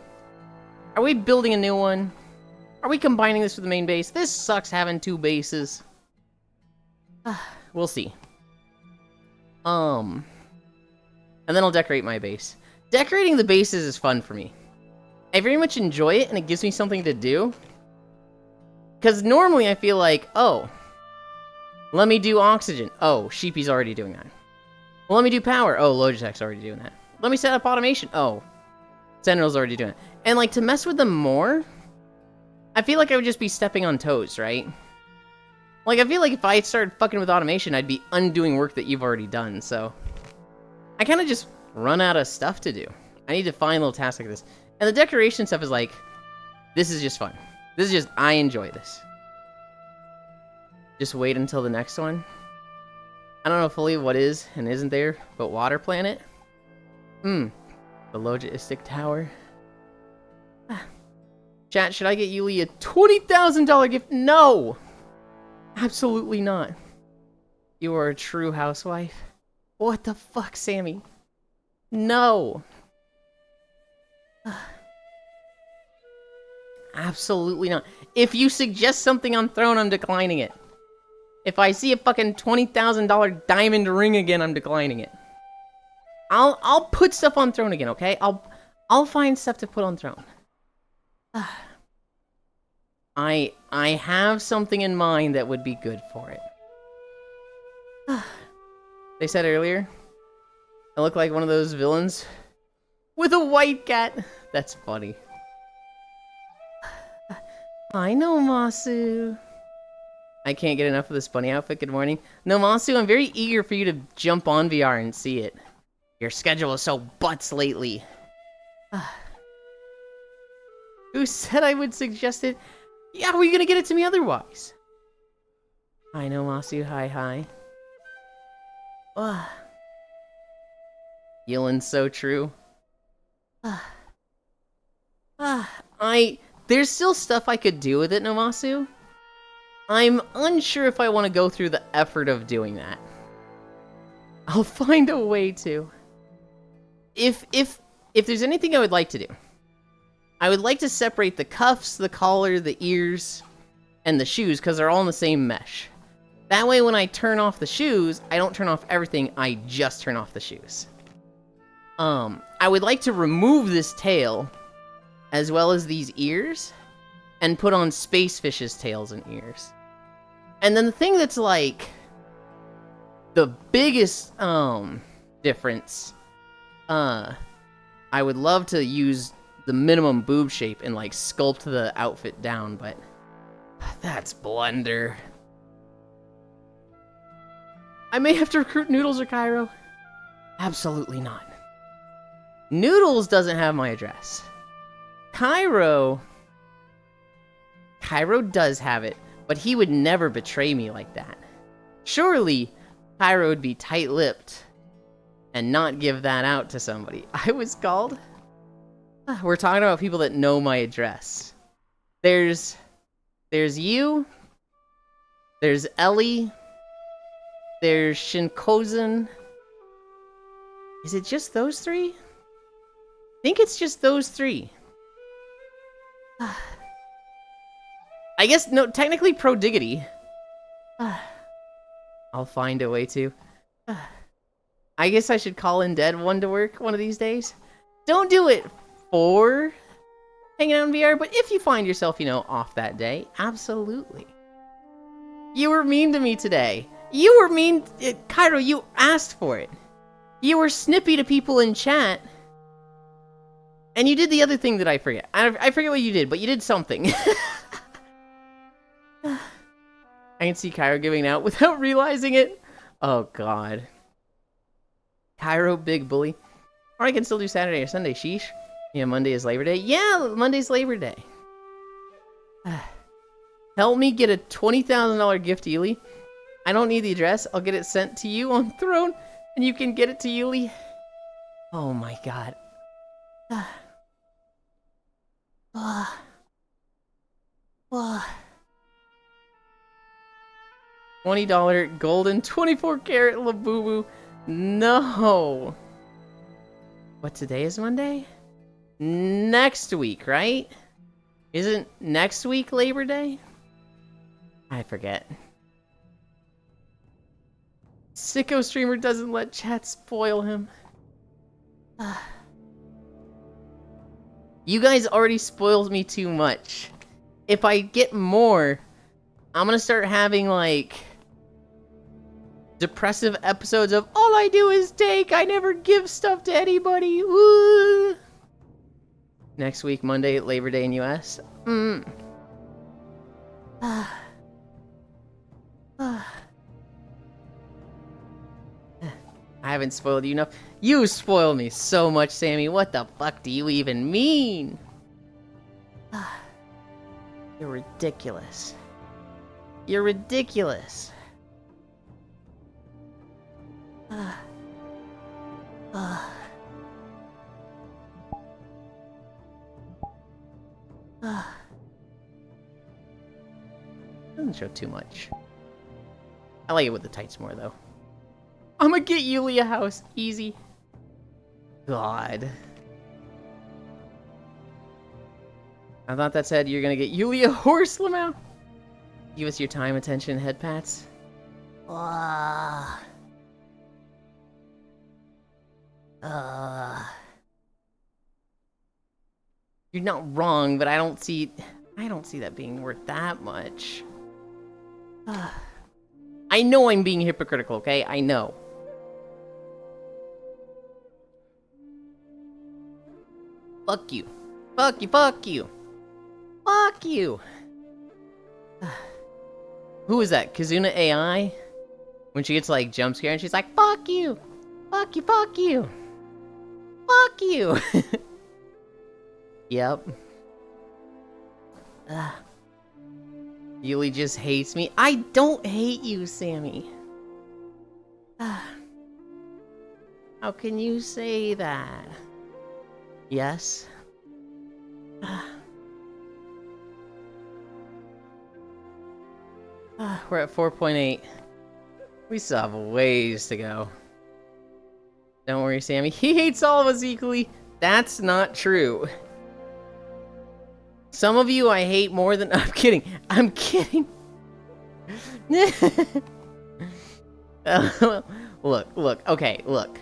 Are we building a new one? Are we combining this with the main base? This sucks having two bases. We'll see. And then I'll decorate my base. Decorating the bases is fun for me. I very much enjoy it, and it gives me something to do. Because normally I feel like, oh, let me do oxygen. Oh, Sheepy's already doing that. Well, let me do power. Oh, Logitech's already doing that. Let me set up automation. Oh, Senril's already doing it. And, like, to mess with them more, I feel like I would just be stepping on toes, right? Like, I feel like if I started fucking with automation, I'd be undoing work that you've already done, so... I kind of just run out of stuff to do. I need to find little tasks like this. And the decoration stuff is like, this is just fun. This is just, I enjoy this. Just wait until the next one. I don't know fully what is and isn't there, but Water Planet. The logistic tower. Chat, should I get Yuli a $20,000 gift? No! Absolutely not. You are a true housewife. What the fuck, Sammy? No! Absolutely not. If you suggest something on Throne, I'm declining it. If I see a fucking $20,000 diamond ring again, I'm declining it. I'll put stuff on Throne again, okay? I'll find stuff to put on Throne. I have something in mind that would be good for it. They said earlier, I look like one of those villains with a white cat. That's funny. I know, Masu. I can't get enough of this bunny outfit. Good morning. No, Masu, I'm very eager for you to jump on VR and see it. Your schedule is so butts lately. Who said I would suggest it? Yeah, how are you gonna get it to me otherwise? I know, Masu. Hi. Yellen's so true. There's still stuff I could do with it, Nomasu. I'm unsure if I want to go through the effort of doing that. I'll find a way to. If there's anything I would like to do, I would like to separate the cuffs, the collar, the ears, and the shoes, because they're all in the same mesh. That way when I turn off the shoes, I don't turn off everything, I just turn off the shoes. I would like to remove this tail, as well as these ears, and put on Spacefish's tails and ears. And then the thing that's like the biggest difference, I would love to use the minimum boob shape and like sculpt the outfit down, but that's blunder. I may have to recruit Noodles or Cairo. Absolutely not. Noodles doesn't have my address. Cairo does have it, but he would never betray me like that. Surely, Cairo would be tight-lipped and not give that out to somebody. I was called? We're talking about people that know my address. There's you, there's Ellie, there's Shinkozen. Is it just those three? I think it's just those three. I guess, no, technically Prodiggity. I'll find a way to. I guess I should call in Dead one to work one of these days. Don't do it for hanging out in VR, but if you find yourself, off that day, absolutely. You were mean to me today. You were mean, Cairo, you asked for it. You were snippy to people in chat. And you did the other thing that I forget. I forget what you did, but you did something. I can see Cairo giving out without realizing it. Oh, God. Cairo, big bully. Or I can still do Saturday or Sunday, sheesh. Yeah, Monday is Labor Day. Yeah, Monday's Labor Day. Help me get a $20,000 gift to Yuli. I don't need the address. I'll get it sent to you on Throne, and you can get it to Yuli. Oh, my God. $20 golden 24-karat Labubu. No. What, today is Monday? Next week, right? Isn't next week Labor Day? I forget. Sicko streamer doesn't let chat spoil him. You guys already spoiled me too much. If I get more, I'm gonna start having, like, depressive episodes of all I do is take, I never give stuff to anybody. Woo! Next week, Monday, Labor Day in US. I haven't spoiled you enough. You spoil me so much, Sammy. What the fuck do you even mean? You're ridiculous. You're ridiculous. Doesn't show too much. I like it with the tights more, though. I'm gonna get Yuli a house. Easy. God. I thought that said you're gonna get Yuli a horse, Lamau. Give us your time, attention, head pats. You're not wrong, but I don't see that being worth that much. I know I'm being hypocritical, okay? I know. Fuck you. Fuck you, fuck you. Fuck you. Who is that? Kazuna AI? When she gets like jump scare and she's like, fuck you. Fuck you, fuck you. Fuck you. Yep. Yuli just hates me. I don't hate you, Sammy. How can you say that? Yes. We're at 4.8. We still have a ways to go. Don't worry, Sammy. He hates all of us equally. That's not true. Some of you I hate more than... I'm kidding. I'm kidding. Look. Okay, look.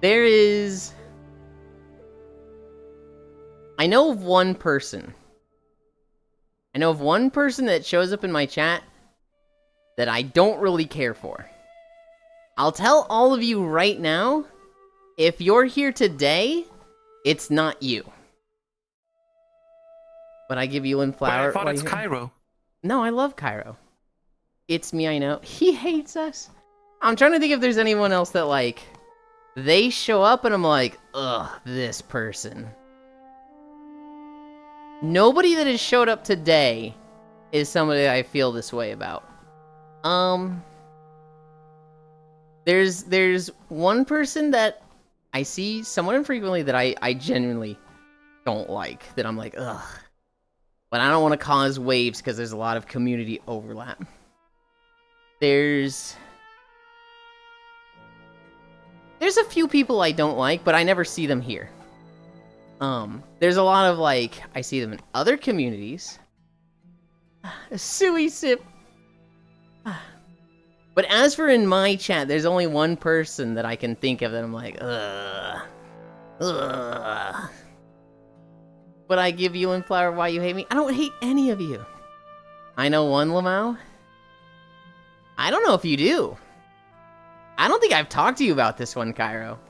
There is... I know of one person. I know of one person that shows up in my chat that I don't really care for. I'll tell all of you right now, if you're here today, it's not you. But I give you in flower. But I thought it's Cairo. No, I love Cairo. It's me, I know. He hates us. I'm trying to think if there's anyone else that, like, they show up and I'm like, ugh, this person. Nobody that has showed up today is somebody I feel this way about. There's one person that I see somewhat infrequently that I genuinely don't like, that I'm like, ugh. But I don't want to cause waves because there's a lot of community overlap. There's a few people I don't like, but I never see them here. There's a lot of, like, I see them in other communities. Suey sip. But as for in my chat, there's only one person that I can think of that I'm like, ugh. But I give you in flower why you hate me. I don't hate any of you. I know one, Lamau. I don't know if you do. I don't think I've talked to you about this one, Cairo.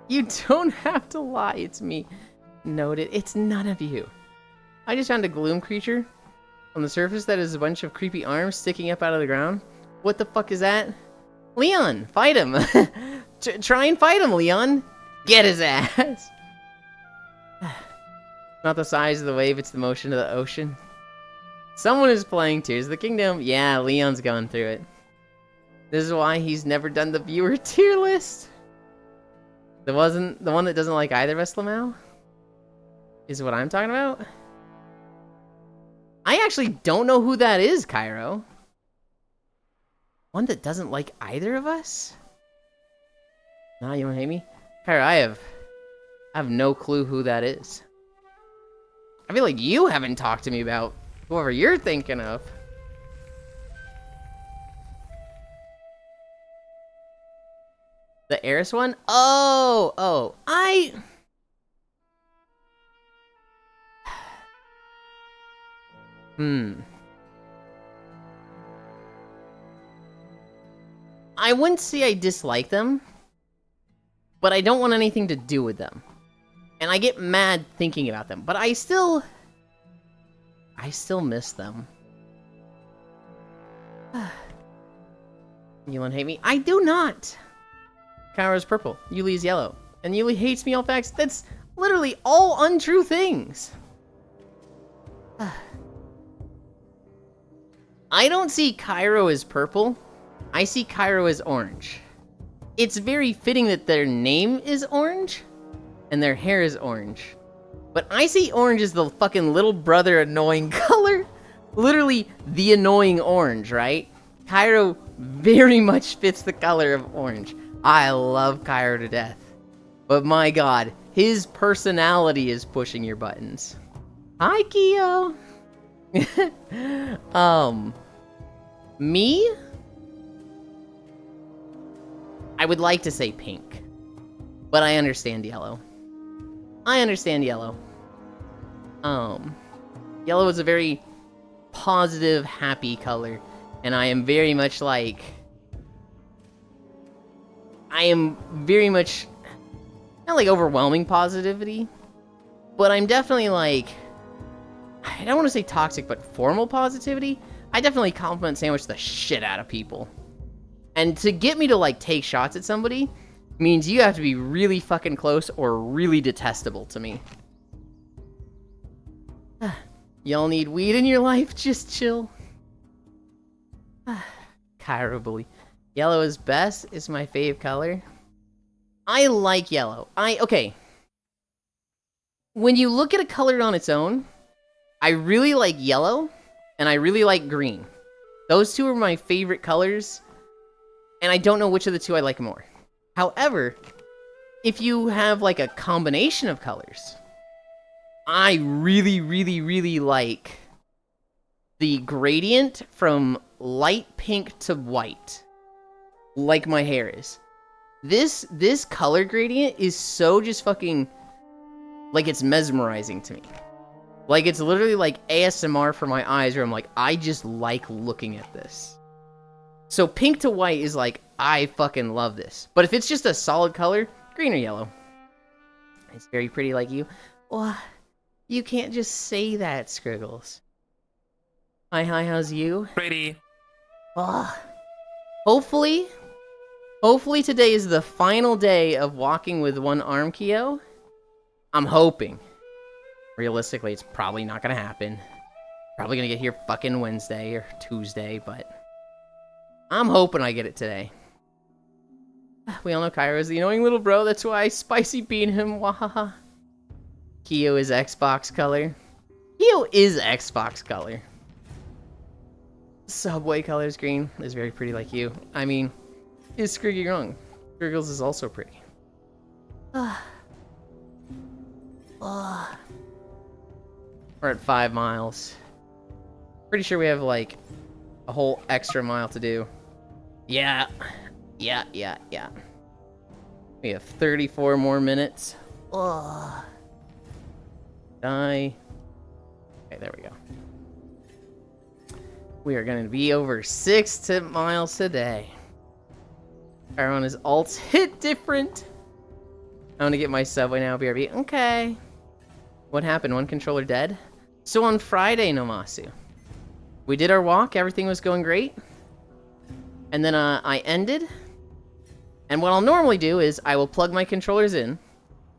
You don't have to lie, it's me. Noted, it's none of you. I just found a gloom creature on the surface that is a bunch of creepy arms sticking up out of the ground. What the fuck is that? Leon, fight him. Try and fight him, Leon. Get his ass. Not the size of the wave, it's the motion of the ocean. Someone is playing Tears of the Kingdom. Yeah, Leon's going through it. This is why he's never done the viewer tier list. The one that doesn't like either of us, Lamau? Is what I'm talking about? I actually don't know who that is, Cairo. One that doesn't like either of us? Nah, you don't hate me? Cairo, I have no clue who that is. I feel like you haven't talked to me about whoever you're thinking of. The Eris one? Oh, I wouldn't say I dislike them, but I don't want anything to do with them. And I get mad thinking about them, but I still miss them. You don't hate me? I do not! Kara's purple, Yuli's yellow, and Yuli hates me all facts. That's literally all untrue things. I don't see Cairo as purple. I see Cairo as orange. It's very fitting that their name is orange, and their hair is orange. But I see orange as the fucking little brother annoying color. Literally the annoying orange, right? Cairo very much fits the color of orange. I love Cairo to death. But my god, his personality is pushing your buttons. Hi, Kyo! Me? I would like to say pink. But I understand yellow. I understand yellow. Yellow is a very positive, happy color. And I am very much like... I am very much... not like overwhelming positivity. But I'm definitely like... I don't want to say toxic, but formal positivity. I definitely compliment sandwich the shit out of people. And to get me to like take shots at somebody means you have to be really fucking close or really detestable to me. Y'all need weed in your life? Just chill. Cairo bully. Yellow is best. Is my fave color. I like yellow. Okay. When you look at a color on its own, I really like yellow, and I really like green. Those two are my favorite colors, and I don't know which of the two I like more. However, if you have like a combination of colors, I really, really, really like the gradient from light pink to white, like my hair is. This color gradient is so just fucking, like, it's mesmerizing to me. Like, it's literally like ASMR for my eyes, where I'm like, I just like looking at this. So pink to white is like, I fucking love this. But if it's just a solid color, green or yellow. It's very pretty like you. Well, you can't just say that, Scriggles. Hi, how's you? Pretty. Hopefully today is the final day of walking with one arm, Kyo. I'm hoping. Realistically, it's probably not gonna happen. Probably gonna get here fucking Wednesday or Tuesday, but I'm hoping I get it today. We all know Cairo is the annoying little bro, that's why I spicy bean him, wahaha. Kyo is Xbox color. Kyo is Xbox color. Subway color is green, is very pretty like you. I mean, is Scriggy wrong? Scriggles is also pretty. We're at 5 miles. Pretty sure we have like a whole extra mile to do. Yeah. We have 34 more minutes. Die. Okay, there we go. We are going to be over 6 miles today. Everyone is alts hit different. I'm going to get my subway now, BRB. Okay. What happened? One controller dead? So on Friday, Nomasu, we did our walk. Everything was going great. And then I ended. And what I'll normally do is I will plug my controllers in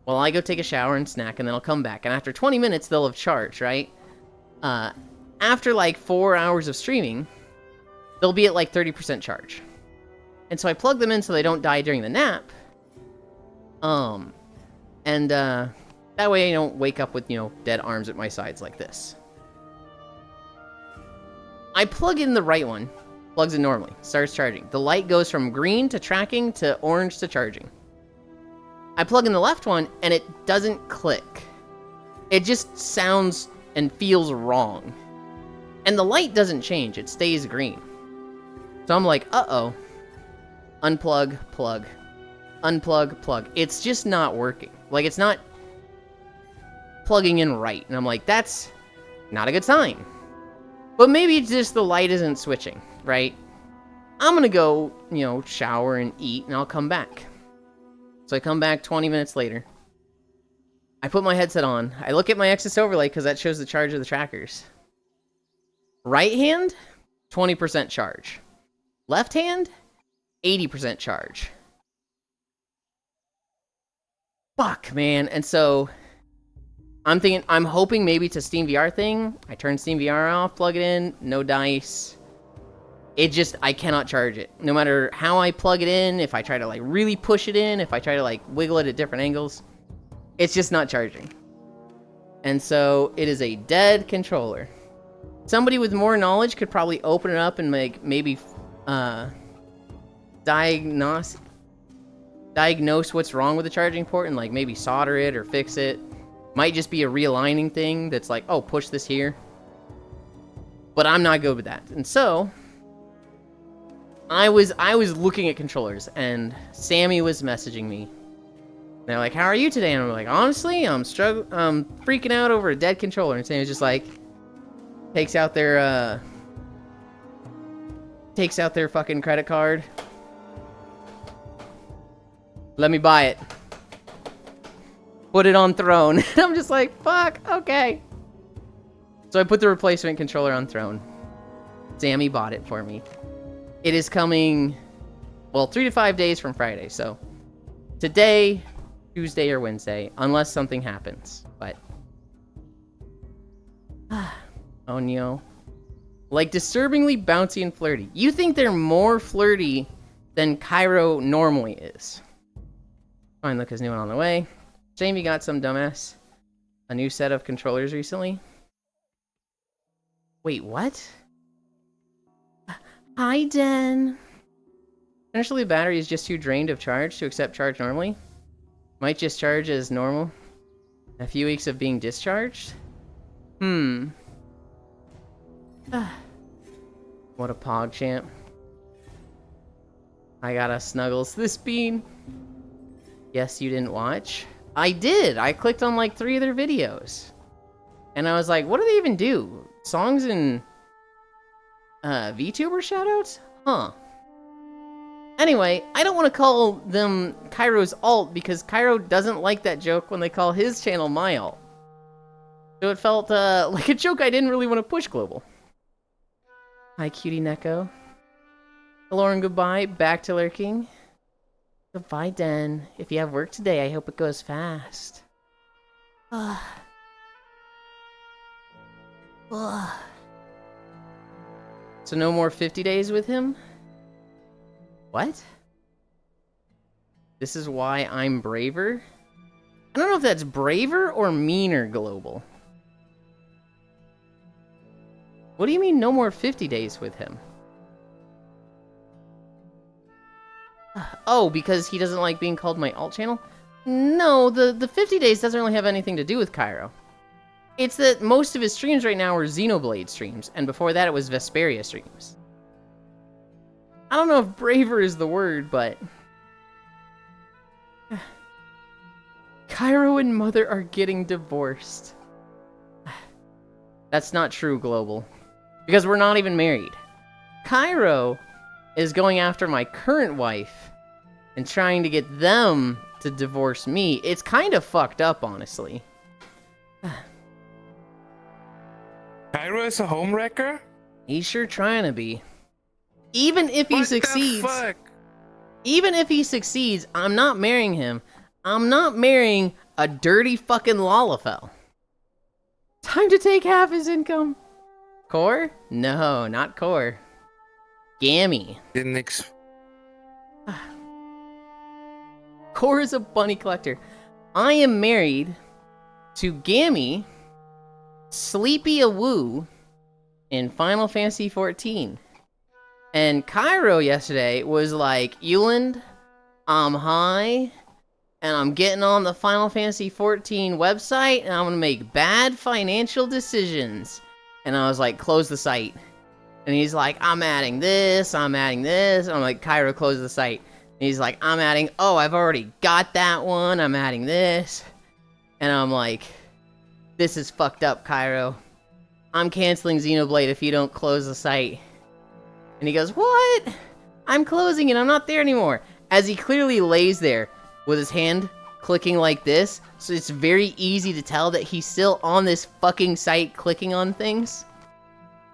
while I go take a shower and snack, and then I'll come back. And after 20 minutes, they'll have charged, right? After like 4 hours of streaming, they'll be at like 30% charge. And so I plug them in so they don't die during the nap. That way I don't wake up with, dead arms at my sides like this. I plug in the right one. Plugs in normally. Starts charging. The light goes from green to tracking to orange to charging. I plug in the left one and it doesn't click. It just sounds and feels wrong. And the light doesn't change. It stays green. So I'm like, uh-oh. Unplug, plug. Unplug, plug. It's just not working. Like, it's not plugging in right. And I'm like, that's not a good sign. But maybe it's just the light isn't switching, right? I'm gonna go, shower and eat, and I'll come back. So I come back 20 minutes later. I put my headset on. I look at my Exodus overlay because that shows the charge of the trackers. Right hand, 20% charge. Left hand, 80% charge. Fuck, man. And so I'm hoping maybe it's a SteamVR thing. I turn SteamVR off, plug it in, no dice. I cannot charge it. No matter how I plug it in, if I try to really push it in, if I try to wiggle it at different angles, It's just not charging. And so it is a dead controller. Somebody with more knowledge could probably open it up and maybe diagnose what's wrong with the charging port and like maybe solder it or fix it. Might just be a realigning thing that's like, oh, push this here. But I'm not good with that. And so I was looking at controllers and Sammy was messaging me. And they're like, how are you today? And I'm like, honestly, I'm freaking out over a dead controller. And Sammy's just like, takes out their fucking credit card. Let me buy it. Put it on Throne. And I'm just like, fuck, okay. So I put the replacement controller on Throne. Sammy bought it for me. It is coming, well, 3 to 5 days from Friday. So today, Tuesday, or Wednesday, unless something happens. But oh no. Like disturbingly bouncy and flirty. You think they're more flirty than Cairo normally is. Fine, look, his new one on the way. Jamie got some dumbass a new set of controllers recently. Wait, what? Hi, Den. Initially, the battery is just too drained of charge to accept charge normally. Might just charge as normal. A few weeks of being discharged? What a pog champ. I gotta snuggles this bean. Yes, you didn't watch? I did! I clicked on like 3 of their videos. And I was like, what do they even do? Songs and VTuber shoutouts? Huh. Anyway, I don't want to call them Cairo's alt because Cairo doesn't like that joke when they call his channel my alt. So it felt like a joke I didn't really want to push global. Hi, cutie Neko. Hello and goodbye. Back to lurking. Goodbye, Den. If you have work today, I hope it goes fast. So no more 50 days with him? What? This is why I'm braver? I don't know if that's braver or meaner, Global. What do you mean no more 50 days with him? Oh, because he doesn't like being called my alt channel? No, the 50 days doesn't really have anything to do with Cairo. It's that most of his streams right now are Xenoblade streams, and before that it was Vesperia streams. I don't know if braver is the word, but... Cairo and Mother are getting divorced. That's not true, Global. Because we're not even married. Cairo is going after my current wife and trying to get them to divorce me. It's kind of fucked up, honestly. Cairo is a homewrecker? He's sure trying to be. Even if he succeeds... What the fuck? Even if he succeeds, I'm not marrying him. I'm not marrying a dirty fucking Lalafell. Time to take half his income. Core? No, not Core. Gammy. Core is a bunny collector. I am married to Gammy, Sleepy Awoo, in Final Fantasy XIV. And Cairo yesterday was like, Euland, I'm high, and I'm getting on the Final Fantasy XIV website, and I'm gonna make bad financial decisions. And I was like, close the site. And he's like, I'm adding this, I'm adding this. And I'm like, Cairo, close the site. And he's like, I'm adding, oh, I've already got that one, I'm adding this. And I'm like, this is fucked up, Cairo. I'm canceling Xenoblade if you don't close the site. And he goes, what? I'm closing it, I'm not there anymore. As he clearly lays there with his hand clicking like this, so it's very easy to tell that he's still on this fucking site clicking on things.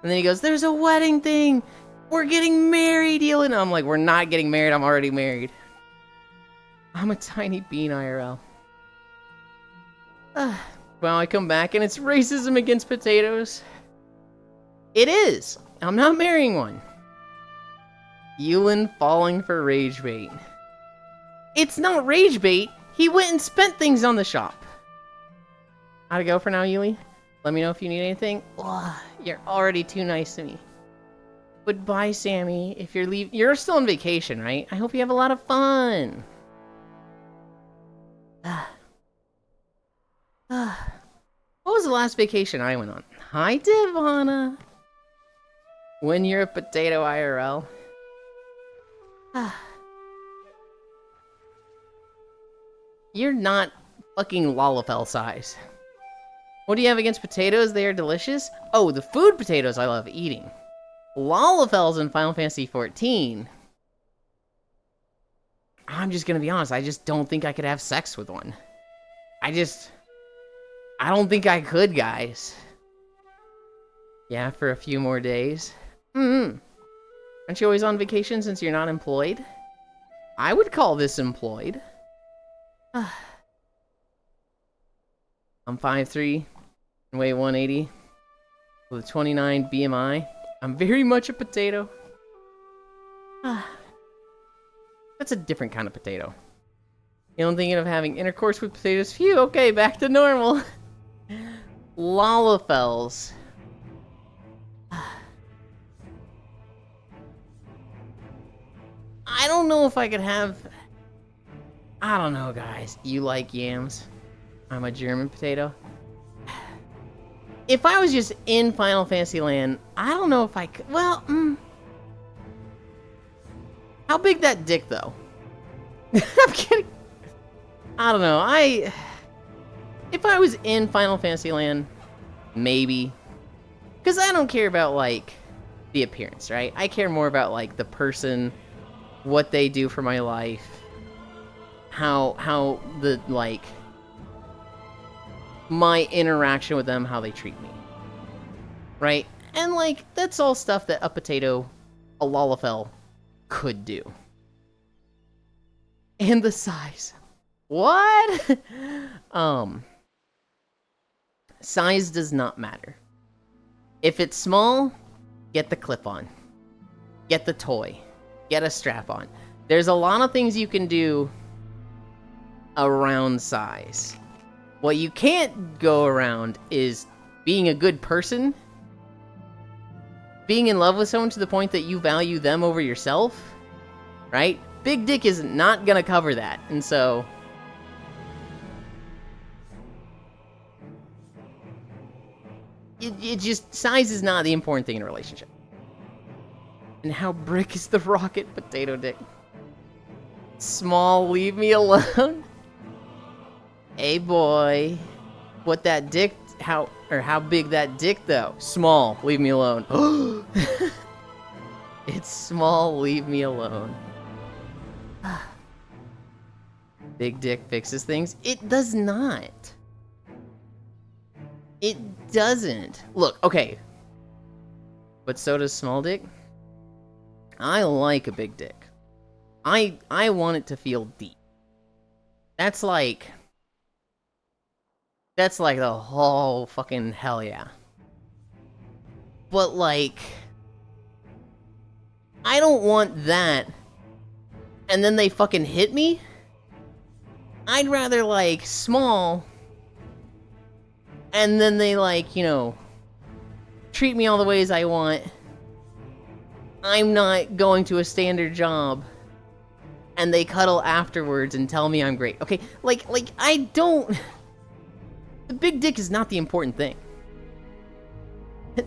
And then he goes, there's a wedding thing! We're getting married, Elin! I'm like, we're not getting married, I'm already married. I'm a tiny bean IRL. Well, I come back and it's racism against potatoes. It is! I'm not marrying one. Yulin falling for rage bait. It's not rage bait. He went and spent things on the shop. How'd it go for now, Yuli? Let me know if you need anything. Ugh, you're already too nice to me. Goodbye, Sammy. If you're still on vacation, right? I hope you have a lot of fun. What was the last vacation I went on? Hi, Divana. When you're a potato IRL. You're not fucking Lalafell size. What do you have against potatoes? They are delicious. Oh, the food potatoes I love eating. Lalafells in Final Fantasy XIV. I'm just gonna be honest, I just don't think I could have sex with one. I don't think I could, guys. Yeah, for a few more days. Aren't you always on vacation since you're not employed? I would call this employed. I'm 5'3", and weigh 180, with a 29 BMI. I'm very much a potato. That's a different kind of potato. You know, I'm thinking of having intercourse with potatoes. Phew, okay, back to normal. Lalafells. I don't know if I could have... I don't know, guys. You like yams? I'm a German potato. If I was just in Final Fantasy Land, I don't know if I could... Well, How big that dick, though? I'm kidding. I don't know. If I was in Final Fantasy Land, maybe. Because I don't care about, like, the appearance, right? I care more about, like, the person, what they do for my life, how the, like, my interaction with them, how they treat me. Right? And, like, that's all stuff that a potato, a Lalafell, could do. And the size. What? Size does not matter. If it's small, get the clip-on. Get the toy. Get a strap-on. There's a lot of things you can do around size. What you can't go around is being a good person, being in love with someone to the point that you value them over yourself, right? Big dick is not gonna cover that, and so... It just... Size is not the important thing in a relationship. And how brick is the rocket potato dick? Small, leave me alone. Hey boy. What that dick... How big that dick, though? Small, leave me alone. It's small, leave me alone. Big dick fixes things? It does not. It doesn't. Look, okay. But so does small dick. I like a big dick. I want it to feel deep. That's like the whole fucking hell yeah. But like, I don't want that and then they fucking hit me. I'd rather like small and then they like, you know, treat me all the ways I want. I'm not going to a standard job and they cuddle afterwards and tell me I'm great. Okay, like I don't... The big dick is not the important thing.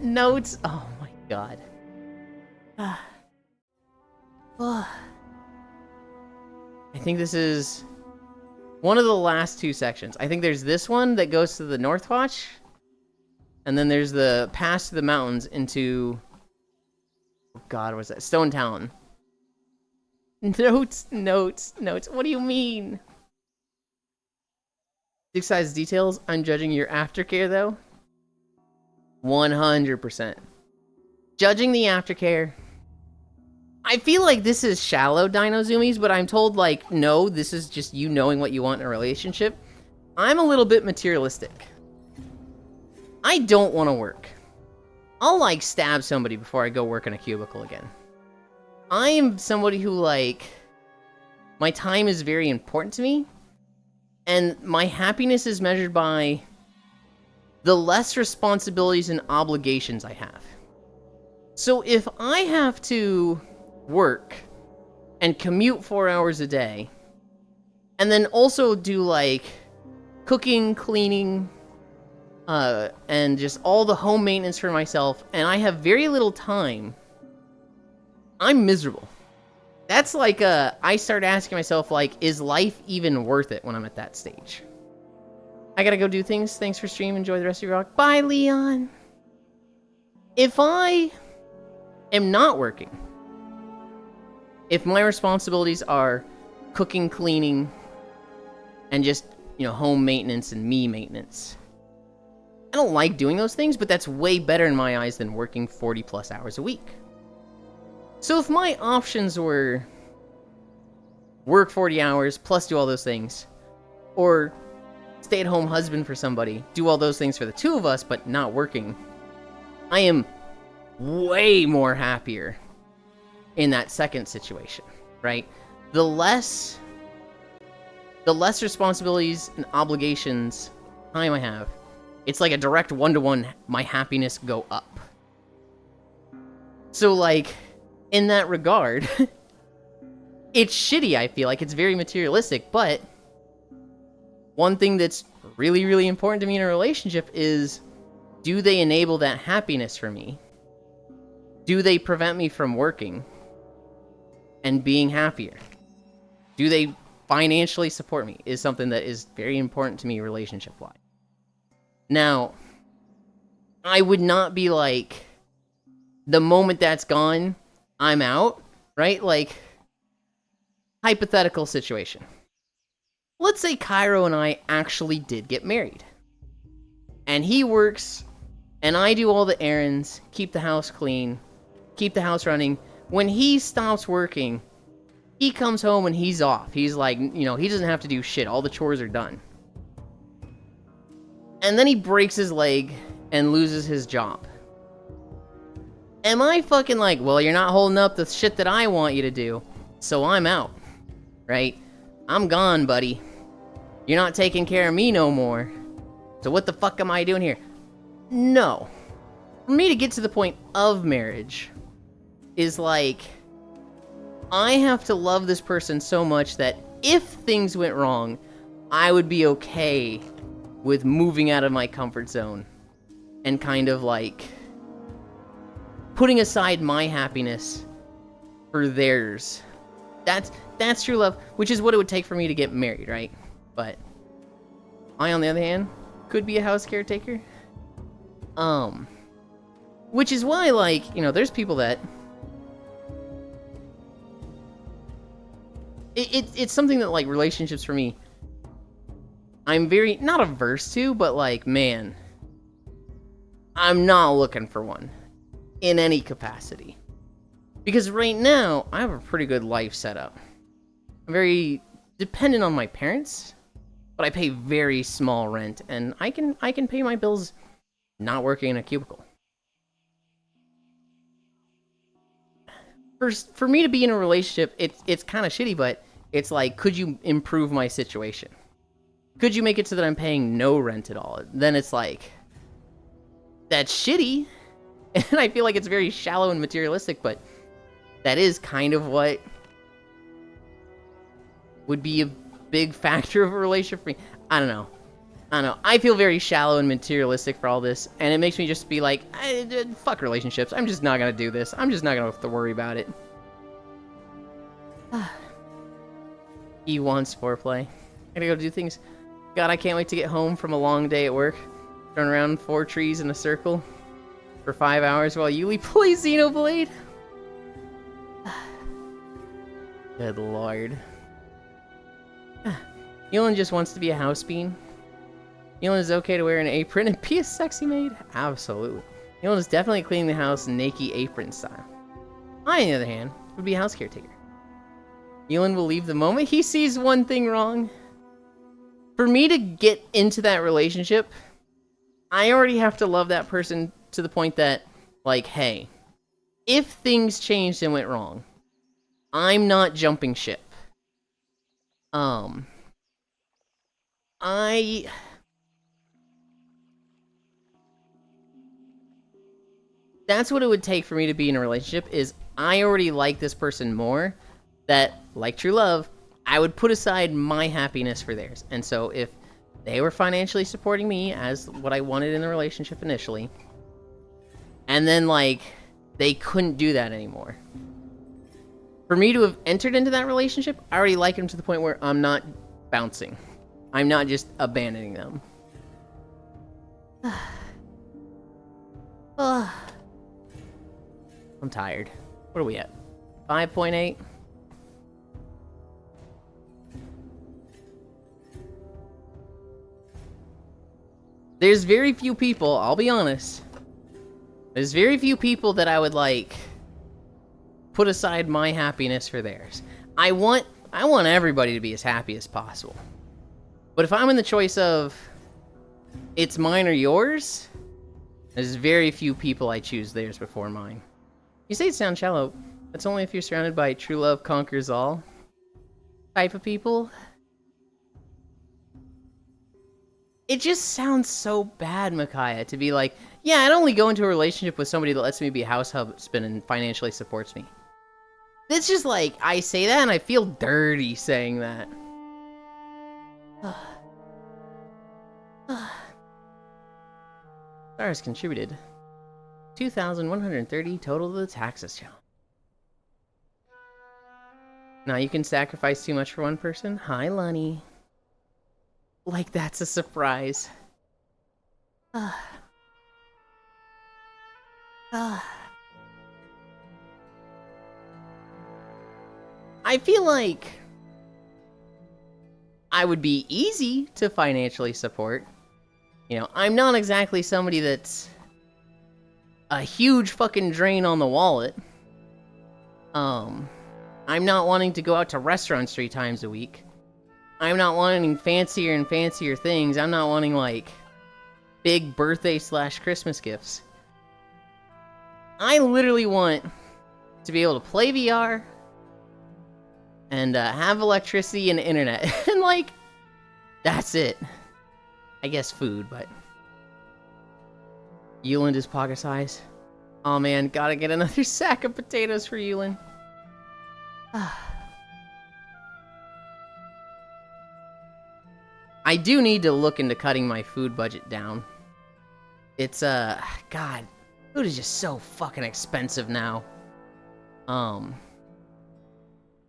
Notes? Oh my god. I think this is one of the last two sections. I think there's this one that goes to the Northwatch, and then there's the pass to the mountains into... Oh god, what's that? Stone Talon. Notes. What do you mean? Dick size details? I'm judging your aftercare, though. 100%. Judging the aftercare. I feel like this is shallow Dino Zoomies, but I'm told, like, no, this is just you knowing what you want in a relationship. I'm a little bit materialistic. I don't want to work. I'll, like, stab somebody before I go work in a cubicle again. I am somebody who, like... My time is very important to me. And my happiness is measured by the less responsibilities and obligations I have. So if I have to work and commute 4 hours a day, and then also do like cooking, cleaning, and just all the home maintenance for myself, and I have very little time, I'm miserable. That's like, I start asking myself, like, is life even worth it when I'm at that stage? I gotta go do things. Thanks for stream. Enjoy the rest of your rock. Bye, Leon. If I am not working, if my responsibilities are cooking, cleaning, and just, home maintenance and me maintenance, I don't like doing those things, but that's way better in my eyes than working 40 plus hours a week. So if my options were work 40 hours plus do all those things, or stay-at-home husband for somebody, do all those things for the two of us, but not working, I am way more happier in that second situation, right? The less responsibilities and obligations time I have, it's like a direct one-to-one, my happiness go up. So, like, in that regard, it's shitty, I feel like. It's very materialistic, but one thing that's really, really important to me in a relationship is, do they enable that happiness for me? Do they prevent me from working and being happier? Do they financially support me? Is something that is very important to me relationship-wise. Now, I would not be like, the moment that's gone, I'm out, right? Like, hypothetical situation. Let's say Cairo and I actually did get married. And he works, and I do all the errands, keep the house clean, keep the house running. When he stops working, he comes home and he's off. He's like, he doesn't have to do shit. All the chores are done. And then he breaks his leg and loses his job. Am I fucking like, well, you're not holding up the shit that I want you to do, so I'm out, right? I'm gone, buddy. You're not taking care of me no more. So what the fuck am I doing here? No. For me to get to the point of marriage is like, I have to love this person so much that if things went wrong, I would be okay with moving out of my comfort zone and kind of like putting aside my happiness for theirs. That's true love, which is what it would take for me to get married, right? But I, on the other hand, could be a house caretaker. Which is why, like, there's people that it's something that, like, relationships for me, I'm very, not averse to, but, like, man, I'm not looking for one in any capacity. Because right now, I have a pretty good life set up. I'm very dependent on my parents, but I pay very small rent, and I can pay my bills not working in a cubicle. For me to be in a relationship, it's kind of shitty, but it's like, could you improve my situation? Could you make it so that I'm paying no rent at all? Then it's like, that's shitty, and I feel like it's very shallow and materialistic, but that is kind of what would be a big factor of a relationship for me. I don't know. I feel very shallow and materialistic for all this, and it makes me just be like, fuck relationships. I'm just not gonna do this. I'm just not gonna have to worry about it. He wants foreplay. I gotta go do things. God, I can't wait to get home from a long day at work. Turn around 4 trees in a circle for 5 hours while Yuli plays Xenoblade. Good lord. Yulin just wants to be a house bean. Yulin is okay to wear an apron and be a sexy maid? Absolutely. Yulin is definitely cleaning the house naked apron style. I, on the other hand, would be a house caretaker. Yulin will leave the moment he sees one thing wrong. For me to get into that relationship, I already have to love that person to the point that, like, hey, if things changed and went wrong, I'm not jumping ship. That's what it would take for me to be in a relationship, is I already like this person more, that, like true love, I would put aside my happiness for theirs. And so if they were financially supporting me as what I wanted in the relationship initially, and then, like, they couldn't do that anymore. For me to have entered into that relationship, I already like them to the point where I'm not bouncing. I'm not just abandoning them. I'm tired. What are we at? 5.8? There's very few people, I'll be honest. There's very few people that I would, like, put aside my happiness for theirs. I want everybody to be as happy as possible. But if I'm in the choice of it's mine or yours, there's very few people I choose theirs before mine. You say it sounds shallow. That's only if you're surrounded by true love conquers all type of people. It just sounds so bad, Micaiah, to be like, yeah, I'd only go into a relationship with somebody that lets me be a house husband and financially supports me. It's just like, I say that and I feel dirty saying that. Stars contributed 2,130 total to the taxes challenge. Now you can sacrifice too much for one person? Hi, Lunny. Like that's a surprise. I feel like I would be easy to financially support. You know, I'm not exactly somebody that's a huge fucking drain on the wallet. I'm not wanting to go out to restaurants 3 times a week. I'm not wanting fancier and fancier things. I'm not wanting, like, big birthday/Christmas gifts. I literally want to be able to play VR and have electricity and internet. And, like, that's it. I guess food, but... Yulin is pocket size. Oh man, gotta get another sack of potatoes for Yulin. I do need to look into cutting my food budget down. It's, God, food is just so fucking expensive now.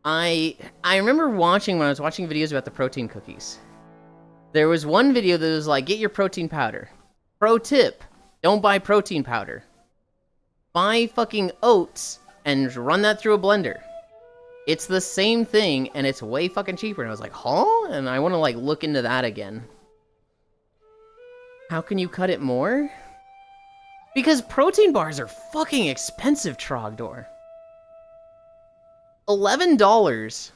I remember watching, when I was watching videos about the protein cookies, there was one video that was like, get your protein powder. Pro tip, don't buy protein powder. Buy fucking oats and run that through a blender. It's the same thing, and it's way fucking cheaper. And I was like, huh? And I want to, like, look into that again. How can you cut it more? Because protein bars are fucking expensive, Trogdor. $11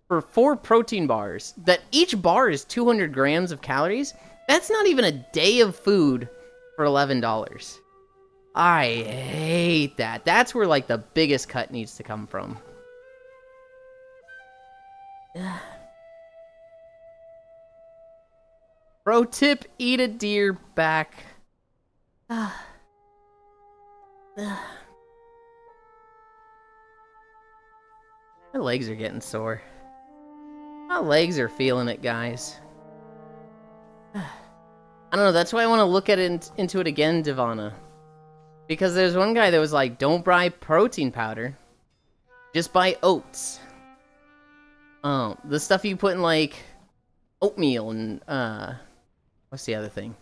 for 4 protein bars, that each bar is 200 grams of calories. That's not even a day of food for $11. I hate that. That's where, like, the biggest cut needs to come from. Pro tip, eat a deer back. My legs are getting sore. My legs are feeling it, guys. I don't know, that's why I want to look at it into it again, Divana. Because there's one guy that was like, don't buy protein powder. Just buy oats. The stuff you put in, like, oatmeal and, what's the other thing?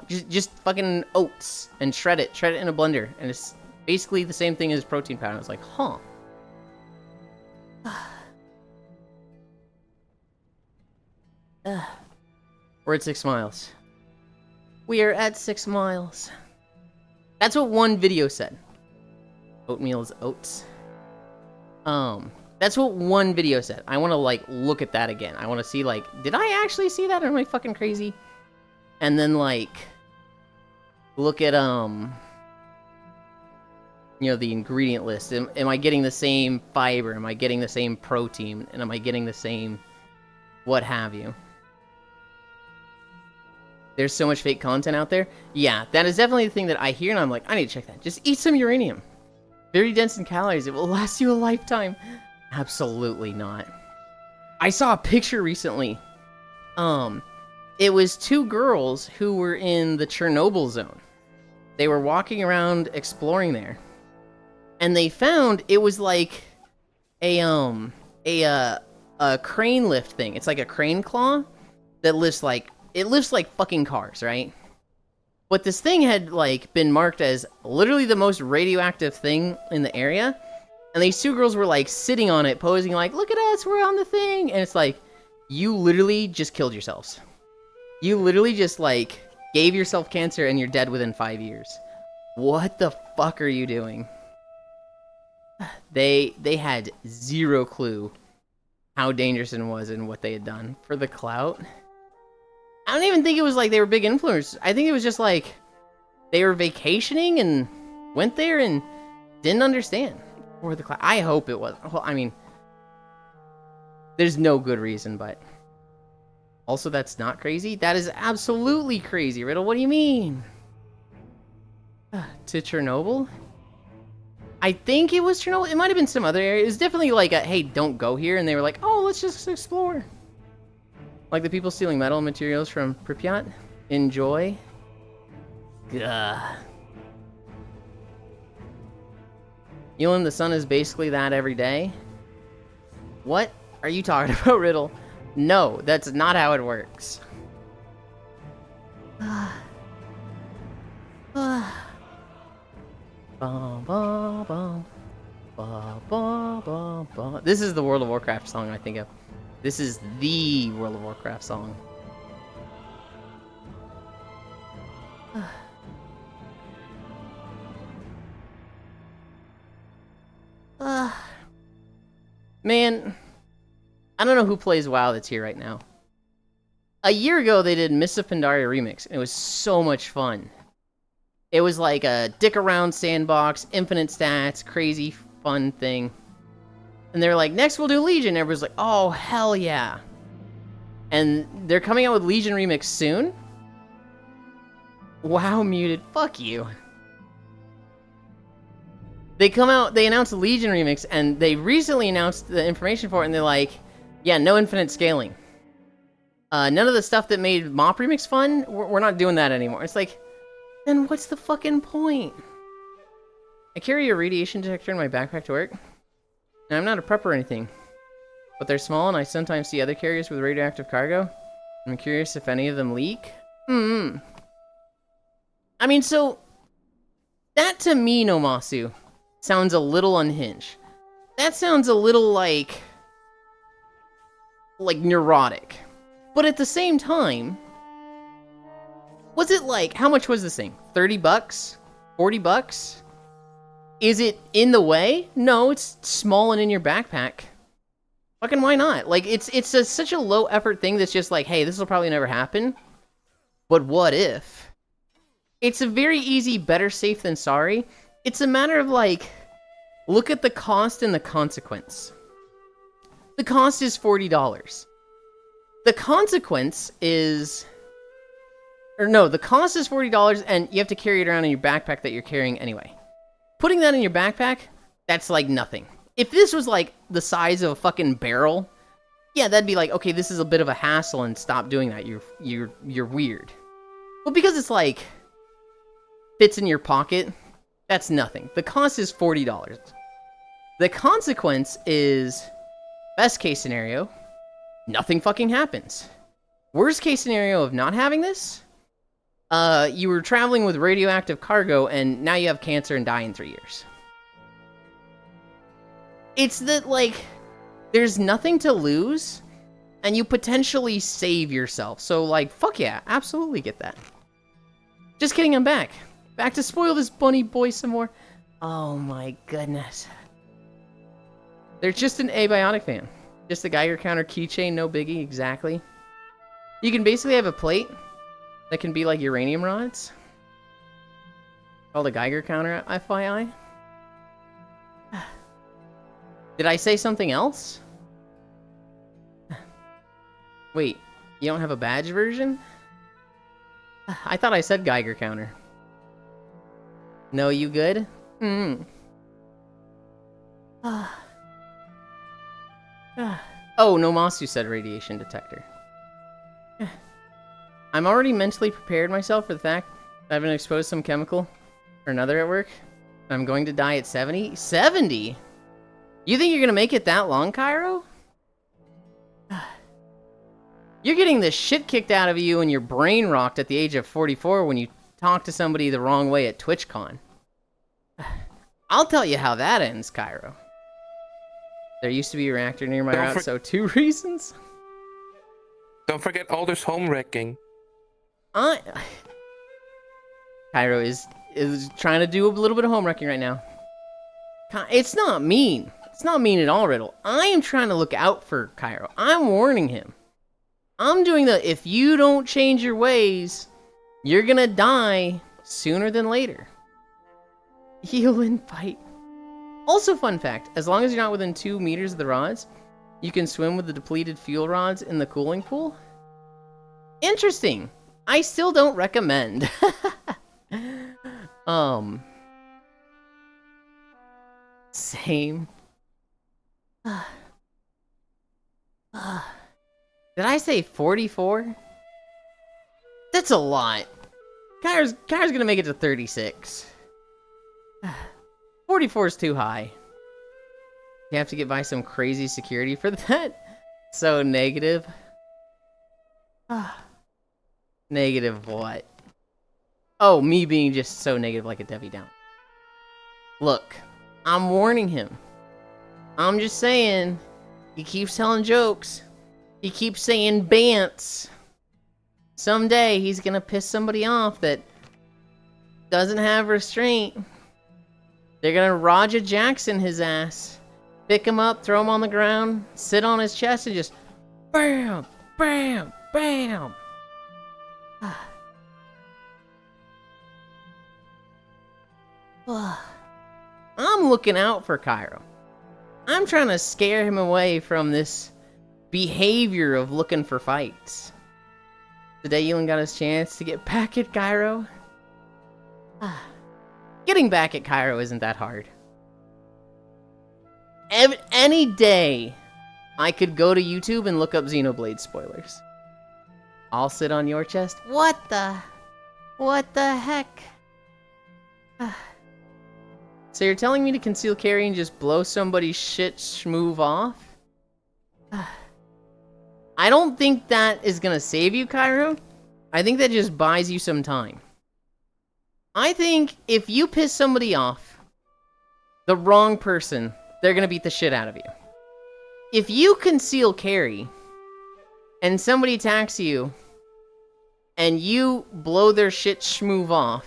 Just fucking oats and shred it in a blender, and it's basically the same thing as protein powder. I was like, huh. We're at 6 miles. We are at 6 miles. That's what one video said. Oatmeal is oats. That's what one video said. I want to, like, look at that again. I want to see, like, did I actually see that, or am I fucking crazy? And then, like, look at, you know, the ingredient list. Am I getting the same fiber? Am I getting the same protein? And am I getting the same what have you? there's so much fake content out there. Yeah, that is definitely the thing that I hear, and I'm like, I need to check that. Just eat some uranium. Very dense in calories. It will last you a lifetime. Absolutely not. I saw a picture recently. It was 2 girls who were in the Chernobyl zone. They were walking around exploring there. And they found it was like a crane lift thing. It's like a crane claw that lifts like fucking cars, right? But this thing had like been marked as literally the most radioactive thing in the area. And these 2 girls were like sitting on it, posing like, look at us, we're on the thing. And it's like, you literally just killed yourselves. You literally just like gave yourself cancer and you're dead within 5 years. What the fuck are you doing? They had zero clue how dangerous it was and what they had done for the clout. I don't even think it was like they were big influencers. I think it was just like they were vacationing and went there and didn't understand. For the clout. I hope it was. Well, I mean, there's no good reason, but also that's not crazy. That is absolutely crazy, Riddle. What do you mean? To Chernobyl? I think it was Chernobyl. It might have been some other area. It was definitely like a, hey, don't go here. And they were like, oh, let's just explore. Like the people stealing metal materials from Pripyat. Enjoy. Gah. Elam, the sun is basically that every day. What are you talking about, Riddle? No, that's not how it works. This is the World of Warcraft song I think of. This is the World of Warcraft song. Man, I don't know who plays WoW that's here right now. A year ago, they did Mists of Pandaria Remix, and it was so much fun. It was like a dick around sandbox, infinite stats, crazy fun thing. And they're like, next we'll do Legion. Everyone's like, oh, hell yeah. And they're coming out with Legion Remix soon? WoW muted. Fuck you. They announced Legion Remix, and they recently announced the information for it, and they're like, yeah, no infinite scaling. None of the stuff that made Mop Remix fun, we're not doing that anymore. It's like, then what's the fucking point? I carry a radiation detector in my backpack to work. Now, I'm not a prep or anything, but they're small, and I sometimes see other carriers with radioactive cargo. I'm curious if any of them leak. I mean, so, that to me, Nomasu, sounds a little unhinged. That sounds a little like neurotic. But at the same time, was it like, how much was this thing? 30 bucks? 40 bucks? Is it in the way? No, it's small and in your backpack. Fucking why not? Like, it's such a low effort thing that's just like, hey, this will probably never happen. But what if? It's a very easy better safe than sorry. It's a matter of like, look at the cost and the consequence. The cost is $40. The consequence is... Or no, the cost is $40 and you have to carry it around in your backpack that you're carrying anyway. Putting that in your backpack, that's like nothing. If this was like the size of a fucking barrel, yeah, that'd be like, okay, this is a bit of a hassle and stop doing that. You're weird. But because it's like fits in your pocket, that's nothing. The cost is $40. The consequence is, best case scenario, nothing fucking happens. Worst case scenario of not having this, you were traveling with radioactive cargo and now you have cancer and die in 3 years. It's that, like, there's nothing to lose and you potentially save yourself. So, like, fuck yeah, absolutely get that. Just kidding, I'm back. Back to spoil this bunny boy some more. Oh my goodness. They're just an abiotic fan. Just a Geiger counter keychain, no biggie, exactly. You can basically have a plate that can be like uranium rods. Called a Geiger counter, FYI. Did I say something else? Wait, you don't have a badge version? I thought I said Geiger counter. No, you good? Oh, Nomasu said radiation detector. I'm already mentally prepared myself for the fact that I've been exposed to some chemical or another at work. I'm going to die at 70? 70? You think you're gonna make it that long, Cairo? You're getting the shit kicked out of you and your brain rocked at the age of 44 when you talk to somebody the wrong way at TwitchCon. I'll tell you how that ends, Cairo. There used to be a reactor near my route, so 2 reasons. Don't forget Alder's home wrecking. Cairo is trying to do a little bit of home wrecking right now. It's not mean. It's not mean at all, Riddle. I am trying to look out for Cairo. I'm warning him. I'm doing if you don't change your ways, you're gonna die sooner than later. Heal and fight. Also, fun fact, as long as you're not within 2 meters of the rods, you can swim with the depleted fuel rods in the cooling pool. Interesting. I still don't recommend. Same. Did I say 44? That's a lot. Kai's gonna make it to 36. 44 is too high. You have to get by some crazy security for that? So negative. Negative what? Oh, me being just so negative like a Debbie Down. Look, I'm warning him. I'm just saying, he keeps telling jokes. He keeps saying bants. Someday he's gonna piss somebody off that doesn't have restraint. They're gonna Roger Jackson his ass. Pick him up, throw him on the ground, sit on his chest and just BAM! BAM! BAM! I'm looking out for Cairo. I'm trying to scare him away from this behavior of looking for fights. Today Elon got his chance to get back at Cairo. Getting back at Cairo isn't that hard. Any day, I could go to YouTube and look up Xenoblade spoilers. I'll sit on your chest. What the heck? So you're telling me to conceal carry and just blow somebody's shit schmoove off? I don't think that is gonna save you, Cairo. I think that just buys you some time. I think if you piss somebody off, the wrong person, they're gonna beat the shit out of you. If you conceal carry, and somebody attacks you, and you blow their shit schmoove off,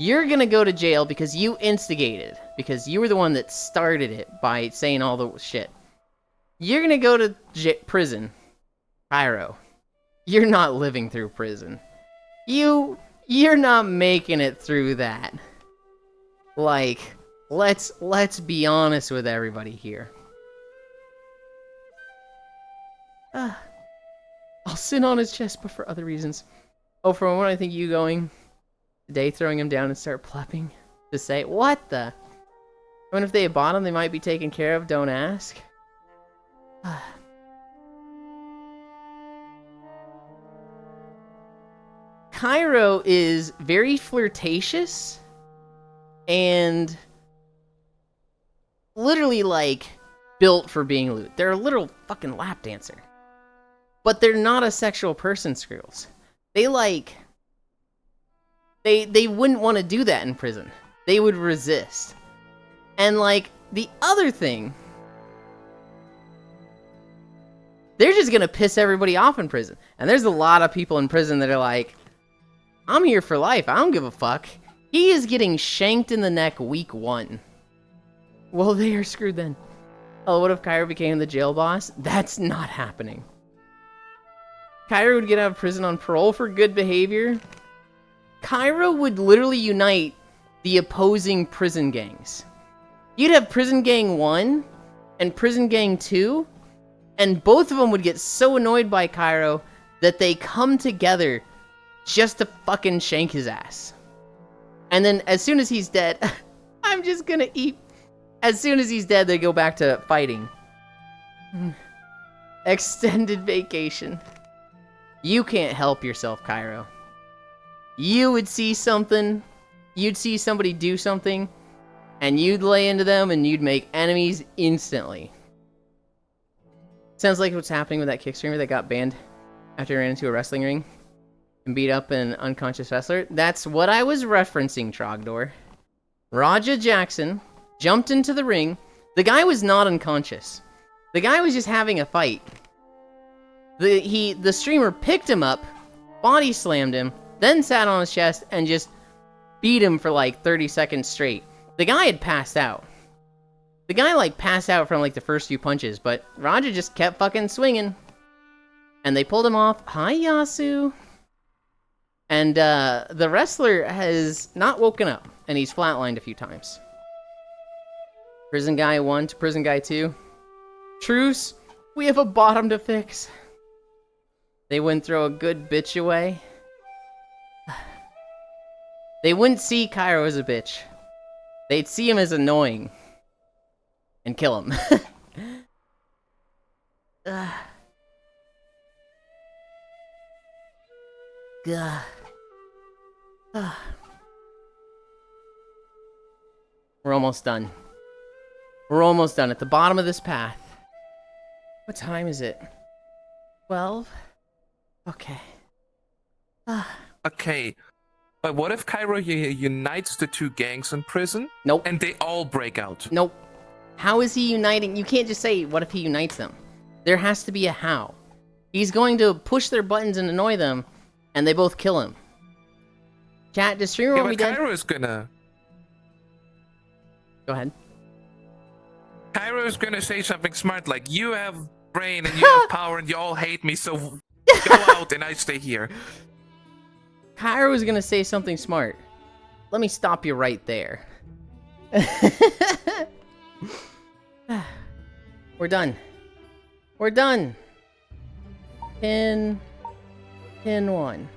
you're gonna go to jail because you instigated, because you were the one that started it by saying all the shit. You're gonna go to prison. Cairo, you're not living through prison. You're not making it through that. Like, let's be honest with everybody here. I'll sit on his chest, but for other reasons. Oh, from when I think you going today, throwing him down and start plopping to say, what the? I mean, if they bought him, they might be taken care of. Don't ask. Cairo is very flirtatious and literally like built for being lewd. They're a literal fucking lap dancer. But they're not a sexual person, Skrils. They wouldn't want to do that in prison. They would resist. And like the other thing, they're just gonna piss everybody off in prison. And there's a lot of people in prison that are like, I'm here for life, I don't give a fuck. He is getting shanked in the neck week 1. Well, they are screwed then. Oh, what if Cairo became the jail boss? That's not happening. Cairo would get out of prison on parole for good behavior. Cairo would literally unite the opposing prison gangs. You'd have Prison Gang 1 and Prison Gang 2, and both of them would get so annoyed by Cairo that they come together just to fucking shank his ass. And then as soon as he's dead, I'm just gonna eat. As soon as he's dead, they go back to fighting. Extended vacation. You can't help yourself, Cairo. You would see something, you'd see somebody do something, and you'd lay into them and you'd make enemies instantly. Sounds like what's happening with that kick streamer that got banned after he ran into a wrestling ring and beat up an unconscious wrestler. That's what I was referencing, Trogdor. Raja Jackson jumped into the ring. The guy was not unconscious. The guy was just having a fight. The streamer picked him up, body slammed him, then sat on his chest and just beat him for like 30 seconds straight. The guy had passed out. The guy like passed out from like the first few punches, but Raja just kept fucking swinging. And they pulled him off. Hi, Yasu. And the wrestler has not woken up, and he's flatlined a few times. Prison Guy 1 to Prison Guy 2. Truce, we have a bottom to fix. They wouldn't throw a good bitch away. They wouldn't see Cairo as a bitch. They'd see him as annoying. And kill him. We're almost done. We're almost done at the bottom of this path. What time is it? 12? Okay. Okay. But what if Cairo unites the two gangs in prison? Nope. And they all break out? Nope. How is he uniting? You can't just say, what if he unites them? There has to be a how. He's going to push their buttons and annoy them, and they both kill him. Chat, does streamer want me dead? Cairo is gonna... Go ahead. Cairo is gonna say something smart like, you have brain and you have power and you all hate me, so go out and I stay here. Cairo is gonna say something smart. Let me stop you right there. We're done. We're done. Pin 1.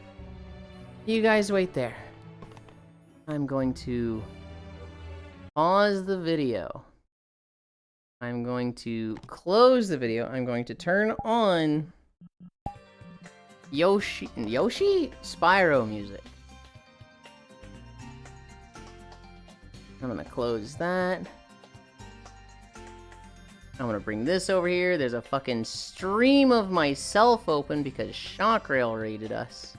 You guys wait there. I'm going to pause the video. I'm going to close the video. I'm going to turn on Yoshi Spyro music. I'm gonna close that. I'm gonna bring this over here. There's a fucking stream of myself open because Shockrail raided us.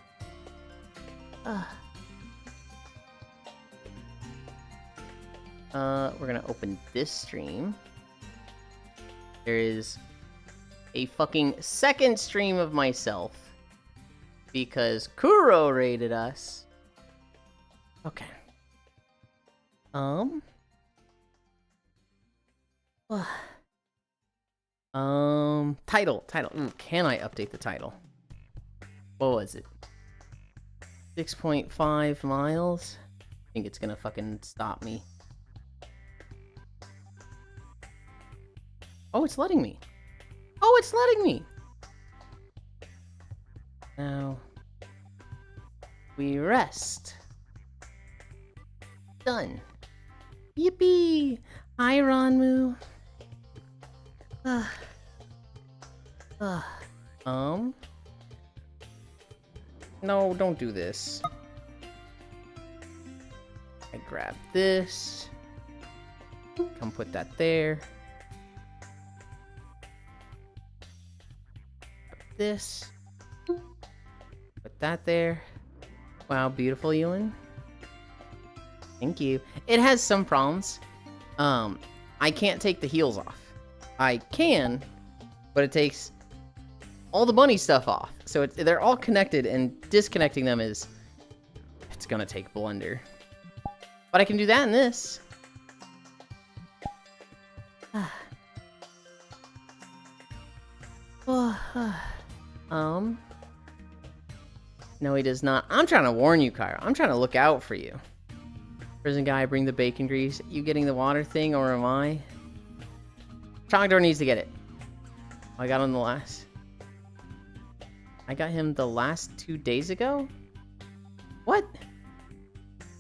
We're gonna open this stream. There is a fucking second stream of myself because Kuro raided us. Okay. Title. Ooh, can I update the title? What was it? 6.5 miles? I think it's gonna fucking stop me. Oh, it's letting me. Oh, it's letting me. Now, we rest. Done. Yippee! Hi, Ronmu. No, don't do this. I grab this. Come put that there. Put this. Put that there. Wow, beautiful, Ewan. Thank you. It has some problems. I can't take the heels off. I can, but it takes all the bunny stuff off. So they're all connected, and disconnecting them it's gonna take blunder. But I can do that in this. No, he does not. I'm trying to warn you, Cairo. I'm trying to look out for you. Prison guy, bring the bacon grease. You getting the water thing, or am I? Trogdor needs to get it. I got him the last... I got him the last 2 days ago? What?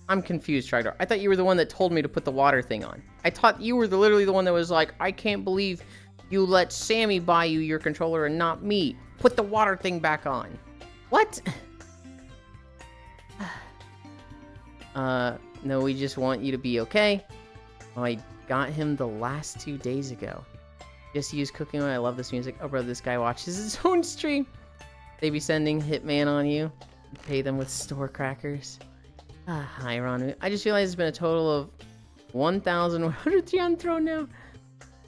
I'm confused, Trogdor. I thought you were the one that told me to put the water thing on. I thought you were literally the one that was like, I can't believe you let Sammy buy you your controller and not me. Put the water thing back on. What? No, we just want you to be okay. Oh, I got him the last 2 days ago. Just use cooking oil. I love this music. Oh, brother, this guy watches his own stream. They be sending Hitman on you. Pay them with store crackers. Hi, Ron. I just realized it's been a total of 1,103 on Throne now.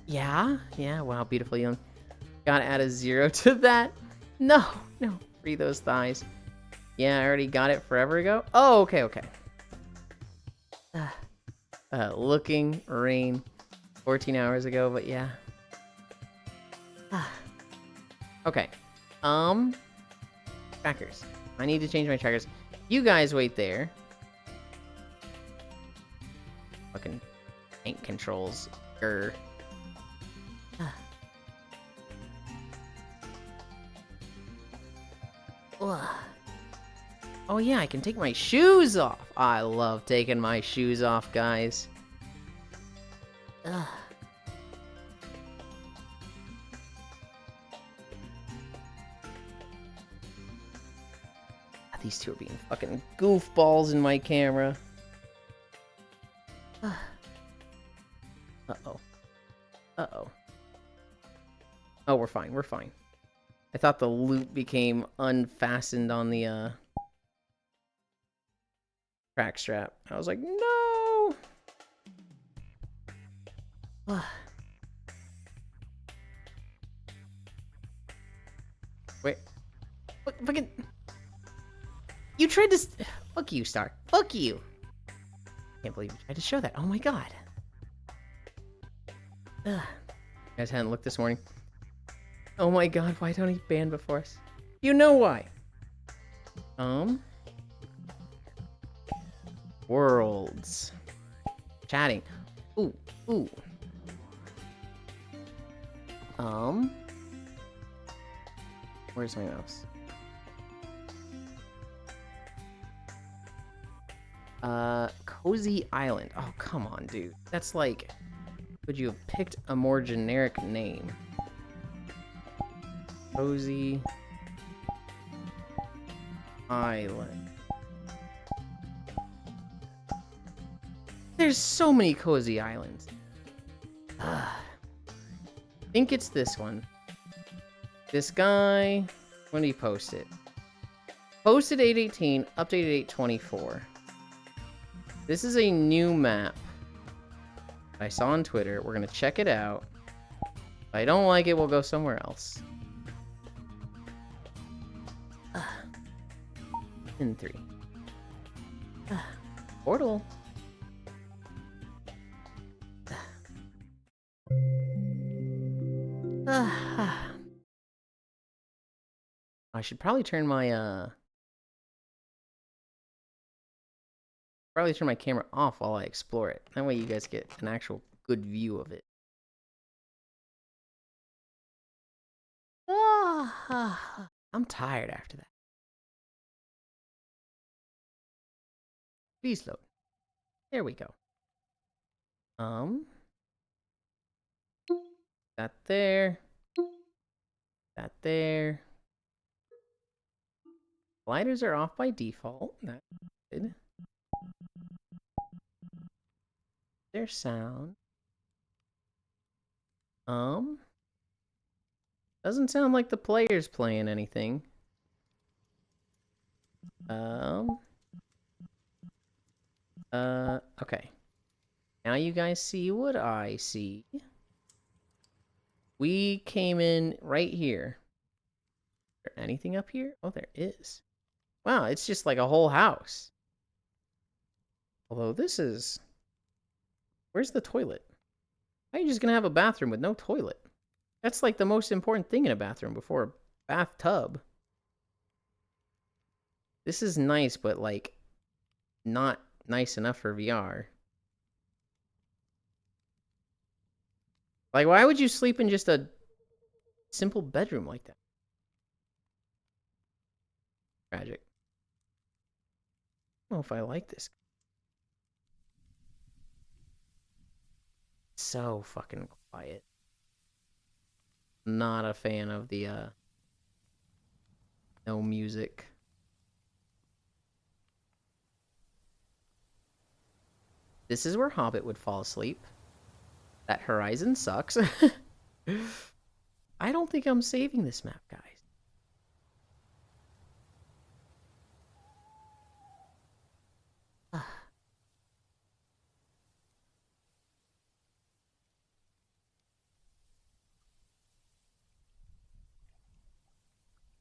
Yeah, wow, beautiful young. Gotta add a 0 to that. No, free those thighs. Yeah, I already got it forever ago. Oh, okay. Looking, rain, 14 hours ago, but yeah. Okay, trackers. I need to change my trackers. You guys wait there. Fucking tank controls. Grr. Oh yeah, I can take my shoes off. I love taking my shoes off, guys. These two are being fucking goofballs in my camera. Uh-oh. Oh, we're fine. I thought the loop became unfastened on the, track strap. I was like, no! Wait. Fucking... You tried to... Fuck you, Star. Fuck you! Can't believe you tried to show that. Oh my god. You guys hadn't looked this morning. Oh my god, why don't he ban before us? You know why. Worlds. Chatting. Ooh. Where's my mouse? Cozy Island. Oh, come on, dude. That's like... Would you have picked a more generic name? Cozy Island. There's so many Cozy Islands. I think it's this one. This guy... When did he post it? Posted 8/18, updated 8/24. This is a new map I saw on Twitter. We're gonna check it out. If I don't like it, we'll go somewhere else. In 3. Portal. I should probably turn my camera off while I explore it. That way you guys get an actual good view of it. I'm tired after that. Please load. There we go. That there. That there. Sliders are off by default. That's good. Their sound. Doesn't sound like the player's playing anything. Okay. Now you guys see what I see. We came in right here. Is there anything up here? Oh, there is. Wow, it's just like a whole house. Although this is... Where's the toilet? How are you just gonna have a bathroom with no toilet? That's like the most important thing in a bathroom before a bathtub. This is nice, but like not nice enough for VR. Like, why would you sleep in just a simple bedroom like that? Tragic. know if I like this. So fucking quiet. Not a fan of the no music. This is where Hobbit would fall asleep. That horizon sucks. I don't think I'm saving this map, guys.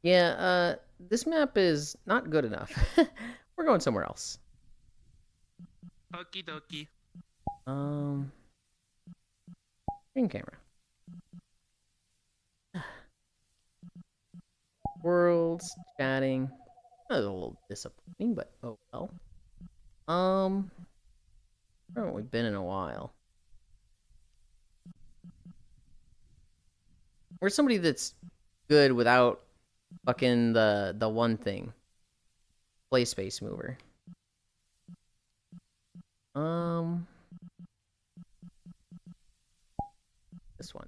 Yeah, this map is not good enough. We're going somewhere else. Okie dokie. Screen camera. Worlds, chatting. That was a little disappointing, but oh well. Where haven't we been in a while? We're somebody that's good without fucking the one thing. Play space mover. This one.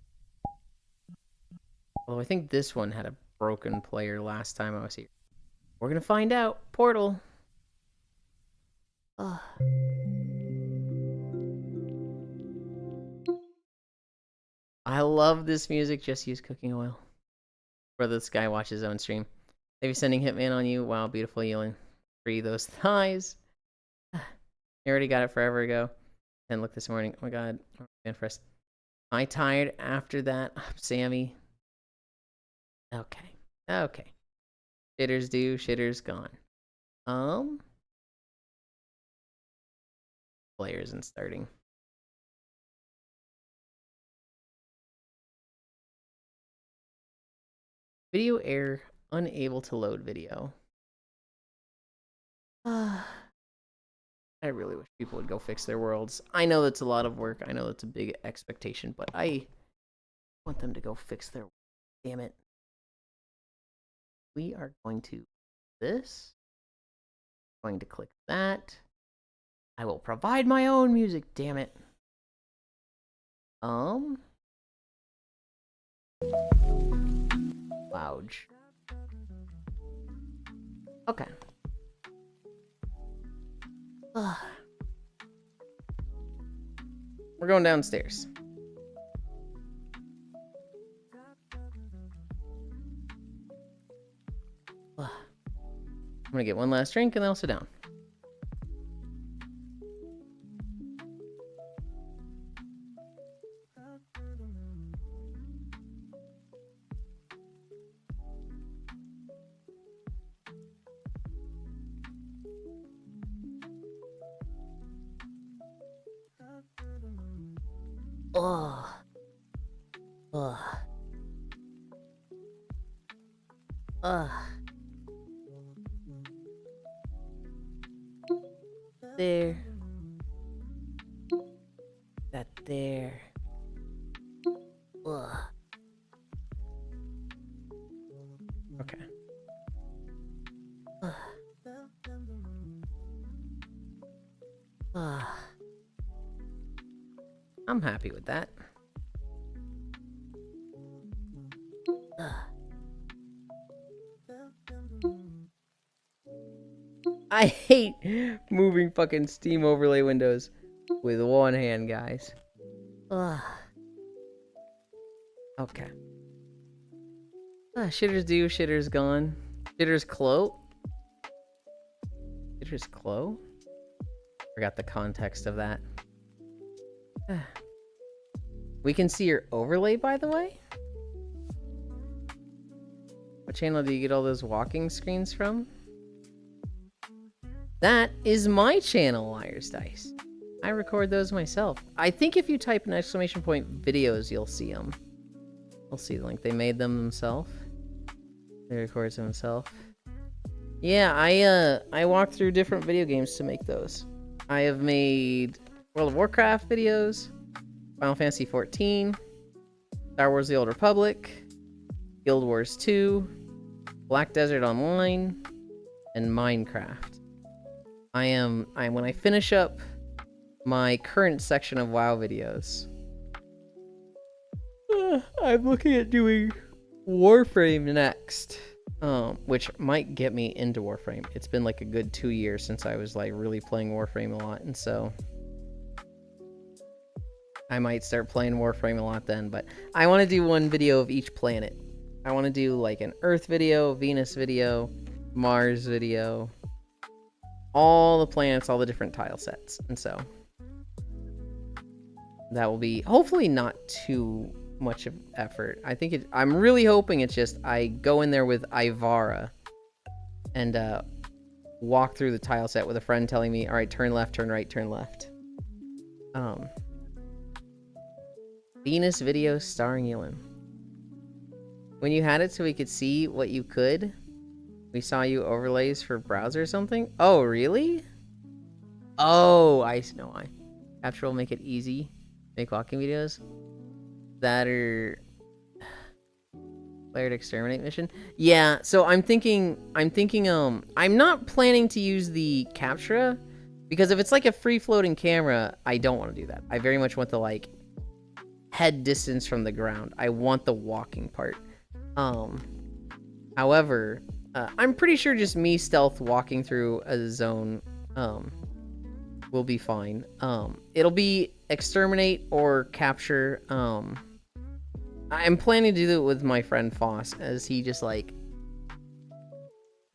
Well, I think this one had a broken player last time I was here. We're gonna find out. Portal. Ugh. I love this music. Just use cooking oil. For this guy watches his own stream. Maybe sending Hitman on you. Wow, beautiful Yulin. Free those thighs. You already got it forever ago. And look this morning. Oh my god. Man, first. I tired after that. Sammy. Okay. Okay. Shitters do. Shitters gone. Players and starting. Video error. Unable to load video. I really wish people would go fix their worlds. I know that's a lot of work. I know that's a big expectation, but I want them to go fix their world. Damn it. We are going to this. Going to click that. I will provide my own music, damn it. Lounge. Okay. We're going downstairs. I'm gonna get one last drink and then I'll sit down. There. That there. Okay. I'm happy with that. I hate moving fucking Steam overlay windows with one hand, guys. Okay. Shitters do, shitters gone. Shitters clo. Shitters clo? Forgot the context of that. We can see your overlay, by the way? What channel do you get all those walking screens from? That is my channel, Liar's Dice. I record those myself. I think if you type an exclamation point videos, you'll see them. You'll see the link. They made them themselves. They record them themselves. Yeah, I walked through different video games to make those. I have made World of Warcraft videos, Final Fantasy XIV, Star Wars The Old Republic, Guild Wars 2, Black Desert Online, and Minecraft. I'm when I finish up my current section of WoW videos, I'm looking at doing Warframe next. Which might get me into Warframe. It's been like a good 2 years since I was like really playing Warframe a lot, and so I might start playing Warframe a lot then. But I want to do one video of each planet. I want to do like an Earth video, Venus video, Mars video, all the planets, all the different tile sets, and so that will be hopefully not too much of effort. I'm really hoping it's just I go in there with Ivara and walk through the tile set with a friend telling me, all right, turn left, turn right, turn left. Venus video starring Yulin. When you had it so we could see what you could, we saw you overlays for browser or something. Oh, really? Oh, I know why. Capture will make it easy. Make walking videos. That are player to exterminate mission. Yeah, so I'm thinking I'm not planning to use the Captura, because if it's like a free floating camera, I don't want to do that. I very much want the like head distance from the ground. I want the walking part. However, I'm pretty sure just me stealth walking through a zone will be fine. It'll be exterminate or capture. I'm planning to do it with my friend Foss, as he just like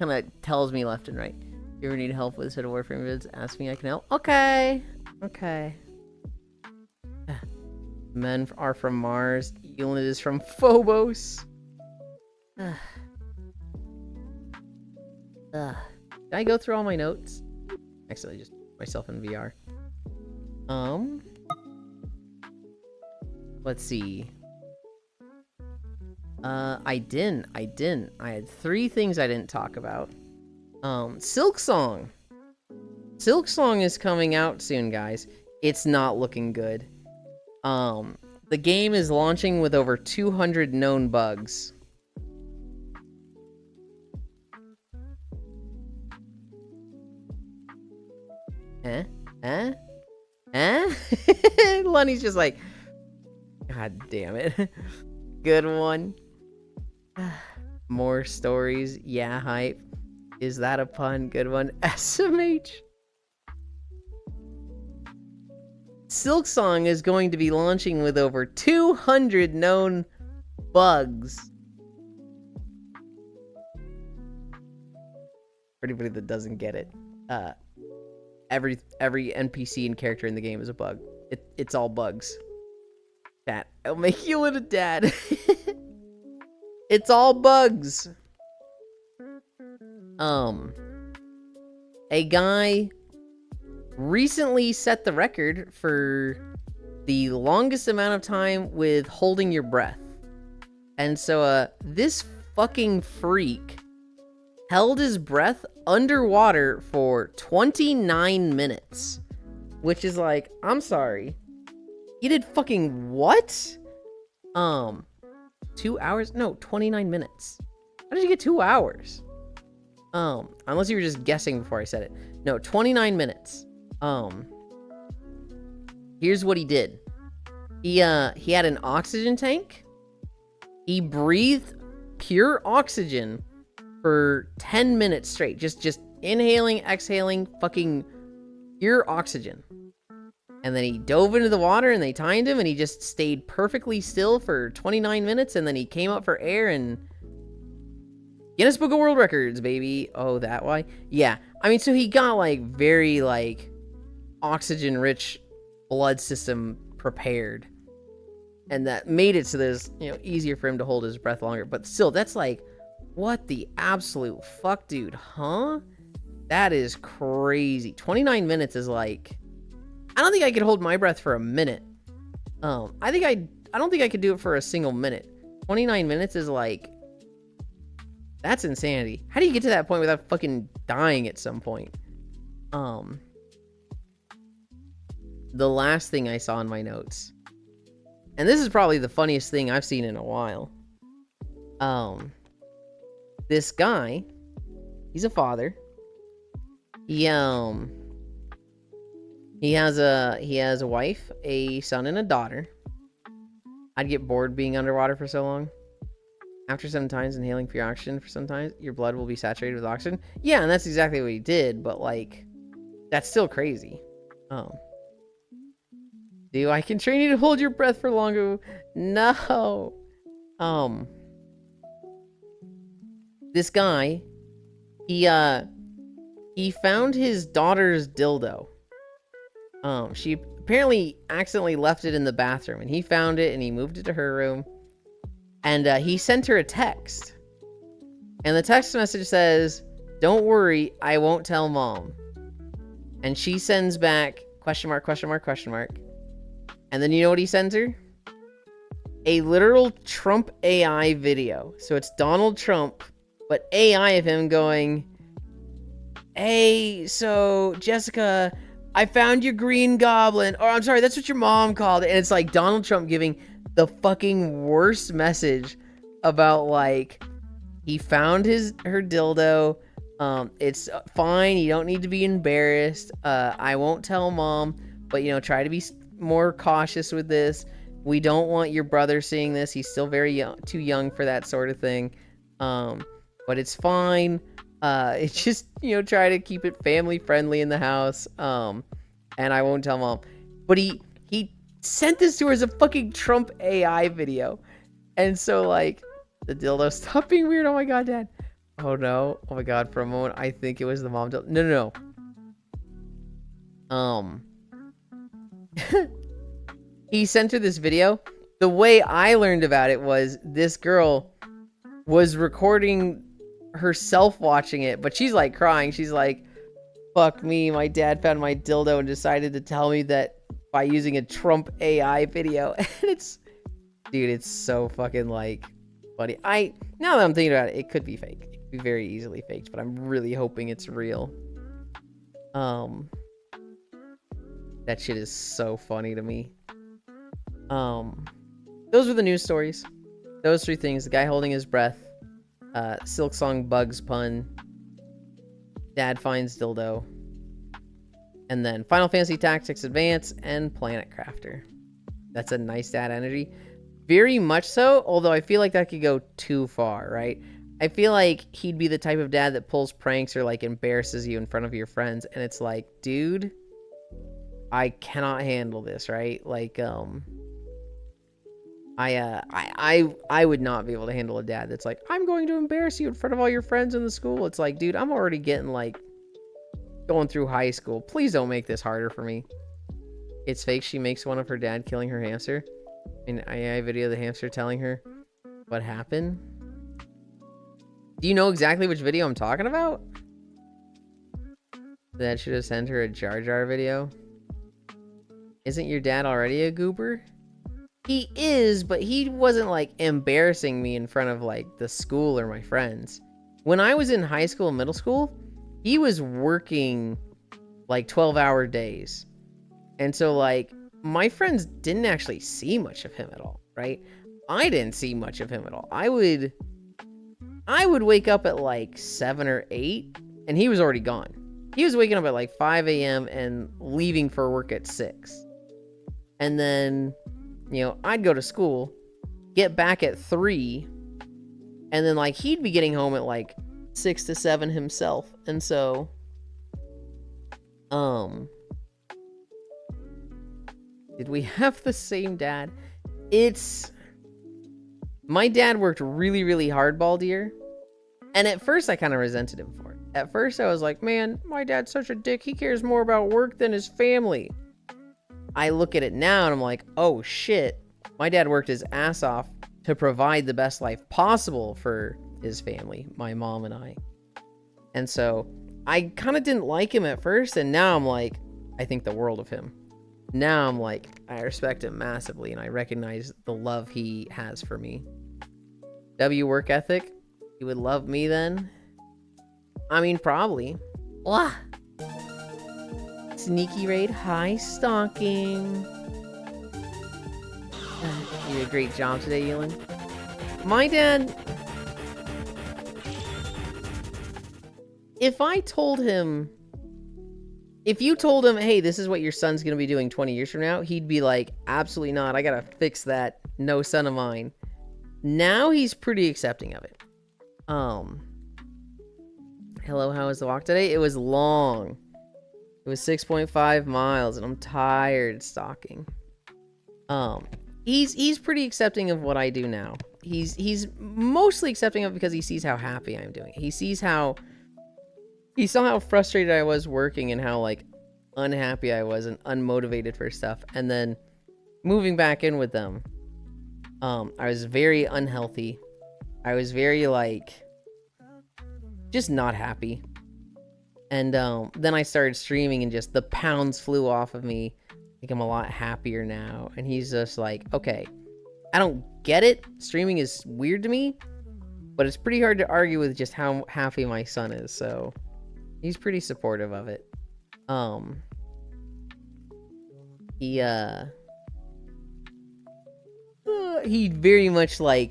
kind of tells me left and right. If you ever need help with a set of Warframe vids, ask me, I can help. Okay. Men are from Mars. Yulin is from Phobos. Did I go through all my notes? Actually, just myself in VR. Let's see. I didn't. I had 3 things I didn't talk about. Silksong. Silksong is coming out soon, guys. It's not looking good. The game is launching with over 200 known bugs. Lunny's just like, God damn it. Good one. More stories. Yeah, hype. Is that a pun? Good one. SMH. Silksong is going to be launching with over 200 known bugs. For anybody that doesn't get it, every NPC and character in the game is a bug. It's all bugs. Chat, I'll make you a dad. It's all bugs. A guy recently set the record for the longest amount of time with holding your breath. And so, this fucking freak held his breath underwater for 29 minutes. Which is like, I'm sorry. He did fucking what? 2 hours? No, 29 minutes. How did you get 2 hours? Unless you were just guessing before I said it. No, 29 minutes. Here's what he did. He had an oxygen tank. He breathed pure oxygen for 10 minutes straight. Just inhaling, exhaling, fucking pure oxygen. And then he dove into the water and they timed him and he just stayed perfectly still for 29 minutes and then he came up for air and Guinness Book of World Records, baby. Oh, that why? Yeah. I mean, so he got like very like oxygen rich blood system prepared. And that made it so there's, easier for him to hold his breath longer. But still, that's like, what the absolute fuck, dude, huh? That is crazy. 29 minutes is like, I don't think I could hold my breath for a minute. I don't think I could do it for a single minute. 29 minutes is like, that's insanity. How do you get to that point without fucking dying at some point? The last thing I saw in my notes, and this is probably the funniest thing I've seen in a while. This guy, he's a father. He has a wife, a son, and a daughter. I'd get bored being underwater for so long. After 7 times inhaling pure oxygen for some time, your blood will be saturated with oxygen. Yeah, and that's exactly what he did, but like, that's still crazy. I can train you to hold your breath for longer? No. This guy, he found his daughter's dildo. She apparently accidentally left it in the bathroom, and he found it and he moved it to her room. And he sent her a text. And the text message says, "Don't worry, I won't tell mom." And she sends back question mark, question mark, question mark. And then you know what he sends her? A literal Trump AI video. So it's Donald Trump, but AI of him going, "Hey, so Jessica, I found your green goblin." Or I'm sorry, that's what your mom called it. And it's like Donald Trump giving the fucking worst message about like, he found her dildo. It's fine. You don't need to be embarrassed. I won't tell mom, but try to be more cautious with this. We don't want your brother seeing this. He's still very young, too young for that sort of thing. But it's fine. It's just, try to keep it family friendly in the house. And I won't tell mom. But he sent this to her as a fucking Trump AI video. And so like, the dildo stopped being weird. Oh my god, Dad. Oh no. Oh my god, for a moment I think it was the mom dildo. No. He sent her this video. The way I learned about it was this girl was recording herself watching it, but she's like crying. She's like, "Fuck me, my dad found my dildo and decided to tell me that by using a Trump AI video." And it's so fucking like funny. Now that I'm thinking about it, it could be fake. It could be very easily faked, but I'm really hoping it's real. That shit is so funny to me. Those were the news stories. Those 3 things: the guy holding his breath, Silk Song Bugs pun, Dad finds dildo, and then Final Fantasy Tactics Advance and Planet Crafter. That's a nice dad energy. Very much so, although I feel like that could go too far, right? I feel like he'd be the type of dad that pulls pranks or like embarrasses you in front of your friends, and it's like, dude, I cannot handle this, right? Like, I would not be able to handle a dad that's like, "I'm going to embarrass you in front of all your friends in the school." It's like, dude, I'm already getting like going through high school. Please don't make this harder for me. It's fake. She makes one of her dad killing her hamster. An AI video of the hamster telling her what happened. Do you know exactly which video I'm talking about? That should have sent her a Jar Jar video. Isn't your dad already a goober? He is, but he wasn't like embarrassing me in front of like the school or my friends. When I was in high school and middle school, he was working like 12-hour days. And so like, my friends didn't actually see much of him at all, right? I didn't see much of him at all. I would wake up at like 7 or 8 and he was already gone. He was waking up at like 5 a.m. and leaving for work at 6. And then, I'd go to school, get back at 3, and then like he'd be getting home at like 6 to 7 himself. And so, did we have the same dad? My dad worked really, really hardball year. And at first I kind of resented him for it. At first I was like, man, my dad's such a dick. He cares more about work than his family. I look at it now and I'm like, oh shit. My dad worked his ass off to provide the best life possible for his family, my mom and I. And so I kind of didn't like him at first. And now I'm like, I think the world of him. Now I'm like, I respect him massively and I recognize the love he has for me. W work ethic. He would love me then? I mean, probably. Wah. Sneaky raid, high stalking. You did a great job today, Elin. My dad... If I told him If you told him, hey, this is what your son's going to be doing 20 years from now, he'd be like, absolutely not. I got to fix that. No son of mine. Now he's pretty accepting of it. Hello, how was the walk today? It was long. It was 6.5 miles, and I'm tired stalking. He's pretty accepting of what I do now. He's mostly accepting of it because he sees how happy I'm doing. He saw how frustrated I was working and how like unhappy I was and unmotivated for stuff. And then moving back in with them, I was very unhealthy. I was very like just not happy. And then I started streaming and just the pounds flew off of me. I think I'm a lot happier now. And he's just like, okay, I don't get it. Streaming is weird to me, but it's pretty hard to argue with just how happy my son is. So he's pretty supportive of it. He very much like,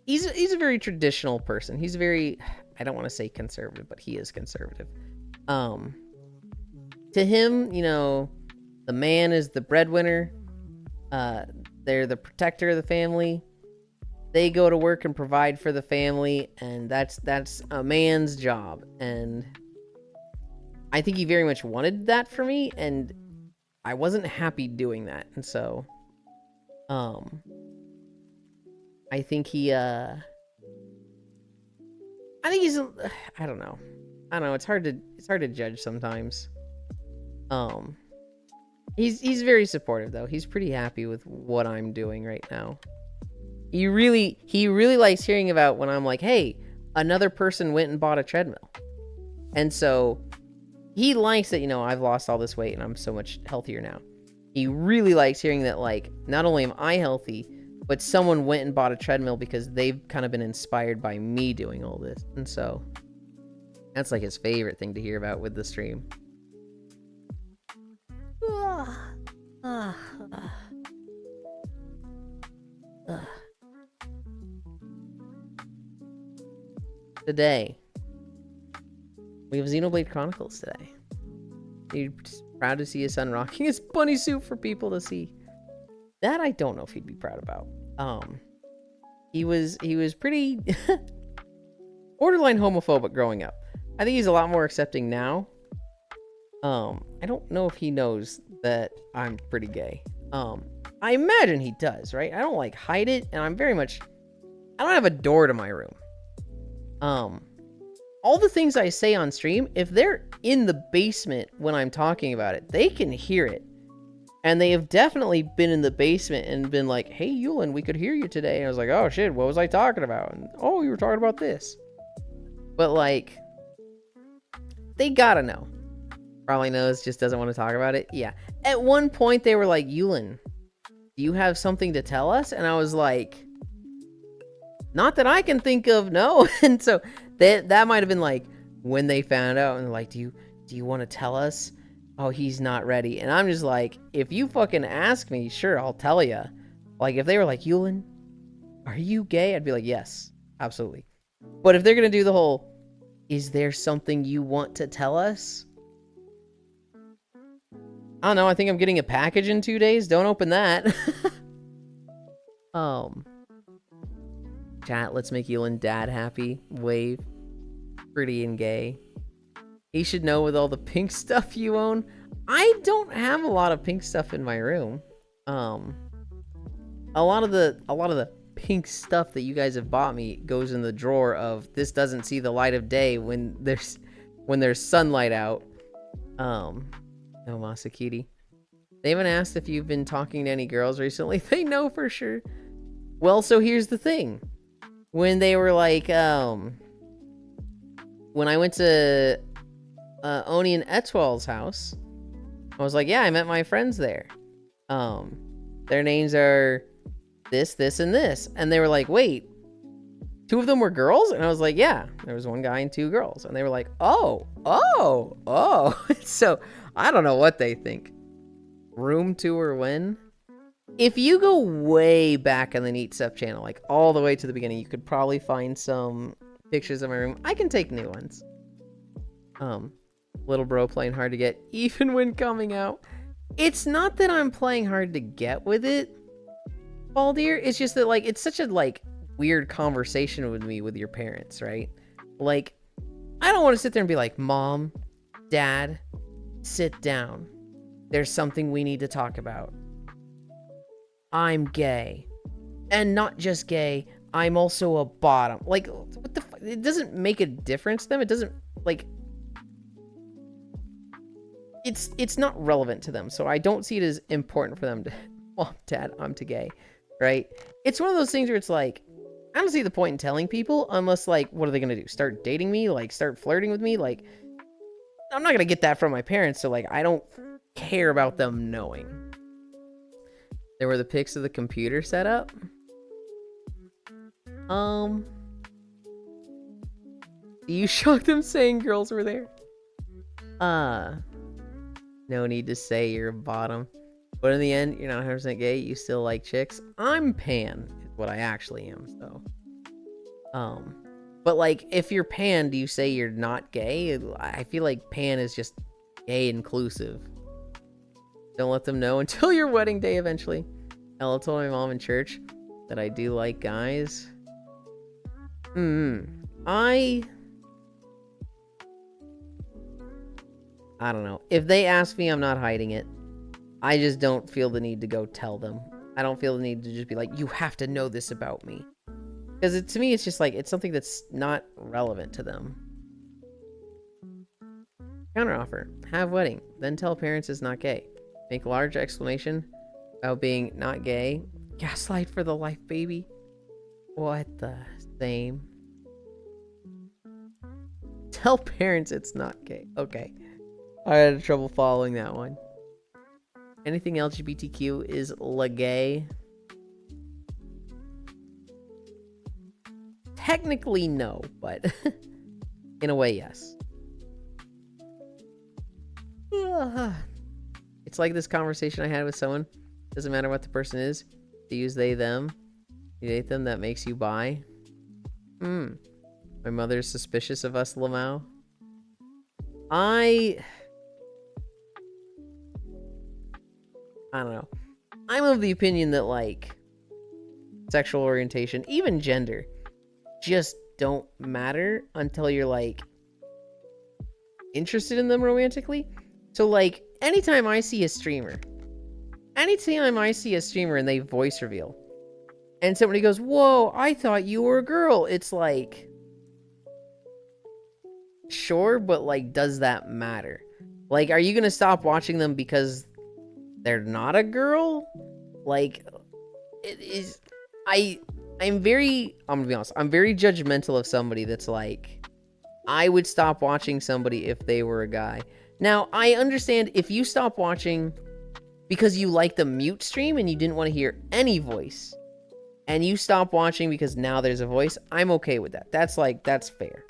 he's a very traditional person. He's very, I don't want to say conservative, but he is conservative. To him, you know, the man is the breadwinner. They're the protector of the family. They go to work and provide for the family, and that's a man's job. And I think he very much wanted that for me, and I wasn't happy doing that. And so, I think he's I don't know. It's hard to judge sometimes. He's very supportive though. He's pretty happy with what I'm doing right now. He really likes hearing about when I'm like, hey, another person went and bought a treadmill. And so he likes that, you know, I've lost all this weight and I'm so much healthier now. He really likes hearing that, like, not only am I healthy, but someone went and bought a treadmill because they've kind of been inspired by me doing all this. And so that's like his favorite thing to hear about with the stream. Today, we have Xenoblade Chronicles today. He's proud to see his son rocking his bunny suit for people to see. That I don't know if he'd be proud about. He was pretty borderline homophobic growing up. I think he's a lot more accepting now. I don't know if he knows that I'm pretty gay. I imagine he does, right? I don't like hide it, and I don't have a door to my room. All the things I say on stream, if they're in the basement when I'm talking about it, they can hear it. And they have definitely been in the basement and been like, hey, Yulin, we could hear you today. And I was like, oh, shit, what was I talking about? And, oh, you were talking about this. But, like, they gotta know. Probably knows, just doesn't want to talk about it. Yeah. At one point, they were like, Yulin, do you have something to tell us? And I was like, not that I can think of, no. And so that might have been like when they found out and they're like, do you want to tell us? Oh, he's not ready. And I'm just like, if you fucking ask me, sure, I'll tell you. Like, if they were like, Yulin, are you gay? I'd be like, yes, absolutely. But if they're going to do the whole, is there something you want to tell us? I don't know. I think I'm getting a package in 2 days. Don't open that. Chat, let's make Yulin dad happy. Wave. Pretty and gay. He should know with all the pink stuff you own. I don't have a lot of pink stuff in my room. A lot of the pink stuff that you guys have bought me goes in the drawer of this doesn't see the light of day when there's sunlight out. No, Masakiti. They haven't asked if you've been talking to any girls recently. They know for sure. Well, so here's the thing. When they were like, when I went to Oni and Etwell's house, I was like, yeah, I met my friends there. Their names are this, and this. And they were like, wait, 2 of them were girls? And I was like, yeah, there was 1 guy and 2 girls. And they were like, oh. So I don't know what they think. Room tour when? If you go way back on the Neat Stuff channel, like all the way to the beginning, you could probably find some pictures of my room. I can take new ones. Little bro playing hard to get, even when coming out. It's not that I'm playing hard to get with it, Baldir. It's just that, like, it's such a, like, weird conversation with me with your parents, right? Like, I don't want to sit there and be like, Mom, Dad, sit down. There's something we need to talk about. I'm gay. And not just gay, I'm also a bottom. Like, what the fuck? It doesn't make a difference to them. It doesn't, like... It's not relevant to them, so I don't see it as important for them to... Mom, Dad, I'm too gay, right? It's one of those things where it's like, I don't see the point in telling people unless, like, what are they gonna do? Start dating me? Like, start flirting with me? Like, I'm not gonna get that from my parents, so, like, I don't care about them knowing. There were the pics of the computer setup. You shocked them saying girls were there? No need to say you're a bottom. But in the end, you're not 100% gay. You still like chicks. I'm pan, is what I actually am, so. But, like, if you're pan, do you say you're not gay? I feel like pan is just gay inclusive. Don't let them know until your wedding day eventually. Ella told my mom in church that I do like guys. I don't know. If they ask me, I'm not hiding it. I just don't feel the need to go tell them. I don't feel the need to just be like, you have to know this about me. Because to me, it's just like, it's something that's not relevant to them. Counteroffer. Have wedding. Then tell parents it's not gay. Make large explanation about being not gay. Gaslight for the life, baby. What the same? Tell parents it's not gay. Okay. I had trouble following that one. Anything LGBTQ is gay. Technically, no, but in a way, yes. It's like this conversation I had with someone. Doesn't matter what the person is. To use they, them. You date them, that makes you bi. My mother's suspicious of us, Lamau. I don't know. I'm of the opinion that, like, sexual orientation, even gender, just don't matter until you're, like, interested in them romantically. So, like, anytime I see a streamer and they voice reveal, and somebody goes, whoa, I thought you were a girl, it's like, sure, but, like, does that matter? Like, are you gonna stop watching them because they're not a girl? Like, it is... I'm gonna be honest, I'm very judgmental of somebody that's like, I would stop watching somebody if they were a guy. Now, I understand if you stop watching because you like the mute stream and you didn't want to hear any voice, and you stop watching because now there's a voice, I'm okay with that. That's fair.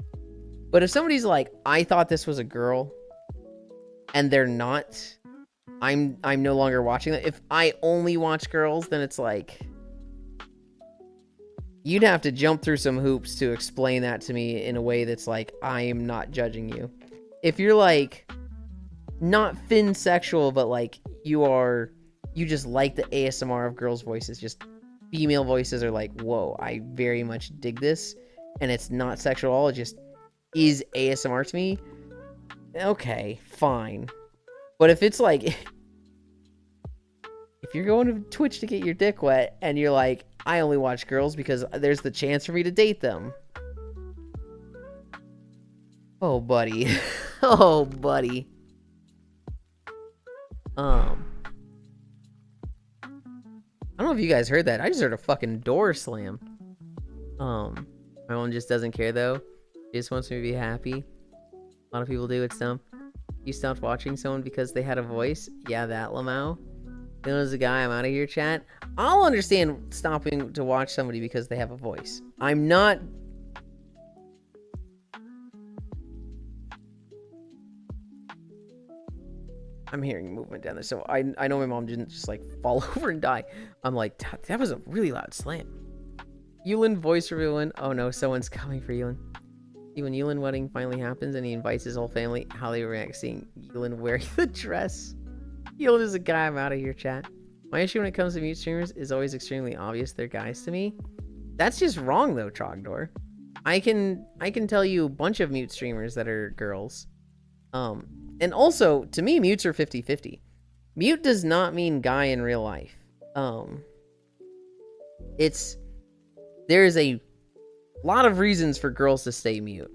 But if somebody's like, I thought this was a girl, and they're not, I'm no longer watching that. If I only watch girls, then it's like, you'd have to jump through some hoops to explain that to me in a way that's like, I am not judging you. If you're like, not finsexual, but like, you just like the ASMR of girls' voices, just female voices are like, whoa, I very much dig this, and it's not sexual at all, it just is ASMR to me. Okay, fine. But if it's like, if you're going to Twitch to get your dick wet, and you're like, I only watch girls because there's the chance for me to date them. Oh, buddy. Oh, buddy. I don't know if you guys heard that. I just heard a fucking door slam. My mom just doesn't care, though. She just wants me to be happy. A lot of people do. It's dumb. You stopped watching someone because they had a voice? Yeah, that, Lamau. You know, as a guy, I'm out of here, chat. I'll understand stopping to watch somebody because they have a voice. I'm not... I'm hearing movement down there, so I know my mom didn't just, like, fall over and die. I'm like, that was a really loud slam. Yulin voice revealing. Oh no, someone's coming for Yulin. When Yulin wedding finally happens and he invites his whole family, how they react seeing Yulin wearing the dress. Yulin is a guy. I'm out of here, chat. My issue when it comes to mute streamers is always extremely obvious they're guys to me. That's just wrong though, Trogdor. I can tell you a bunch of mute streamers that are girls. And also, to me, mutes are 50-50. Mute does not mean guy in real life. There's a lot of reasons for girls to stay mute.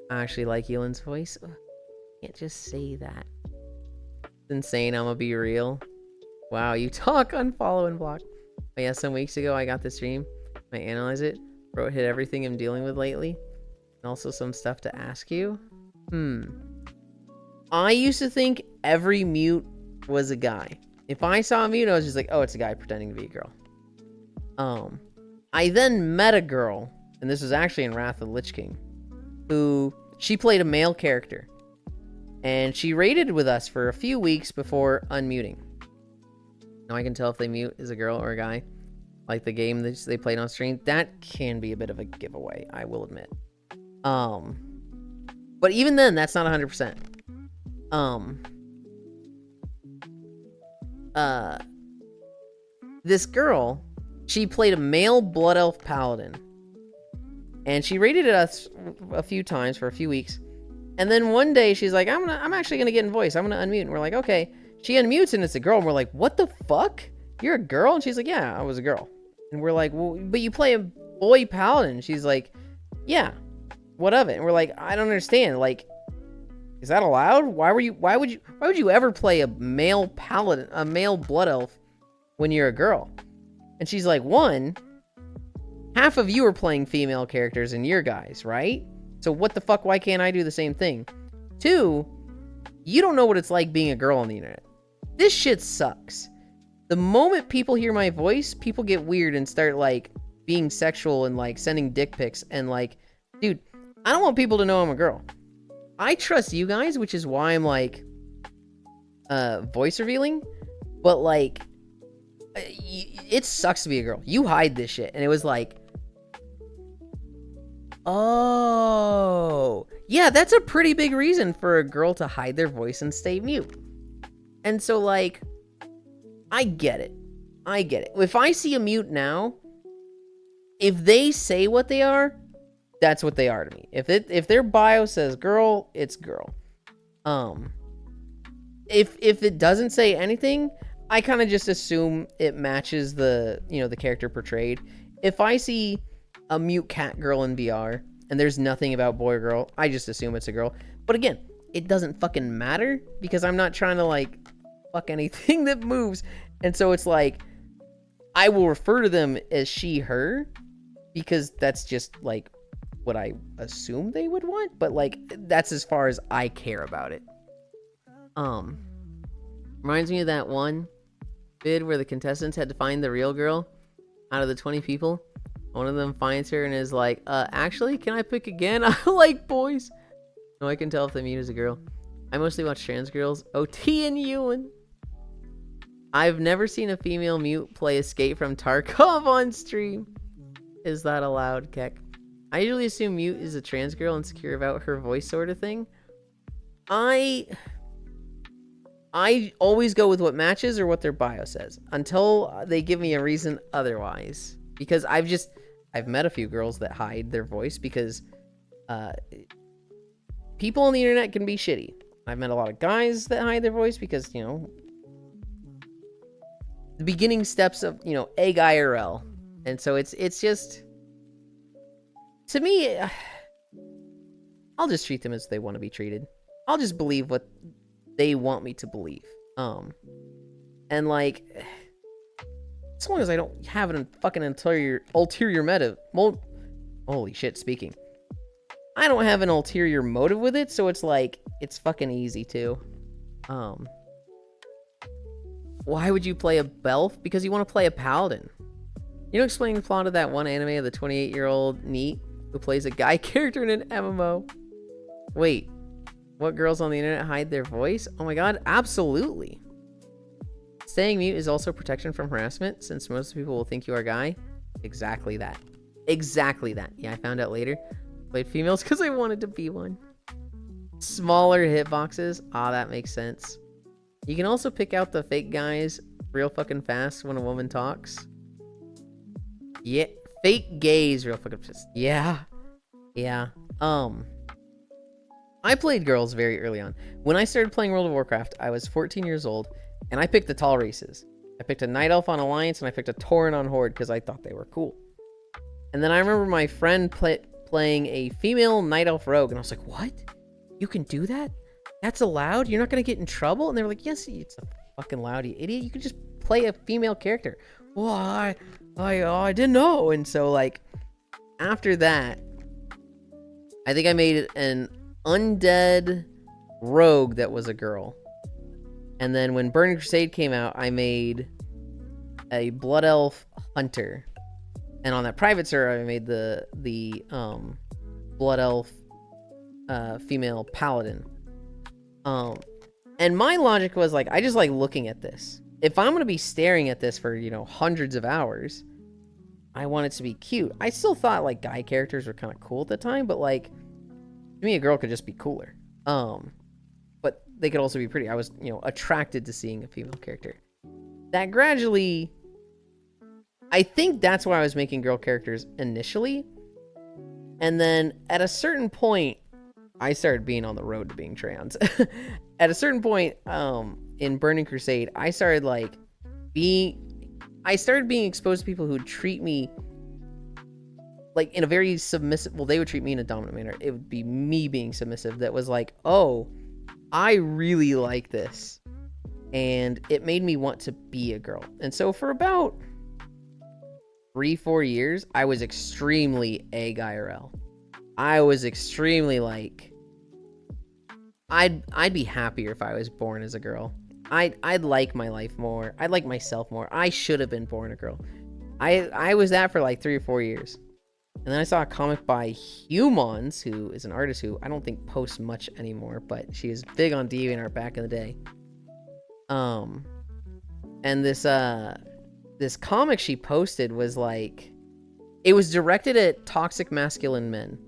I actually like Yulin's voice. Ugh, can't just say that. It's insane, I'm gonna be real. Wow, you talk, unfollow, and block. But yeah, some weeks ago I got the stream. I analyze it. Wrote hit everything I'm dealing with lately. And also some stuff to ask you. I used to think every mute was a guy. If I saw a mute, I was just like, oh, it's a guy pretending to be a girl. I then met a girl, and this was actually in Wrath of the Lich King, who, she played a male character. And she raided with us for a few weeks before unmuting. Now I can tell if they mute is a girl or a guy. Like the game that they played on stream, that can be a bit of a giveaway, I will admit. But even then, that's not 100%. This girl, she played a male Blood Elf Paladin. And she raided us a few times for a few weeks. And then one day she's like, I'm actually gonna get in voice. I'm gonna unmute. And we're like, okay. She unmutes and it's a girl. And we're like, what the fuck? You're a girl? And she's like, yeah, I was a girl. And we're like, well, but you play a boy paladin. She's like, yeah, what of it? And we're like, I don't understand. Like, is that allowed? Why would you ever play a male paladin, a male blood elf when you're a girl? And she's like, one, half of you are playing female characters in your guys, right? So what the fuck, why can't I do the same thing? Two, you don't know what it's like being a girl on the internet. This shit sucks. The moment people hear my voice, people get weird and start, like, being sexual and, like, sending dick pics. And, like, dude, I don't want people to know I'm a girl. I trust you guys, which is why I'm, like, voice revealing. But, like, it sucks to be a girl. You hide this shit. And it was like, oh, yeah, that's a pretty big reason for a girl to hide their voice and stay mute. And so, like, I get it. I get it. If I see a mute now, if they say what they are, that's what they are to me. If their bio says girl, it's girl. If it doesn't say anything, I kind of just assume it matches the, you know, the character portrayed. If I see a mute cat girl in VR and there's nothing about boy or girl, I just assume it's a girl. But again, it doesn't fucking matter because I'm not trying to, like, fuck anything that moves. And so it's like, I will refer to them as she, her, because that's just, like, what I assume they would want. But, like, that's as far as I care about it. Reminds me of that one vid where the contestants had to find the real girl out of the 20 people. One of them finds her and is like, actually, can I pick again? I like boys. No, I can tell if the mute is a girl. I mostly watch trans girls. OT and Ewan. I've never seen a female mute play Escape from Tarkov on stream. Is that allowed, Keck? I usually assume mute is a trans girl insecure about her voice sort of thing. I always go with what matches or what their bio says until they give me a reason otherwise. Because I've met a few girls that hide their voice because people on the internet can be shitty. I've met a lot of guys that hide their voice because, you know, the beginning steps of, you know, egg IRL. And so it's just, to me, I'll just treat them as they want to be treated. I'll just believe what they want me to believe. And, like, as long as I don't have an fucking ulterior motive. Holy shit, speaking. I don't have an ulterior motive with it, so it's like, it's fucking easy to. Why would you play a Belf? Because you want to play a Paladin. You know, explaining the plot of that one anime of the 28-year-old NEET who plays a guy character in an MMO. Wait, what girls on the internet hide their voice? Oh my god, absolutely. Staying mute is also protection from harassment, since most people will think you are a guy. Exactly that. Exactly that. Yeah, I found out later. Played females because I wanted to be one. Smaller hitboxes. Ah, that makes sense. You can also pick out the fake guys real fucking fast when a woman talks. Yeah, fake gays real fucking fast. Yeah. Yeah. I played girls very early on. When I started playing World of Warcraft, I was 14 years old, and I picked the tall races. I picked a Night Elf on Alliance, and I picked a Tauren on Horde because I thought they were cool. And then I remember my friend playing a female Night Elf Rogue, and I was like, what? You can do that? That's allowed? You're not going to get in trouble? And they were like, yes, it's a fucking loud, you idiot. You can just play a female character. Well, I didn't know. And so, like, after that, I think I made an undead rogue that was a girl. And then when Burning Crusade came out, I made a Blood Elf Hunter. And on that private server, I made the Blood Elf female Paladin. And my logic was like, I just like looking at this. If I'm going to be staring at this for, you know, hundreds of hours, I want it to be cute. I still thought like guy characters were kind of cool at the time, but like, to me, a girl could just be cooler. But they could also be pretty. I was, you know, attracted to seeing a female character. That gradually, I think that's why I was making girl characters initially. And then at a certain point, I started being on the road to being trans. At a certain point, in Burning Crusade, I started being exposed to people who would treat me like in a very submissive, well, they would treat me in a dominant manner. It would be me being submissive that was like, oh, I really like this. And it made me want to be a girl. And so for about 3-4 years, I was extremely egg IRL. I was extremely like, I'd be happier if I was born as a girl. I'd like my life more. I'd like myself more. I should have been born a girl. I was that for like 3 or 4 years. And then I saw a comic by Humans, who is an artist who I don't think posts much anymore, but she was big on DeviantArt back in the day. And this comic she posted was like, it was directed at toxic masculine men.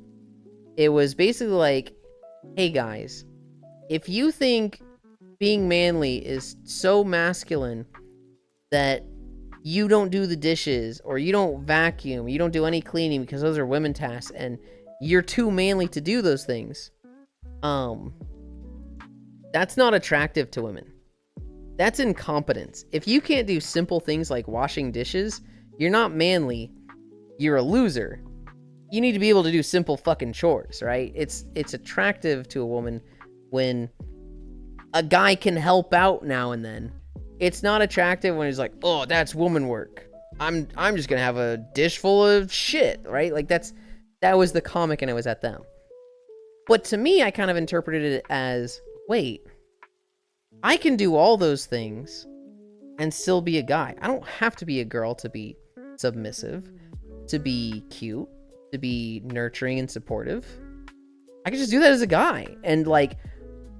It was basically like, hey guys, if you think being manly is so masculine that you don't do the dishes or you don't vacuum, you don't do any cleaning because those are women tasks and you're too manly to do those things, that's not attractive to women. That's incompetence. If you can't do simple things like washing dishes, you're not manly, you're a loser. You need to be able to do simple fucking chores, right? It's attractive to a woman when a guy can help out now and then. It's not attractive when he's like, oh, that's woman work. I'm just gonna have a dish full of shit, right? Like that was the comic and it was at them. But to me, I kind of interpreted it as, wait, I can do all those things and still be a guy. I don't have to be a girl to be submissive, to be cute, to be nurturing and supportive. I can just do that as a guy. And like,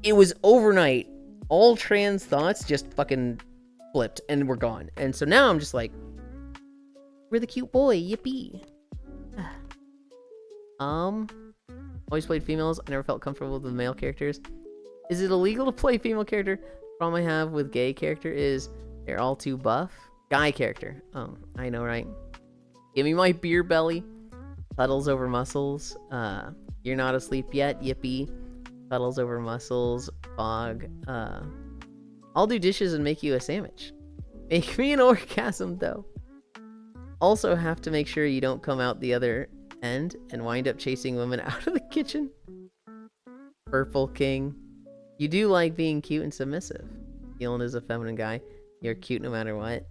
it was overnight, all trans thoughts just fucking flipped and were gone. And so now I'm just like, we're the cute boy, yippee. Always played females. I never felt comfortable with the male characters. Is it illegal to play female character? The problem I have with gay character is they're all too buff. Guy character. Oh, I know, right? Give me my beer belly. Puddles over muscles. You're not asleep yet, yippee. Puddles over muscles. Fog. I'll do dishes and make you a sandwich. Make me an orgasm, though. Also have to make sure you don't come out the other end and wind up chasing women out of the kitchen. Purple King. You do like being cute and submissive. Keelan is a feminine guy. You're cute no matter what.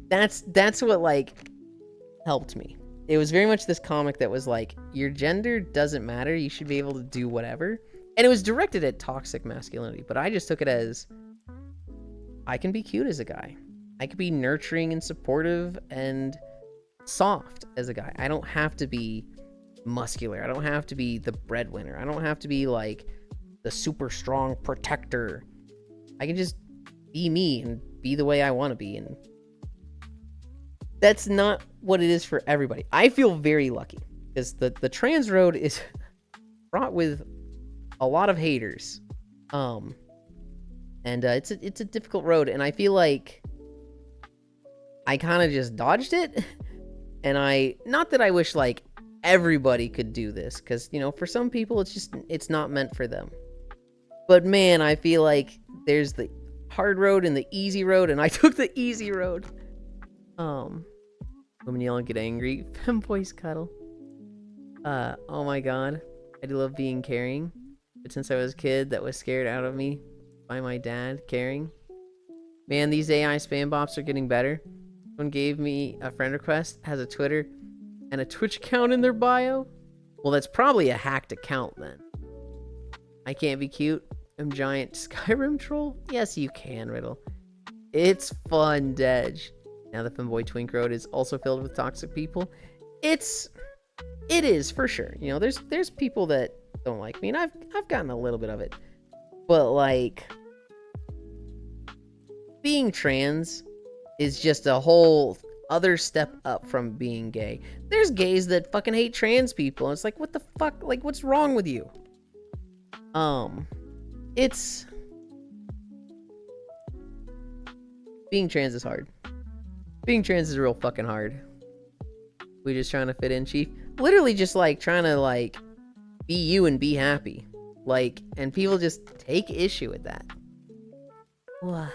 That's what, like, helped me. It was very much this comic that was like, your gender doesn't matter. You should be able to do whatever. And it was directed at toxic masculinity, but I just took it as, I can be cute as a guy. I can be nurturing and supportive and soft as a guy. I don't have to be muscular. I don't have to be the breadwinner. I don't have to be like the super strong protector. I can just be me and be the way I want to be. And that's not what it is for everybody. I feel very lucky. because the trans road is fraught with a lot of haters. And it's a difficult road, and I feel like I kind of just dodged it. And not that I wish like everybody could do this, because you know, for some people it's not meant for them. But man, I feel like there's the hard road and the easy road, and I took the easy road. Women yell and get angry. Femboys cuddle. Oh my god. I do love being caring. But since I was a kid, that was scared out of me by my dad caring. Man, these AI spam bots are getting better. Someone gave me a friend request, has a Twitter and a Twitch account in their bio. Well, that's probably a hacked account then. I can't be cute. I'm giant Skyrim troll. Yes, you can, Riddle. It's fun, Dej. Now the Femboy Twink Road is also filled with toxic people. It is for sure. You know, there's people that don't like me, and I've gotten a little bit of it. But like, being trans is just a whole other step up from being gay. There's gays that fucking hate trans people, and it's like, what the fuck? Like, what's wrong with you? It's being trans is hard. Being trans is real fucking hard. We just trying to fit in, Chief. Literally just like trying to like be you and be happy. Like, and people just take issue with that. Mwah.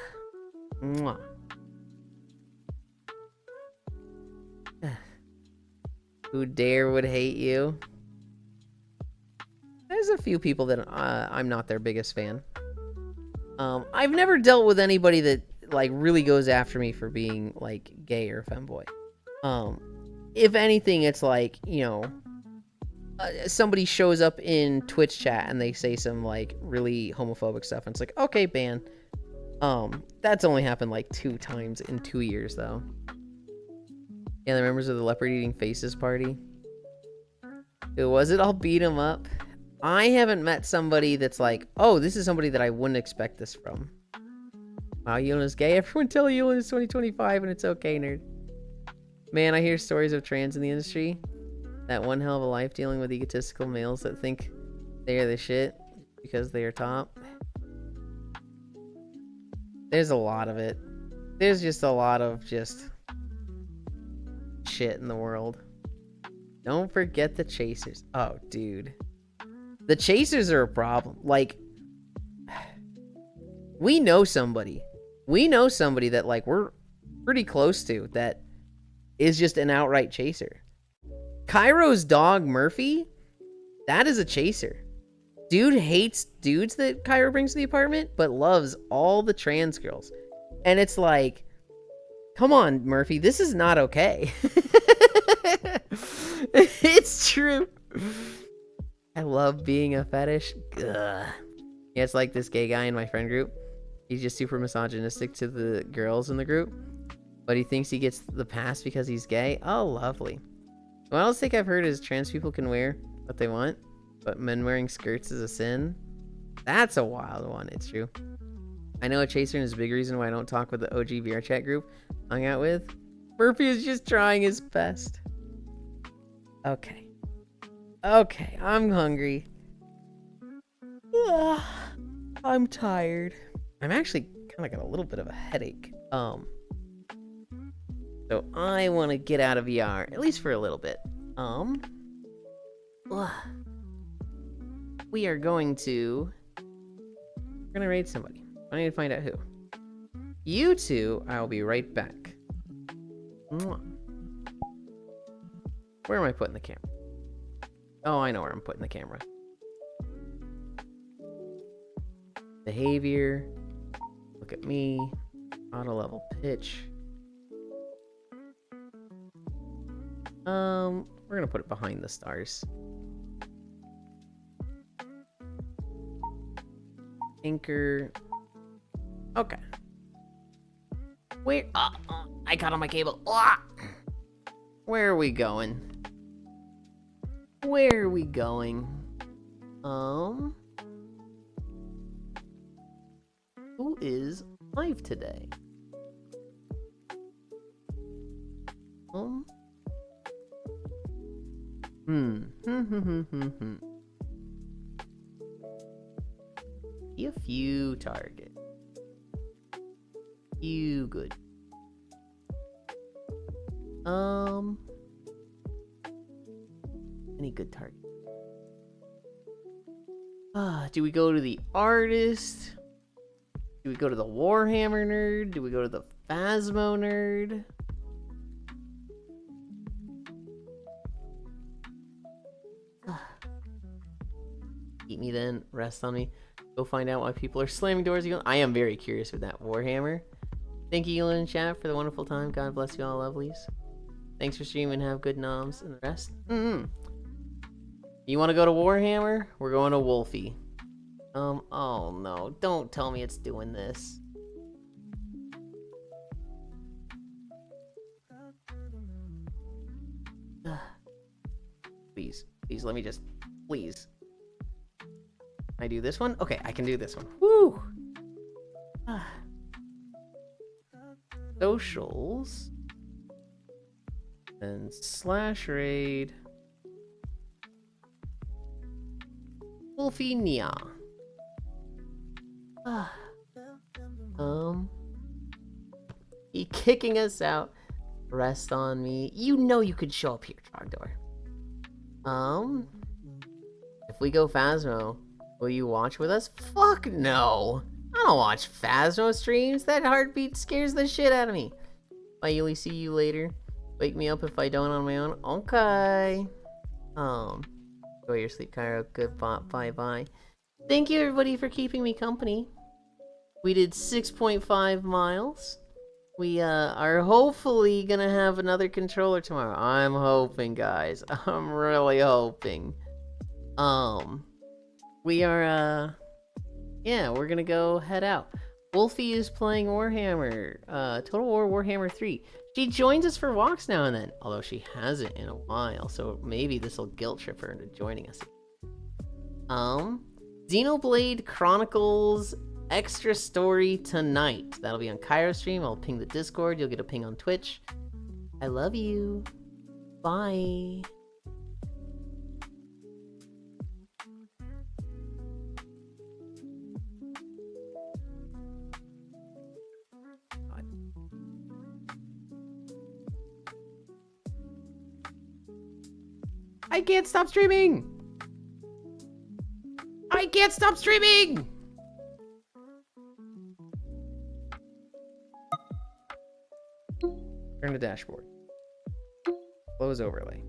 Who dare would hate you? There's a few people that I'm not their biggest fan. I've never dealt with anybody that like really goes after me for being like gay or femboy. If anything, it's like, you know, somebody shows up in Twitch chat and they say some like really homophobic stuff, and it's like, okay, ban. That's only happened like 2 times in 2 years though. Yeah, the members of the leopard eating faces party. Who was it? I'll beat him up. I haven't met somebody that's like, oh, this is somebody that I wouldn't expect this from. Wow, Yuna's gay. Everyone tell Yuna it's 2025 and it's okay, nerd. Man, I hear stories of trans in the industry. That one hell of a life dealing with egotistical males that think they are the shit because they are top. There's a lot of it. There's just a lot of just shit in the world. Don't forget the chasers. Oh, dude. The chasers are a problem. Like, we know somebody that like we're pretty close to that is just an outright chaser. Cairo's dog Murphy, that is a chaser. Dude hates dudes that Cairo brings to the apartment, but loves all the trans girls. And it's like, come on, Murphy, this is not okay. It's true. I love being a fetish. Ugh. Yeah, it's like this gay guy in my friend group. He's just super misogynistic to the girls in the group, but he thinks he gets the pass because he's gay. Oh, lovely. What else think I've heard is trans people can wear what they want, but men wearing skirts is a sin. That's a wild one. It's true. I know a chaser is a big reason why I don't talk with the OG VR chat group I hung out with. Murphy is just trying his best. Okay. Okay, I'm hungry. Ugh, I'm tired. I'm actually kind of got a little bit of a headache. So I want to get out of VR, at least for a little bit. We are going to... We're gonna raid somebody. I need to find out who. You two, I'll be right back. Mwah. Where am I putting the camera? Oh, I know where I'm putting the camera. Behavior. Look at me. Auto level pitch. We're gonna put it behind the stars. Anchor. Okay. Where? I got on my cable. Where are we going? Where are we going? Who is live today? Be a few targets. Few good. Any good target? Do we go to the artist? Do we go to the Warhammer nerd? Do we go to the Phasmo nerd? Eat me then, rest on me. Go find out why people are slamming doors again. I am very curious with that Warhammer. Thank you, Elon and chat, for the wonderful time. God bless you all, lovelies. Thanks for streaming. Have good noms and the rest. You want to go to Warhammer? We're going to Wolfie. Oh no. Don't tell me it's doing this. Please. Please, let me just... Please. Can I do this one? Okay, I can do this one. Woo! Socials. And slash raid. Wolfie Nia. He kicking us out. Rest on me. You know you could show up here, Trogdor. If we go Phasmo, will you watch with us? Fuck no. I don't watch Phasmo streams. That heartbeat scares the shit out of me. Bye, Yuli. See you later. Wake me up if I don't on my own. Okay. Enjoy your sleep, Cairo. Goodbye. Bye. Thank you, everybody, for keeping me company. We did 6.5 miles. We are hopefully gonna have another controller tomorrow. I'm hoping, guys. I'm really hoping. We are yeah, we're gonna go head out. Wolfie is playing Warhammer, Total War Warhammer 3. She joins us for walks now and then, although she hasn't in a while, so maybe this will guilt trip her into joining us. Xenoblade Chronicles Extra Story tonight. That'll be on Cairo stream. I'll ping the Discord. You'll get a ping on Twitch. I love you. Bye. I can't stop streaming! I can't stop streaming! Turn to dashboard. Close overlay.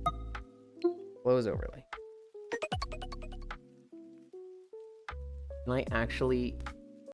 Close overlay. Can I actually